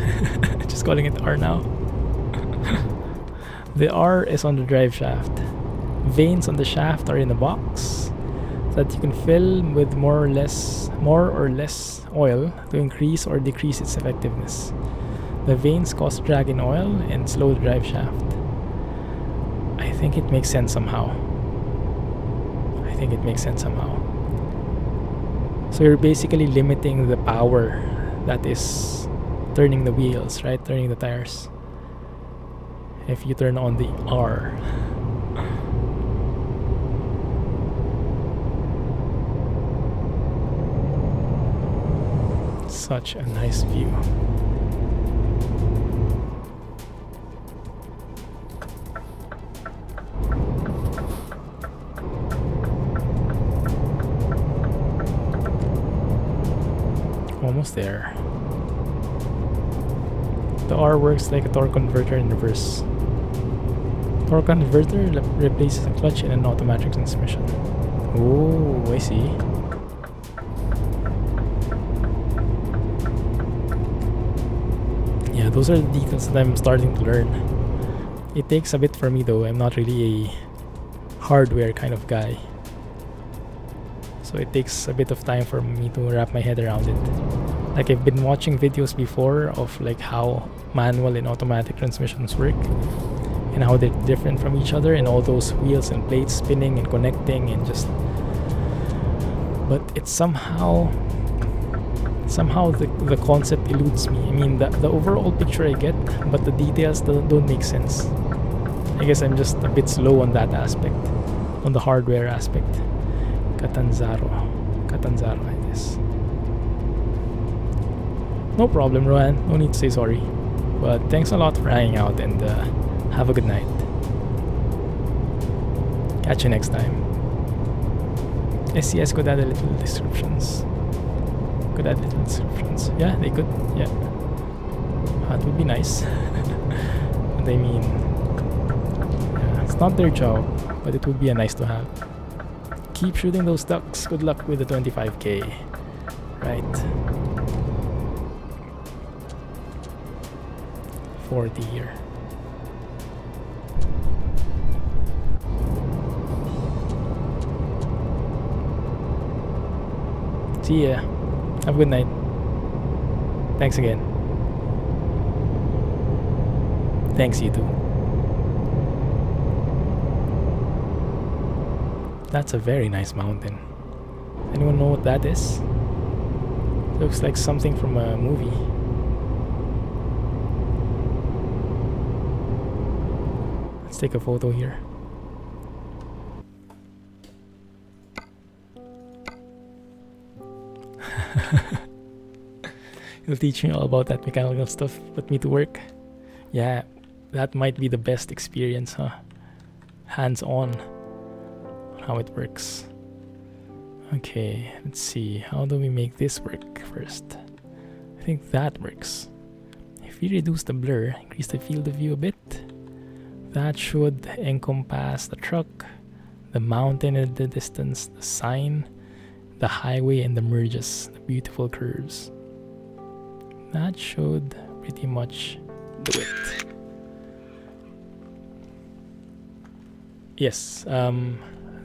Just calling it R now. The R is on the drive shaft. Vanes on the shaft are in a box so that you can fill with more or less oil to increase or decrease its effectiveness. The vanes cause drag in oil and slow the drive shaft. I think it makes sense somehow. So you're basically limiting the power that is turning the wheels, right? Turning the tires. If you turn on the R. Such a nice view. Almost there. The R works like a torque converter in reverse. Torque converter replaces a clutch in an automatic transmission. Oh, I see. Yeah, those are the details that I'm starting to learn. It takes a bit for me though. I'm not really a hardware kind of guy. So it takes a bit of time for me to wrap my head around it. Like, I've been watching videos before of like how manual and automatic transmissions work and how they're different from each other, and all those wheels and plates spinning and connecting and just, but it's somehow the concept eludes me. I mean, the overall picture I get, but the details don't make sense. I guess I'm just a bit slow on that aspect, on the hardware aspect. Catanzaro, I guess. No problem, Rohan. No need to say sorry. But thanks a lot for hanging out, and have a good night. Catch you next time. SCS could add a little descriptions. Yeah, they could. Yeah. That would be nice. But I mean, yeah, it's not their job, but it would be a nice to have. Keep shooting those ducks. Good luck with the 25k. Right. 40 here. See ya. Have a good night. Thanks again. Thanks, you too. That's a very nice mountain. Anyone know what that is? Looks like something from a movie. Let's take a photo here. He'll teach me all about that mechanical stuff, put me to work. Yeah, that might be the best experience, huh? Hands-on how it works. Okay, let's see. How do we make this work first? I think that works. If we reduce the blur, increase the field of view a bit, that should encompass the truck, the mountain in the distance, the sign, the highway, and the merges, the beautiful curves. That should pretty much do it. Yes,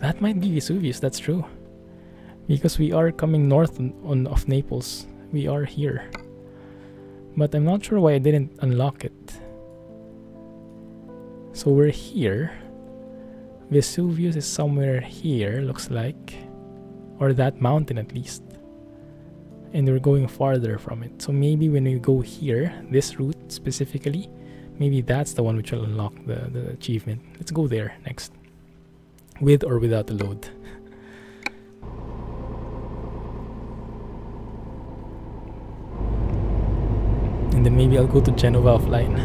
That might be Vesuvius, that's true. Because we are coming north of Naples. We are here. But I'm not sure why I didn't unlock it. So we're here. Vesuvius is somewhere here, looks like. Or that mountain at least. And we're going farther from it. So maybe when we go here, this route specifically, maybe that's the one which will unlock the achievement. Let's go there next. With or without the load. And then maybe I'll go to Genova offline.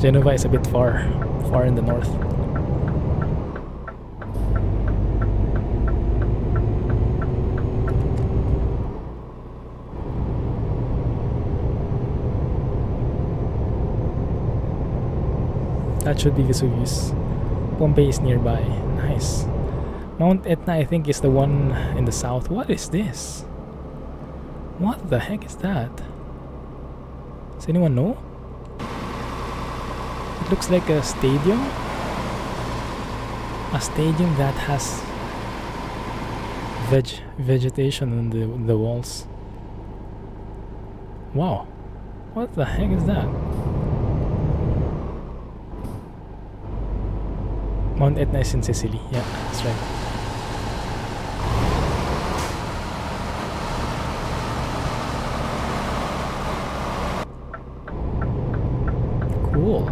Genova is a bit far in the north. That should be Vesuvius. Pompeii is nearby. Nice. Mount Etna, I think, is the one in the south. What is this? What the heck is that? Does anyone know? It looks like a stadium. A stadium that has vegetation on the walls. Wow. What the heck is that? Mount Etna is in Sicily. Yeah, that's right. Cool.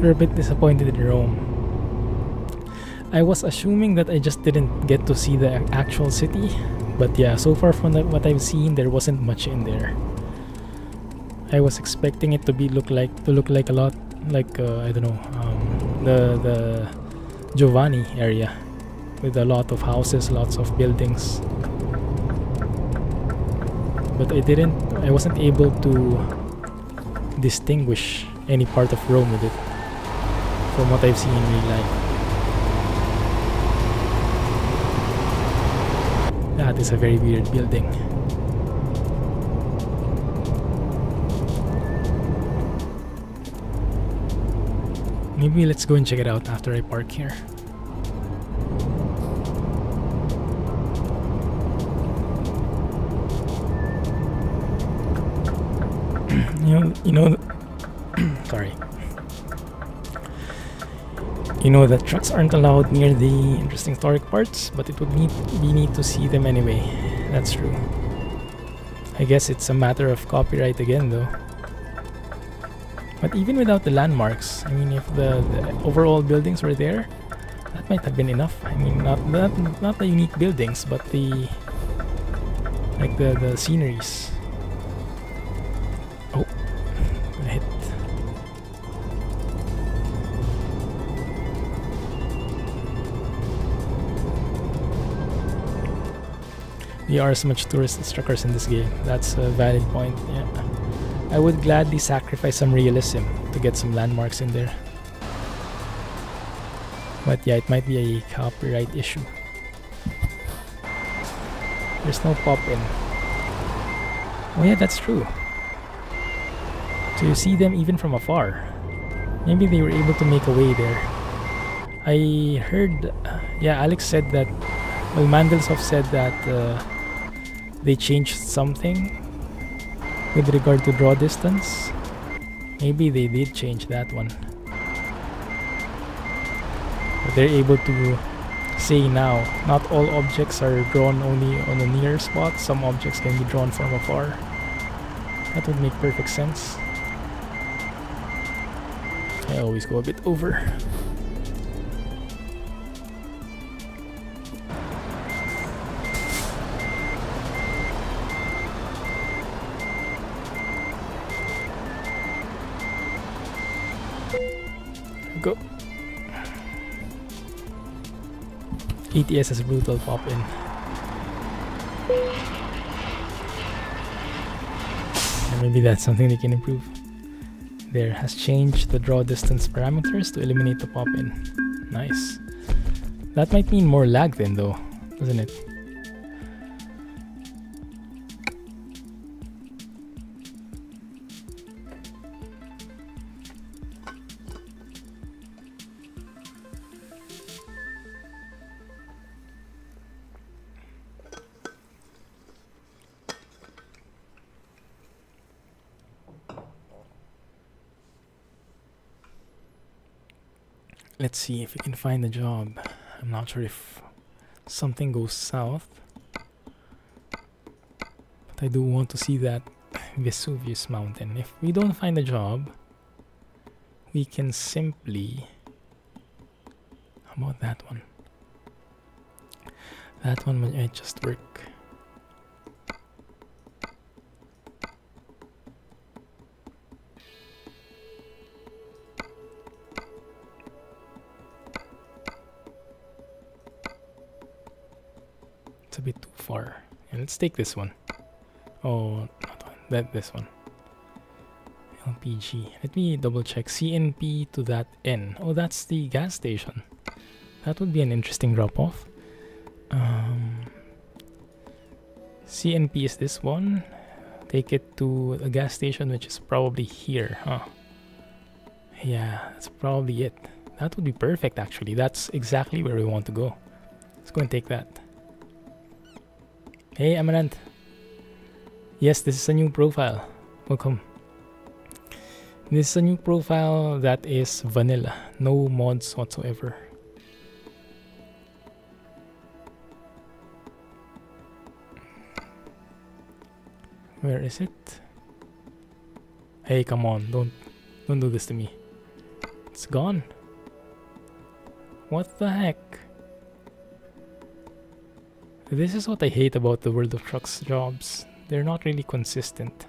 You're a bit disappointed in Rome. I was assuming that I just didn't get to see the actual city, but yeah, so far from what I've seen, there wasn't much in there. I was expecting it to look like a lot like I don't know, the Giovanni area with a lot of houses, lots of buildings. But I wasn't able to distinguish any part of Rome with it from what I've seen in real life. That is a very weird building. Maybe let's go and check it out after I park here. you know sorry. You know that trucks aren't allowed near the interesting historic parts, but we need to see them anyway. That's true. I guess it's a matter of copyright again though. But even without the landmarks, I mean, if the overall buildings were there, that might have been enough. I mean, not the unique buildings, but the sceneries. Oh, I hit. There are so much tourist structures in this game. That's a valid point. Yeah. I would gladly sacrifice some realism to get some landmarks in there. But yeah, it might be a copyright issue. There's no pop-in. Oh yeah, that's true. So you see them even from afar. Maybe they were able to make a way there. I heard, yeah, Alex said that, well, Mandelshoff said that they changed something with regard to draw distance. Maybe they did change that one. But they're able to say now, not all objects are drawn only on a near spot. Some objects can be drawn from afar. That would make perfect sense. I always go a bit over. Go. ETS is brutal pop in. And maybe that's something they can improve. There, has changed the draw distance parameters to eliminate the pop in. Nice. That might mean more lag then though, doesn't it? Let's see if we can find a job. I'm not sure if something goes south, but I do want to see that Vesuvius mountain. If we don't find a job, we can simply... How about that one? That one might just work. It's a bit too far. And let's take this one. Oh, not one. This one. LPG. Let me double check. CNP to that N. Oh, that's the gas station. That would be an interesting drop off. CNP is this one. Take it to a gas station, which is probably here, huh? Yeah, that's probably it. That would be perfect, actually. That's exactly where we want to go. Let's go and take that. Hey, Amaranth. Yes, this is a new profile. Welcome. This is a new profile that is vanilla. No mods whatsoever. Where is it? Hey, come on. Don't do this to me. It's gone. What the heck? This is what I hate about the World of Trucks jobs. They're not really consistent.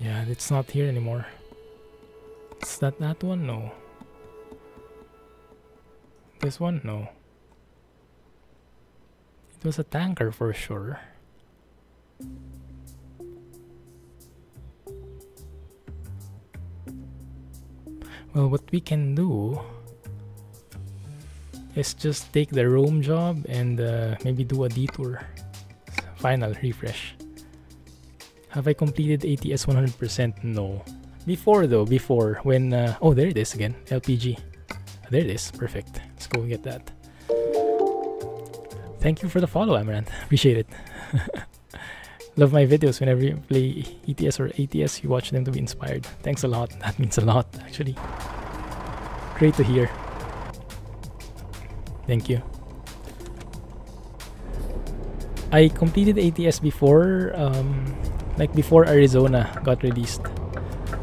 Yeah, it's not here anymore. Is that one? No. This one? No. It was a tanker for sure. Well, what we can do is just take the Rome job and maybe do a detour. Final refresh. Have I completed ATS 100%? No. Before though, when... oh, there it is again. LPG. There it is. Perfect. Let's go and get that. Thank you for the follow, Amaranth. Appreciate it. Love my videos. Whenever you play ETS or ATS, you watch them to be inspired. Thanks a lot. That means a lot, actually. Great to hear. Thank you. I completed ATS before, like before Arizona got released.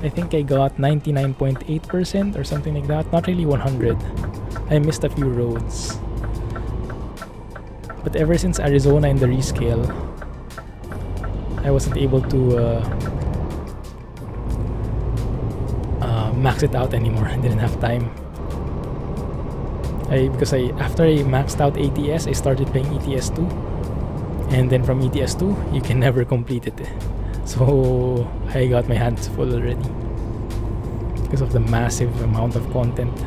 I think I got 99.8% or something like that. Not really 100. I missed a few roads. But ever since Arizona in the rescale, I wasn't able to max it out anymore. I didn't have time. Because after I maxed out ATS, I started playing ETS2, and then from ETS2 you can never complete it. So I got my hands full already because of the massive amount of content.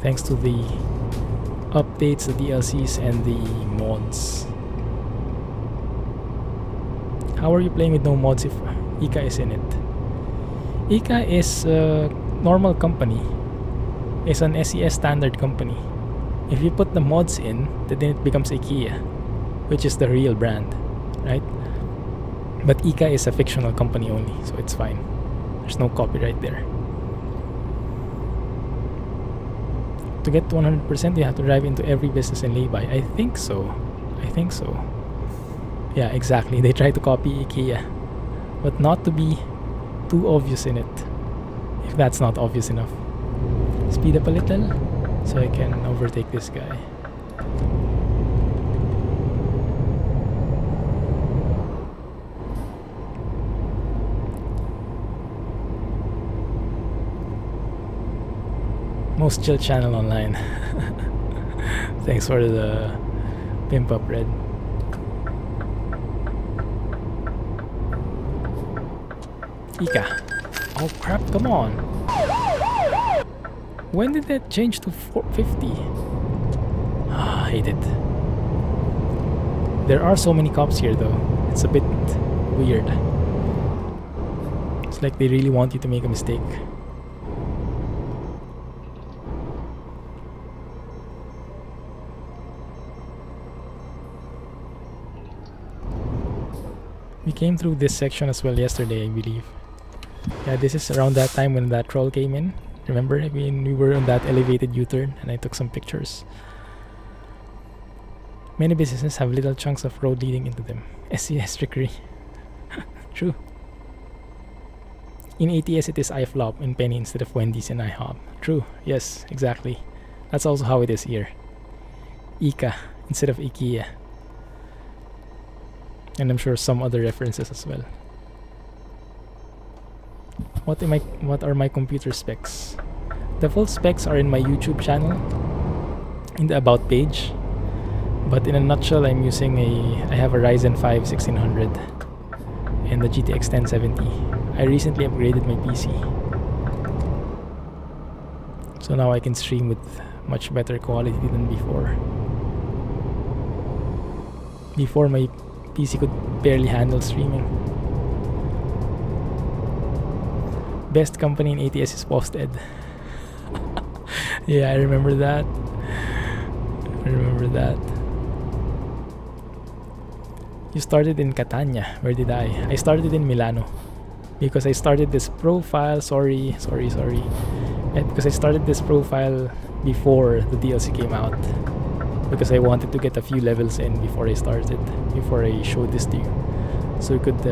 Thanks to the updates, the DLCs, and the mods. How are you playing with no mods if Ika is in it? Ika is a normal company. It's an SES standard company. If you put the mods in, then it becomes IKEA, which is the real brand, right? But Ika is a fictional company only, so it's fine. There's no copyright there. To get to 100%, you have to drive into every business in lay-by. I think so. Yeah, exactly. They try to copy IKEA, but not to be too obvious in it. If that's not obvious enough. Speed up a little so I can overtake this guy. Most chill channel online. Thanks for the pimp up, Red. Ika. Oh crap, come on. When did that change to 450? Ah, I hate it. There are so many cops here though. It's a bit weird. It's like they really want you to make a mistake. We came through this section as well yesterday, I believe. Yeah, this is around that time when that troll came in. Remember, I mean, we were on that elevated U-turn and I took some pictures. Many businesses have little chunks of road leading into them. SES trickery. True. In ATS it is iFlop in Penny instead of Wendy's and IHOP. True, yes, exactly. That's also how it is here. Ika instead of IKEA. And I'm sure some other references as well. What are my computer specs? The full specs are in my YouTube channel in the about page. But in a nutshell, I have a Ryzen 5 1600 and the GTX 1070. I recently upgraded my PC. So now I can stream with much better quality than before. Before my PC could barely handle streaming. Best company in ATS is Posted. Yeah, I remember that. You started in Catania. Where did I? I started in Milano. Because I started this profile, sorry. Because I started this profile before the DLC came out. Because I wanted to get a few levels in before I showed this to you. So you could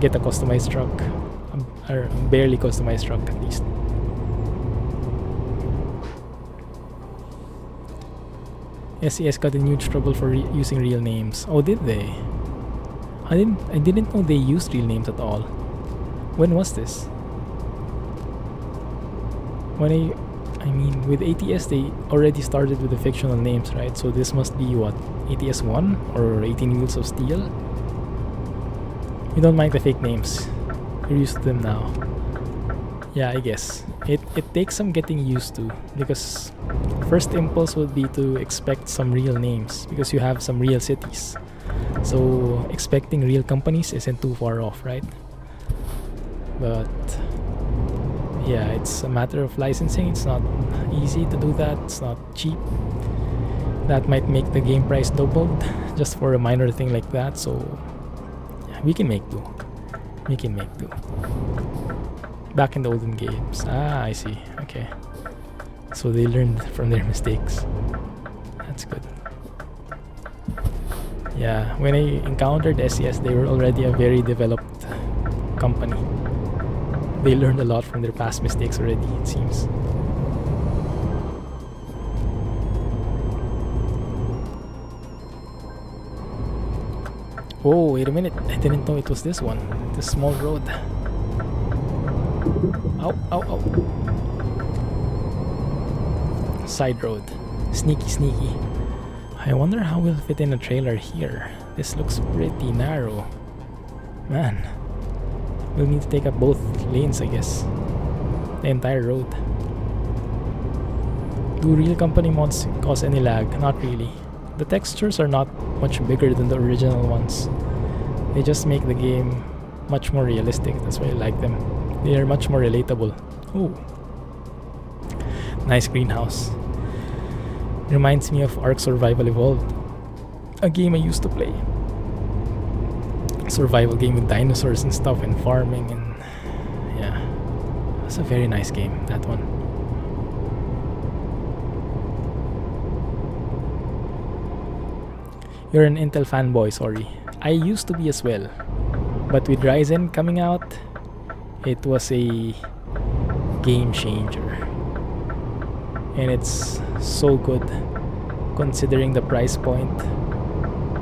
get a customized truck. Or barely customized truck at least. SES got in huge trouble for using real names. Oh, did they? I didn't know they used real names at all. When was this? I mean, with ATS they already started with the fictional names, right? So this must be what? ATS 1 or 18 Wheels of Steel? You don't mind the fake names. You're used to them now. Yeah, I guess. It takes some getting used to, because first impulse would be to expect some real names because you have some real cities. So expecting real companies isn't too far off, right? But yeah, it's a matter of licensing. It's not easy to do that. It's not cheap. That might make the game price doubled just for a minor thing like that. So yeah, we can make do. Back in the olden games. Ah, I see. Okay. So they learned from their mistakes. That's good. Yeah, when I encountered SES, they were already a very developed company. They learned a lot from their past mistakes already, it seems. Oh, wait a minute. I didn't know it was this one. This small road. Ow, ow, ow. Side road. Sneaky. I wonder how we'll fit in a trailer here. This looks pretty narrow. Man. We'll need to take up both lanes, I guess. The entire road. Do real company mods cause any lag? Not really. The textures are not much bigger than the original ones. They just make the game much more realistic. That's why I like them. They are much more relatable. Ooh. Nice greenhouse. Reminds me of Ark Survival Evolved, a game I used to play. Survival game with dinosaurs and stuff and farming, and yeah, it's a very nice game, that one. You're an Intel fanboy, sorry. I used to be as well, but with Ryzen coming out, it was a game changer. And it's so good considering the price point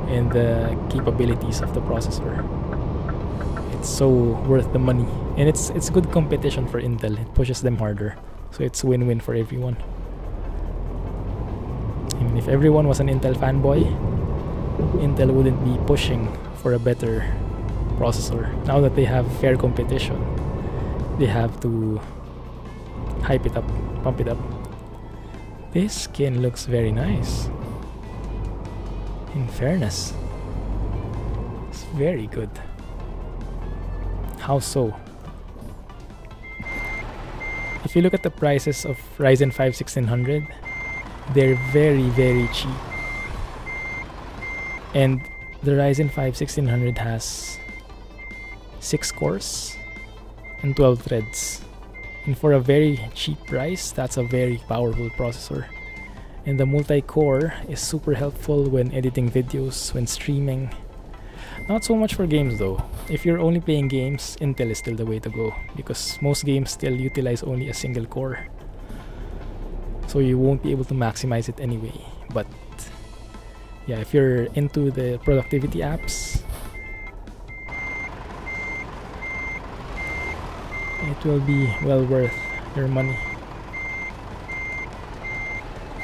and the capabilities of the processor. It's so worth the money, and it's good competition for Intel. It pushes them harder, so it's win-win for everyone. If everyone was an Intel fanboy, Intel wouldn't be pushing for a better processor. Now that they have fair competition, they have to hype it up, pump it up. This skin looks very nice. In fairness, it's very good. How so? If you look at the prices of Ryzen 5 1600, they're very, very cheap. And the Ryzen 5 1600 has 6 cores and 12 threads. And for a very cheap price, that's a very powerful processor. And the multi-core is super helpful when editing videos, when streaming. Not so much for games though. If you're only playing games, Intel is still the way to go, because most games still utilize only a single core. So you won't be able to maximize it anyway. But yeah, if you're into the productivity apps, it will be well worth your money.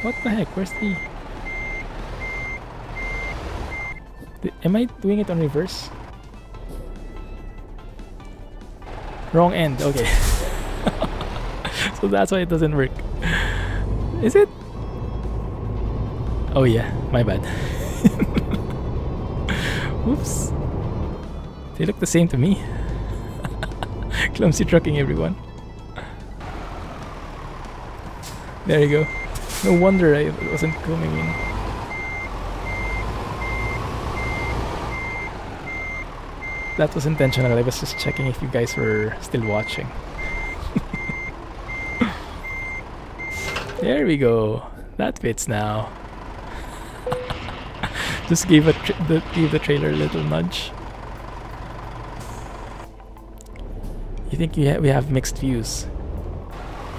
What the heck? Where's the... Am I doing it on reverse? Wrong end, okay. So that's why it doesn't work. Is it? Oh yeah, my bad. Oops. They look the same to me. Clumsy trucking, everyone. There you go. No wonder I wasn't coming in. That was intentional. I was just checking if you guys were still watching. There we go. That fits now. Just gave the trailer a little nudge. You think we have mixed views?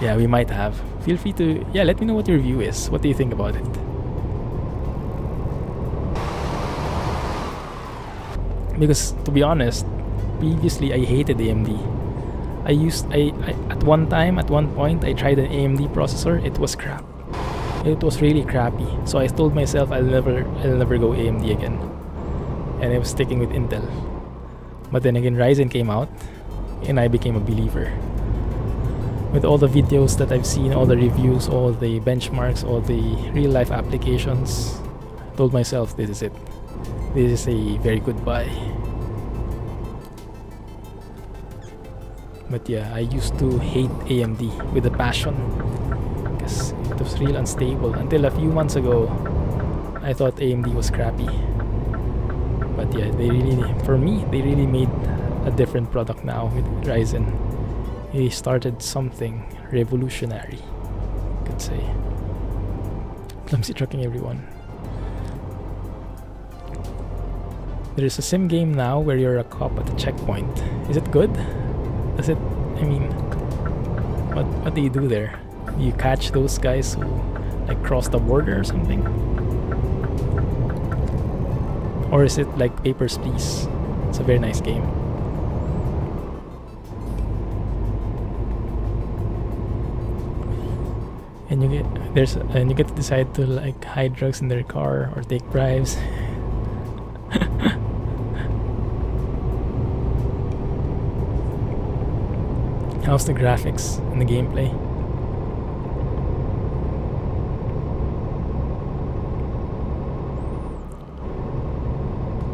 Yeah, we might have. Feel free to... Yeah, let me know what your view is. What do you think about it? Because, to be honest, previously I hated AMD. At one point, I tried an AMD processor. It was crap. It was really crappy. So I told myself I'll never go AMD again. And I was sticking with Intel. But then again, Ryzen came out, and I became a believer. With all the videos that I've seen, all the reviews, all the benchmarks, all the real-life applications, I told myself this is it. This is a very good buy. But yeah, I used to hate AMD with a passion, because it was real unstable. Until a few months ago, I thought AMD was crappy. But yeah, for me, they really made a different product now with Ryzen. They started something revolutionary, you could say. Clumsy trucking, everyone. There is a sim game now where you're a cop at a checkpoint. Is it good? Does it... I mean... What do you do there? Do you catch those guys who like cross the border or something? Or is it like Papers, Please? It's a very nice game. And you get to decide to like hide drugs in their car or take bribes. How's the graphics and the gameplay?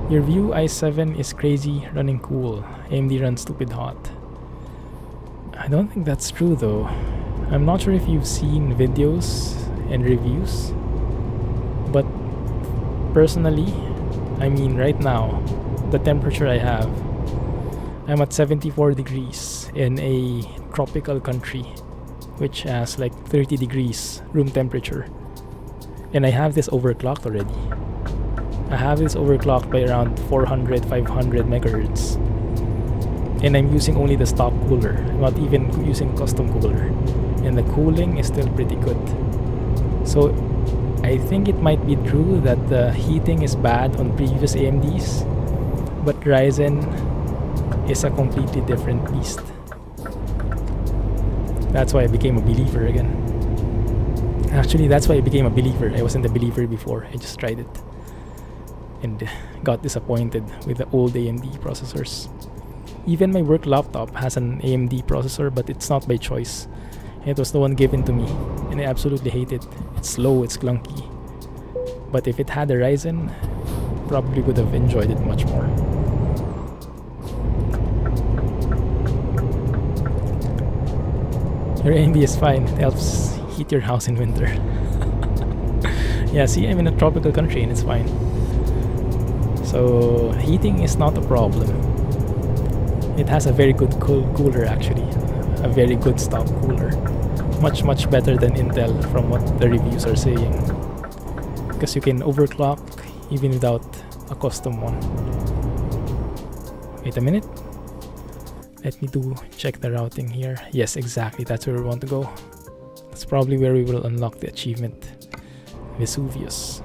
Your View i7 is crazy running cool. AMD runs stupid hot. I don't think that's true though. I'm not sure if you've seen videos and reviews, but personally, I mean right now, the temperature I have, I'm at 74 degrees in a tropical country which has like 30 degrees room temperature, and I have this overclocked already. I have this overclocked by around 400-500 megahertz, and I'm using only the stock cooler. I'm not even using custom cooler, and the cooling is still pretty good. So I think it might be true that the heating is bad on previous AMDs, but Ryzen is a completely different beast. That's why I became a believer again. Actually, that's why I became a believer. I wasn't a believer before. I just tried it and got disappointed with the old AMD processors. Even my work laptop has an AMD processor, but it's not by choice. It was the one given to me, and I absolutely hate it. It's slow, it's clunky. But if it had a Ryzen, probably would have enjoyed it much more. Your AMD is fine. It helps heat your house in winter. Yeah, see, I'm in a tropical country and it's fine. So heating is not a problem. It has a very good cooler actually. A very good stock cooler. Much better than Intel from what the reviews are saying. Because you can overclock even without a custom one. Wait a minute. Let me check the routing here. Yes, exactly. That's where we want to go. That's probably where we will unlock the achievement. Vesuvius.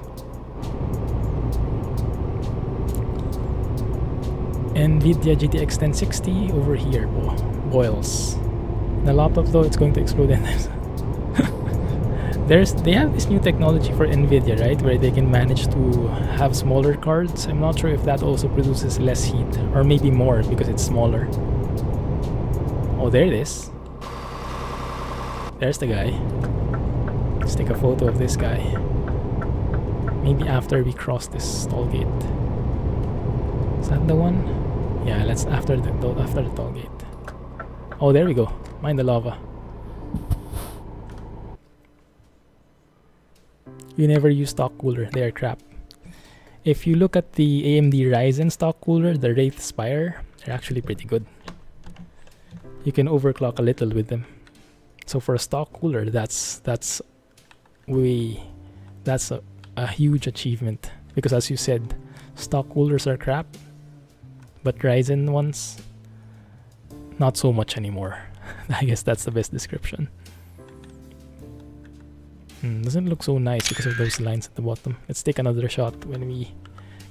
NVIDIA GTX 1060 over here. Boils. The laptop though, it's going to explode. They have this new technology for NVIDIA, right? Where they can manage to have smaller cards. I'm not sure if that also produces less heat. Or maybe more because it's smaller. Oh, there it is. There's the guy. Let's take a photo of this guy. Maybe after we cross this toll gate. Is that the one? Yeah, let's after the toll gate. Oh, there we go. Mind the lava. You never use stock cooler. They are crap. If you look at the AMD Ryzen stock cooler, the Wraith Spire, they're actually pretty good. You can overclock a little with them. So for a stock cooler, that's a huge achievement. Because as you said, stock coolers are crap, but Ryzen ones, not so much anymore. I guess that's the best description. Doesn't look so nice because of those lines at the bottom. Let's take another shot when we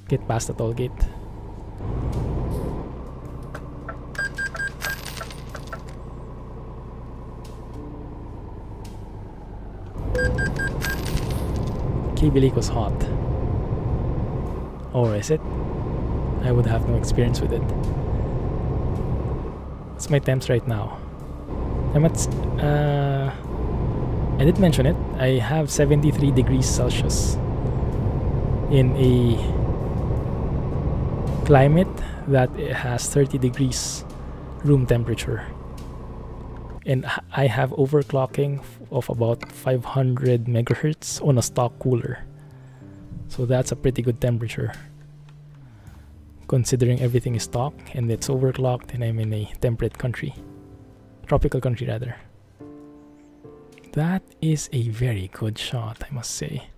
get past the toll gate. Kaby Lake was hot. Or is it? I would have no experience with it. What's my temps right now? I'm at I did mention it. I have 73 degrees Celsius in a climate that has 30 degrees room temperature. And I have overclocking of about 500 megahertz on a stock cooler. So that's a pretty good temperature. Considering everything is stock and it's overclocked and I'm in a temperate country. Tropical country rather. That is a very good shot, I must say.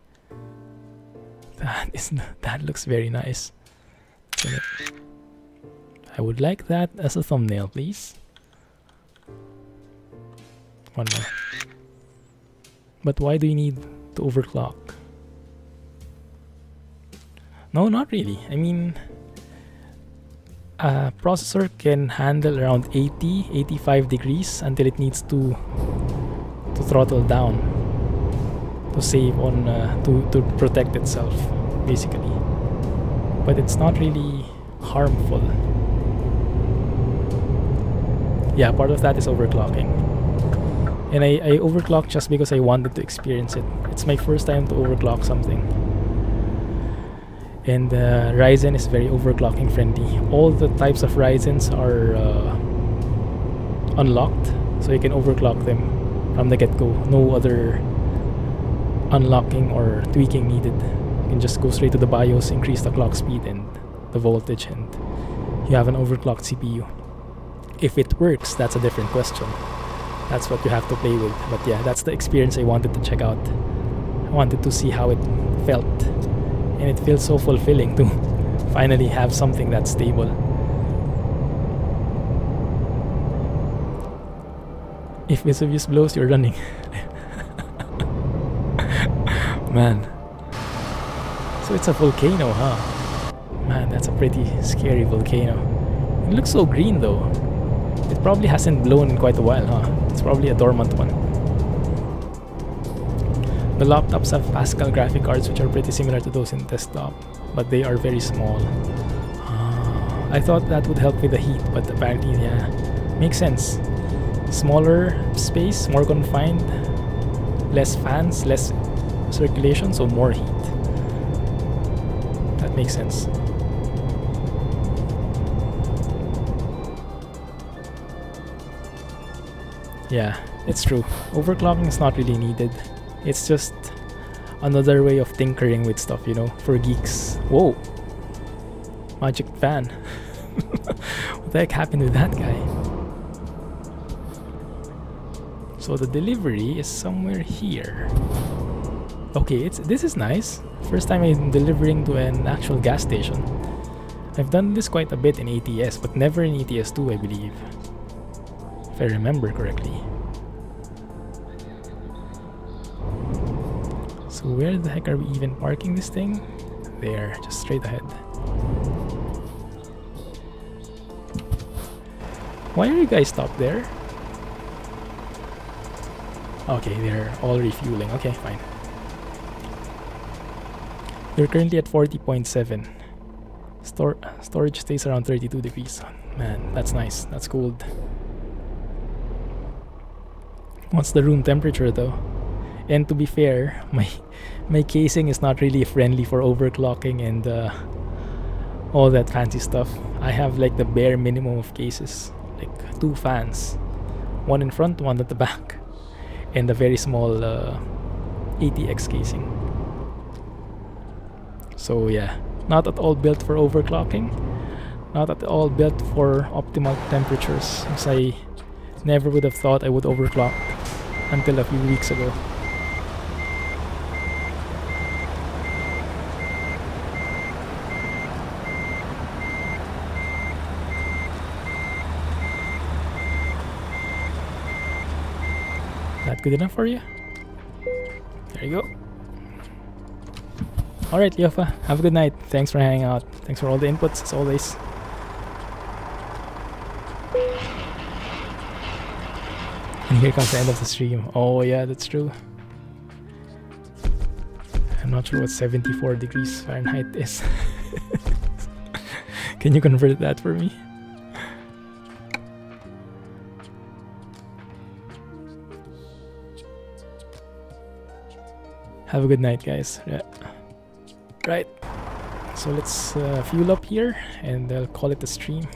That looks very nice. I would like that as a thumbnail, please. One more. But why do you need to overclock? No, not really. I mean, a processor can handle around 85 degrees until it needs to throttle down to save on to protect itself, basically. But it's not really harmful. Yeah, part of that is overclocking. And I overclocked just because I wanted to experience it. It's my first time to overclock something. And Ryzen is very overclocking friendly. All the types of Ryzens are unlocked, so you can overclock them from the get-go. No other unlocking or tweaking needed. You can just go straight to the BIOS, increase the clock speed and the voltage, and you have an overclocked CPU. If it works, that's a different question. That's what you have to play with. But yeah, that's the experience I wanted to check out. I wanted to see how it felt. And it feels so fulfilling to finally have something that's stable. If Vesuvius blows, you're running. Man. So it's a volcano, huh? Man, that's a pretty scary volcano. It looks so green though. It probably hasn't blown in quite a while, huh? It's probably a dormant one. The laptops have Pascal graphic cards which are pretty similar to those in desktop, but they are very small. I thought that would help with the heat, but apparently, yeah, makes sense. Smaller space, more confined, less fans, less circulation, so more heat. That makes sense. Yeah, it's true. Overclocking is not really needed. It's just another way of tinkering with stuff, you know, for geeks. Whoa! Magic fan. What the heck happened with that guy? So the delivery is somewhere here. Okay, this is nice. First time I'm delivering to an actual gas station. I've done this quite a bit in ATS, but never in ETS2, I believe. If I remember correctly. So where the heck are we even parking this thing? There, just straight ahead. Why are you guys stopped there? Okay, they're all refueling. Okay, fine. You're currently at 40.7. Storage stays around 32 degrees. Man, that's nice. That's cold. What's the room temperature though? And to be fair, my casing is not really friendly for overclocking and all that fancy stuff. I have like the bare minimum of cases, like 2 fans, one in front, one at the back, and a very small ATX casing. So yeah, not at all built for overclocking, not at all built for optimal temperatures, since I never would have thought I would overclock until a few weeks ago. That good enough for you? There you go. Alright, Yofa, have a good night. Thanks for hanging out. Thanks for all the inputs, as always. And here comes the end of the stream. Oh yeah, that's true. I'm not sure what 74 degrees Fahrenheit is. Can you convert that for me? Have a good night, guys. Yeah. Right. So let's fuel up here and I'll call it a stream.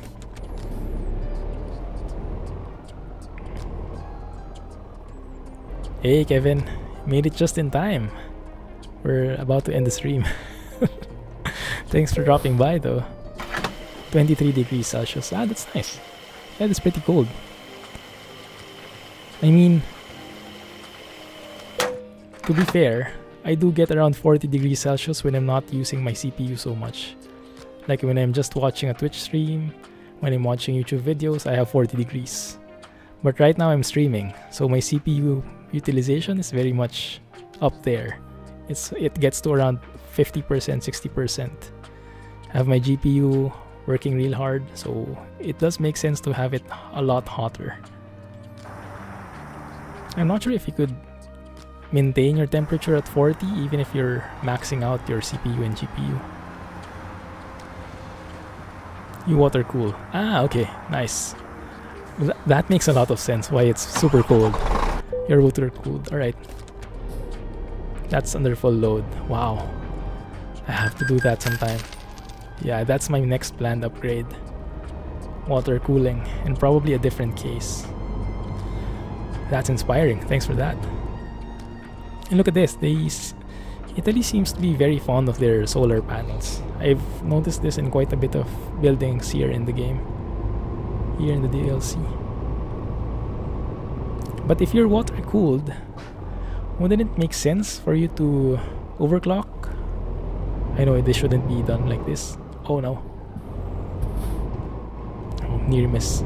Hey Kevin, made it just in time. We're about to end the stream. Thanks for dropping by though. 23 degrees Celsius. Ah, that's nice. Yeah, that's pretty cold. I mean, to be fair, I do get around 40 degrees Celsius when I'm not using my CPU so much. Like when I'm just watching a Twitch stream, when I'm watching YouTube videos, I have 40 degrees. But right now I'm streaming, so my CPU utilization is very much up there. It gets to around 50%, 60%. I have my GPU working real hard, so it does make sense to have it a lot hotter. I'm not sure if you could maintain your temperature at 40 even if you're maxing out your CPU and GPU. You water cool. Ah, okay, nice. That makes a lot of sense why it's super cold. You're water cooled. Alright. That's under full load. Wow. I have to do that sometime. Yeah, that's my next planned upgrade. Water cooling, and probably a different case. That's inspiring. Thanks for that. And look at this. Italy seems to be very fond of their solar panels. I've noticed this in quite a bit of buildings here in the game. Here in the DLC. But if you're water cooled, wouldn't it make sense for you to overclock? I know this shouldn't be done like this. Oh no. Oh, near miss.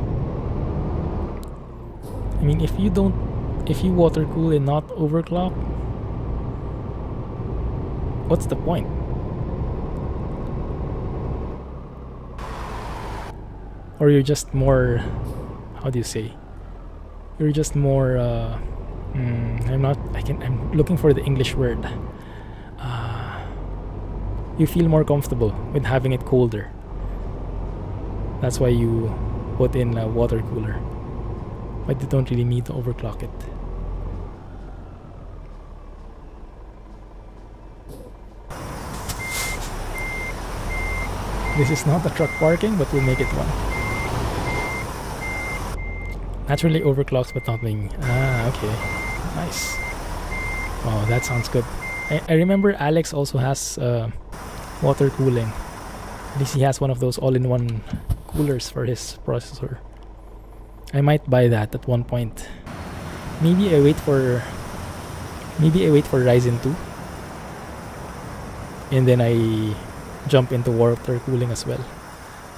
I mean, if you water cool and not overclock, what's the point? Or you're just more, how do you say? You're just more, I'm I'm looking for the English word. You feel more comfortable with having it colder. That's why you put in a water cooler. But you don't really need to overclock it. This is not a truck parking, but we'll make it one. Naturally overclocks, but not being... okay. Nice. Oh, that sounds good. I remember Alex also has water cooling. At least he has one of those all-in-one coolers for his processor. I might buy that at one point. Maybe I wait for Ryzen 2. And then I jump into water cooling as well.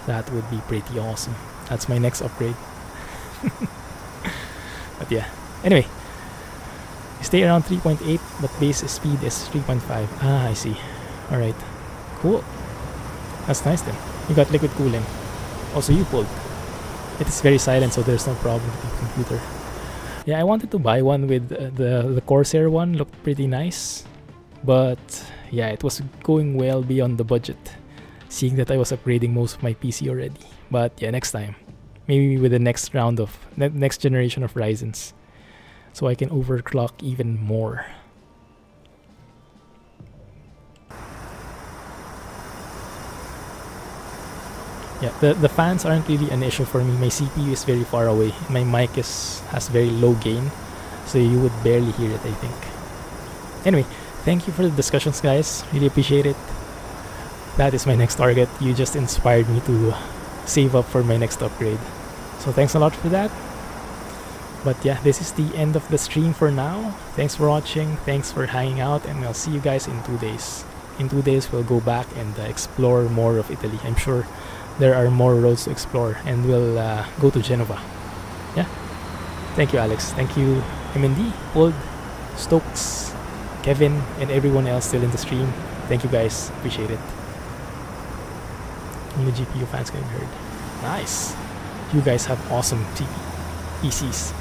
That would be pretty awesome. That's my next upgrade. But yeah. Anyway. Stay around 3.8, but base speed is 3.5. Ah, I see. Alright. Cool. That's nice then. You got liquid cooling. Also you pulled. It is very silent, so there's no problem with the computer. Yeah, I wanted to buy one with the Corsair one. Looked pretty nice. But yeah, it was going well beyond the budget, seeing that I was upgrading most of my PC already. But yeah, next time. Maybe with the next round of... next generation of Ryzens. So I can overclock even more. Yeah, the fans aren't really an issue for me. My CPU is very far away. My mic has very low gain, so you would barely hear it, I think. Anyway, thank you for the discussions, guys. Really appreciate it. That is my next target. You just inspired me to save up for my next upgrade. So thanks a lot for that. But yeah, this is the end of the stream for now. Thanks for watching. Thanks for hanging out, and I'll see you guys in 2 days. In 2 days, we'll go back and explore more of Italy. I'm sure there are more roads to explore, and we'll go to Genova. Yeah. Thank you, Alex. Thank you, MND, Old, Stokes, Kevin, and everyone else still in the stream. Thank you, guys. Appreciate it. Only GPU fans getting heard. Nice. You guys have awesome PCs.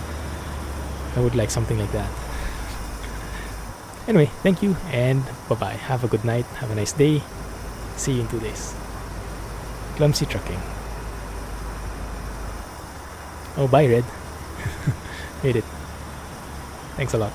I would like something like that. Anyway, thank you, and bye-bye. Have a good night. Have a nice day. See you in 2 days. Clumsy trucking. Oh, bye, Red. Made it. Thanks a lot.